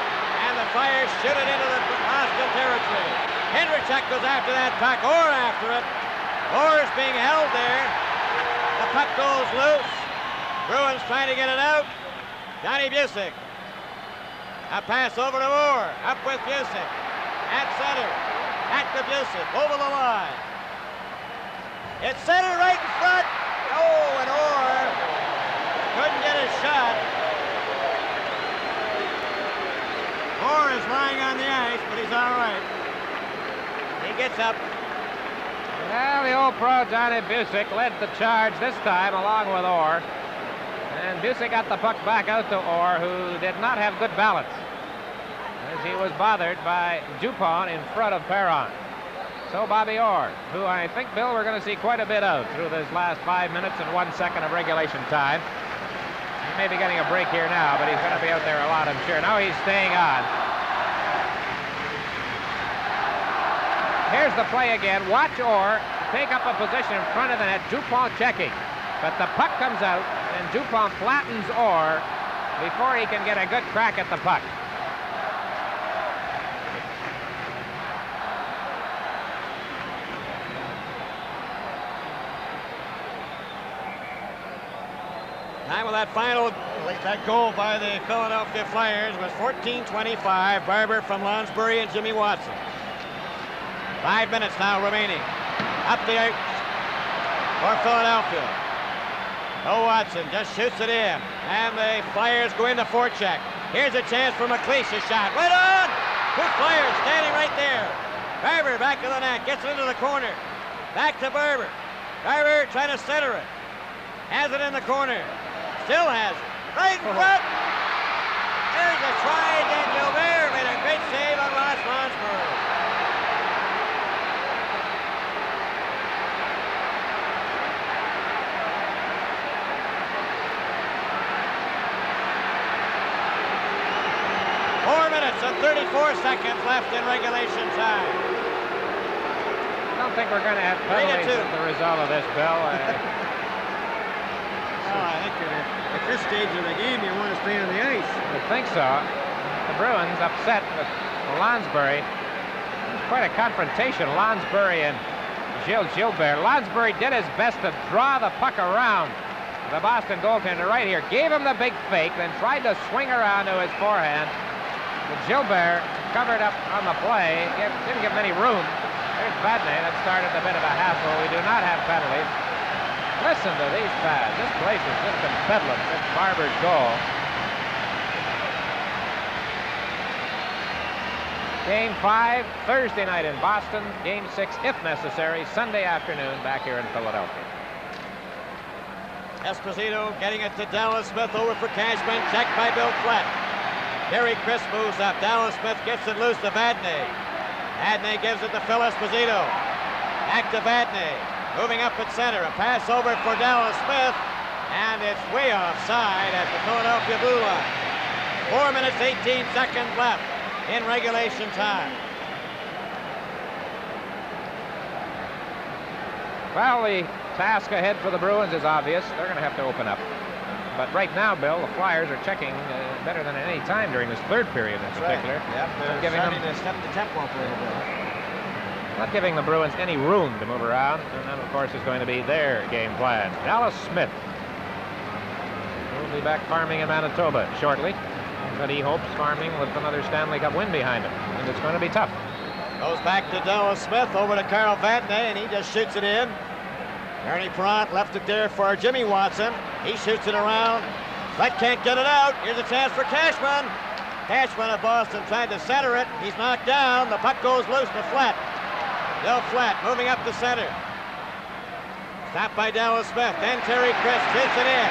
and the Flyers shoot it into the Boston territory. Kendrichuk goes after that puck, Orr after it. Orr is being held there. The puck goes loose. Bruins trying to get it out. Johnny Busick. A pass over to Orr, up with Busick. At center, back to Busick, over the line. It's center right in front. Oh, and Orr couldn't get his shot. Orr is lying on the ice, but he's all right. He gets up. Well, the old pro Johnny Busick led the charge this time along with Orr. And Busick got the puck back out to Orr, who did not have good balance, as he was bothered by Dupont in front of Perron. So Bobby Orr, who I think, Bill, we're going to see quite a bit of through this last 5 minutes and 1 second of regulation time. He may be getting a break here now, but he's going to be out there a lot, I'm sure. Now he's staying on. Here's the play again. Watch Orr take up a position in front of the net. Dupont checking. But the puck comes out, and Dupont flattens Orr before he can get a good crack at the puck. Time of that goal by the Philadelphia Flyers was 14-25. Barber from Lonsbury and Jimmy Watson. 5 minutes now remaining. Up the ice for Philadelphia. No, Watson just shoots it in. And the Flyers go into forecheck. Here's a chance for McLeish, a shot. Right on! Two Flyers standing right there. Barber back to the net. Gets it into the corner. Back to Barber. Barber trying to center it. Has it in the corner. Still has it. Right in front. There's a try. Dan Gilbert made a great save on Ross Lonsbury. And 34 seconds left in regulation time. I don't think we're going to have penalties as a result of this, Bill. I think at this stage of the game, you want to stay on the ice. I think so. The Bruins upset with Lonsbury. It's quite a confrontation, Lonsbury and Gilbert. Lonsbury did his best to draw the puck around the Boston goaltender right here. Gave him the big fake, then tried to swing around to his forehand. But Gilbert covered up on the play, didn't give him any room. There's Vadnais. That started a bit of a hassle. We do not have penalties. Listen to these pads. This place has just been bedlam since Barber's goal. Game 5, Thursday night in Boston. Game 6, if necessary, Sunday afternoon back here in Philadelphia. Esposito getting it to Dallas Smith, over for Cashman. Checked by Bill Flett. Gary Crisp moves up. Dallas Smith gets it loose to Vadnais. Vadnais gives it to Phil Esposito. Back to Vadnais. Moving up at center. A pass over for Dallas Smith. And it's way offside at the Philadelphia blue line. 4 minutes, 18 seconds left in regulation time. Well, the task ahead for the Bruins is obvious. They're going to have to open up. But right now, Bill, the Flyers are checking better than at any time during this third period in particular. Right. Yep, they're starting to step the tempo up a little bit. Not giving the Bruins any room to move around, and that, of course, is going to be their game plan. Dallas Smith will be back farming in Manitoba shortly, but he hopes farming with another Stanley Cup win behind him, and it's going to be tough. Goes back to Dallas Smith, over to Carl Vadnais, and he just shoots it in. Ernie Perrant left it there for Jimmy Watson. He shoots it around But can't get it out. Here's a chance for Cashman. Cashman of Boston trying to center it. He's knocked down. The puck goes loose to Flat. Bill Flat moving up the center. Stopped by Dallas Smith. Then Terry Chris hits it in.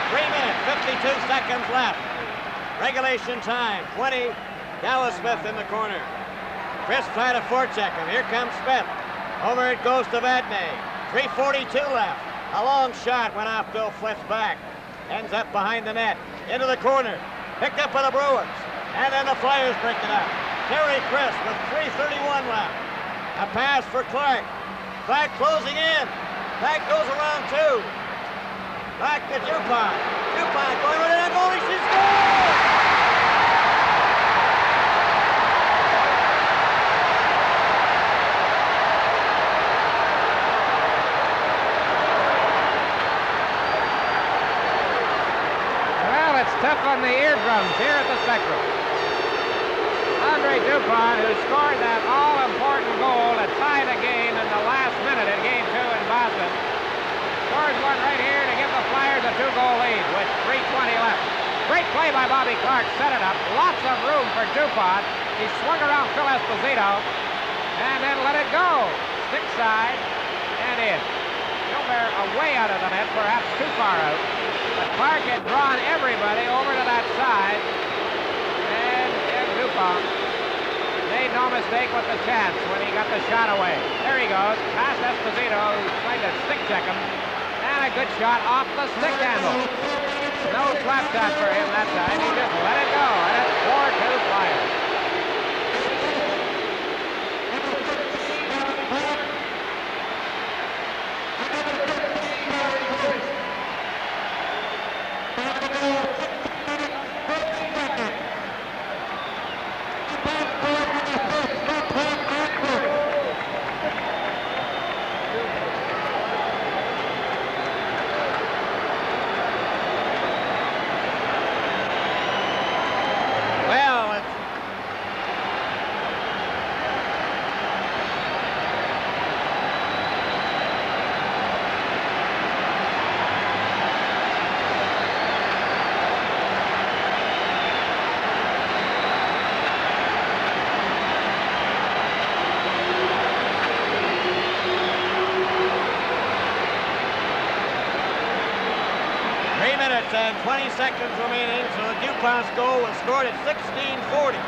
3 minutes, 52 seconds left. Regulation time, 20. Dallas Smith in the corner. Chris trying to forecheck him. Here comes Smith. Over it goes to Vadnais. 3:42 left. A long shot went off Bill Flitt's back. Ends up behind the net. Into the corner. Picked up by the Bruins. And then the Flyers break it up. Terry Chris with 3:31 left. A pass for Clark. Clark closing in. Back goes around two. Back to Dupont. Dupont going right in the goalie. She scores! Well, it's tough on the eardrums here at the Spectrum. Andre Dupont, who scored that all-important goal to tie the game in the last minute in Game 2 in Boston, scores one right here to give the Flyers a 2-goal lead with 3:20 left. Great play by Bobby Clark, set it up. Lots of room for Dupont. He swung around Phil Esposito and then let it go. Stick side and in. Gilbert away out of the net, perhaps too far out. But Clark had drawn everybody over to that side. And Dupont made no mistake with the chance when he got the shot away. There he goes, past Esposito, who's trying to stick check him. And a good shot off the stick handle. No slap shot for him that time. He just let it go, and it's 4-2 Flyers. And 20 seconds remaining, so the Dupont's goal was scored at 16:40.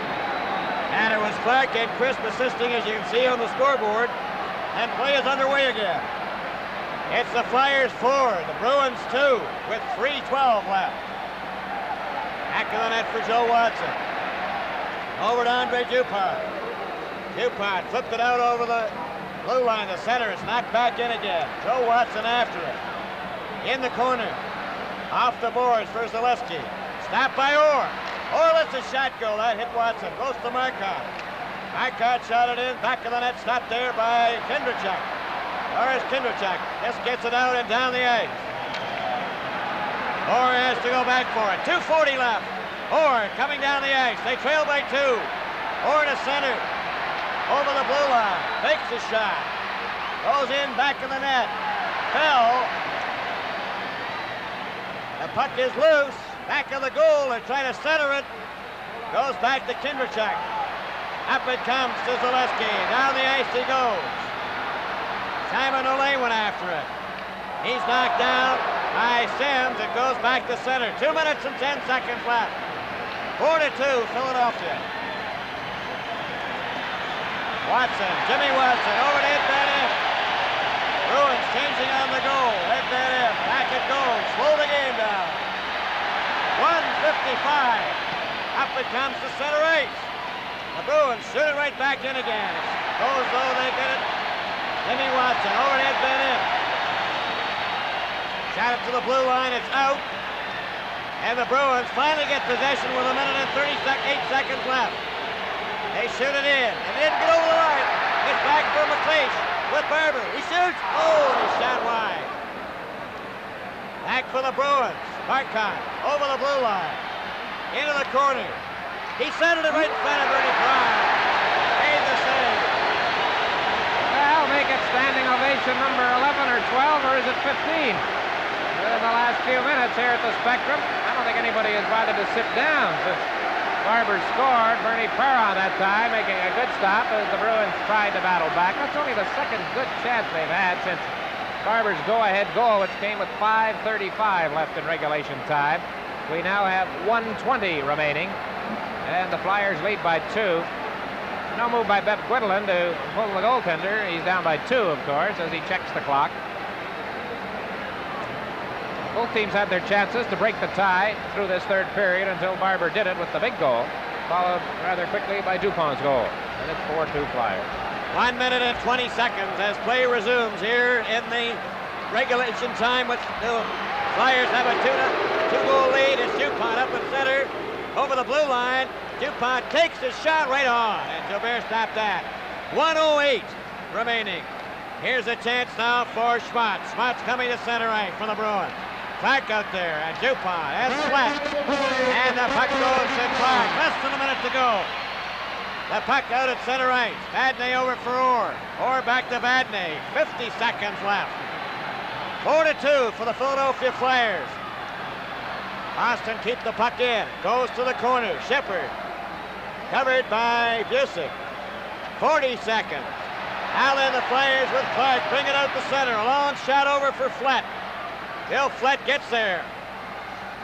And it was Clark and Crisp assisting, as you can see on the scoreboard, and play is underway again. It's the Flyers 4, the Bruins 2, with 3:12 left. Back of the net for Joe Watson. Over to Andre Dupont. Dupont flipped it out over the blue line, the center. It's knocked back in again. Joe Watson after it. In the corner. Off the boards for Zaleski. Stopped by Orr. Orr lets a shot go. That hit Watson. Goes to Markov. Markov shot it in. Back of the net. Stopped there by Kindrachuk. Or is Kindrachuk. Just gets it out and down the ice. Orr has to go back for it. 2:40 left. Orr coming down the ice. They trail by 2. Orr to center. Over the blue line. Takes the shot. Goes in back of the net. Fell. The puck is loose. Back of the goal. They're trying to center it. Goes back to Kindrachuk. Up it comes to Zaleski. Down the ice he goes. Simon O'Leary went after it. He's knocked down by Sims. It goes back to center. 2 minutes and 10 seconds left. 4-2 Philadelphia. Watson. Jimmy Watson over to Ed Van Impe. Bruins changing on the goal. Ed Van Impe. Back it goes. Slow the game down. 1:55. Up it comes to center ice. The Bruins shoot it right back in again. Goes though they get it. Jimmy Watson over to Ed Van Impe. Shot it to the blue line. It's out. And the Bruins finally get possession with 1 minute and 8 seconds left. They shoot it in. And it didn't get over the line. It's back for McLeish with Barber. He shoots. Oh, he shot wide. Back for the Bruins. Markov over the blue line. Into the corner. He centered it right in front of Bernie Brown. Made the save. Well, make it standing ovation number 11 or 12, or is it 15? in the last few minutes here at the Spectrum. I don't think anybody has bothered to sit down since Barber scored. Bernie Perron that time making a good stop as the Bruins tried to battle back. That's only the second good chance they've had since Barber's go-ahead goal, which came with 5:35 left in regulation time. We now have 1:20 remaining, and the Flyers lead by 2. No move by Bev Gwendolyn to pull the goaltender. He's down by 2, of course, as he checks the clock. Both teams had their chances to break the tie through this third period until Barber did it with the big goal, followed rather quickly by Dupont's goal. And it's 4-2 Flyers. 1 minute and 20 seconds as play resumes here in the regulation time. With the Flyers have a 2-goal lead. It's Dupont up in center over the blue line. Dupont takes his shot right on, and Gilbert stopped that. 1:08 remaining. Here's a chance now for Schmott. Schmott's coming to center right from the Bruins. Clark out there, and Dupont has Sweat. And the puck goes to Clark. Less than a minute to go. The puck out at center right. Vadnais over for Orr. Orr back to Vadnais. 50 seconds left. 4-2 for the Philadelphia Flyers. Austin keeps the puck in. Goes to the corner. Shepard. Covered by Busick. 40 seconds. Allen, the Flyers with Clark. Bring it out to center. A long shot over for Flett. Bill Flett gets there.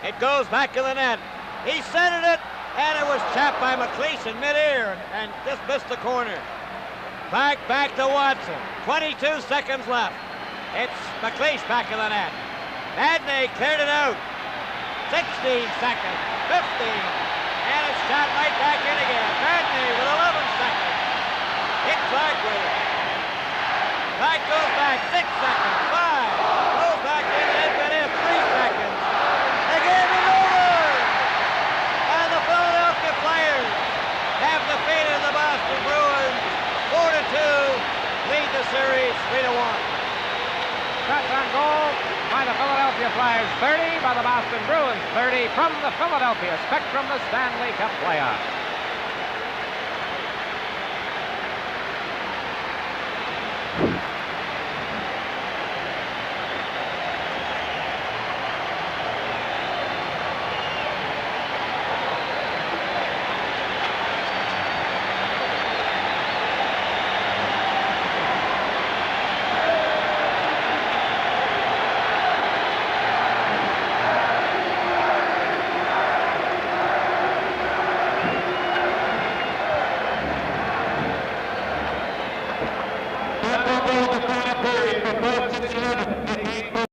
It goes back in the net. He centered it, and it was chapped by McLeish in midair and just missed the corner. Back to Watson. 22 seconds left. It's McLeish back in the net. Vadnais cleared it out. 16 seconds. 15. And it's shot right back in again. Vadnais with 11 seconds. Hit Clark with it. Clark goes back. 6 seconds. 5. Goes back in. They've been in 3 seconds. The game is over. And the Philadelphia Flyers have defeated the Boston Bruins 4-2. Lead the series 3-1. Shots on goal by the Philadelphia Flyers, 30 by the Boston Bruins, 30 from the Philadelphia Spectrum, the Stanley Cup playoff. Period for both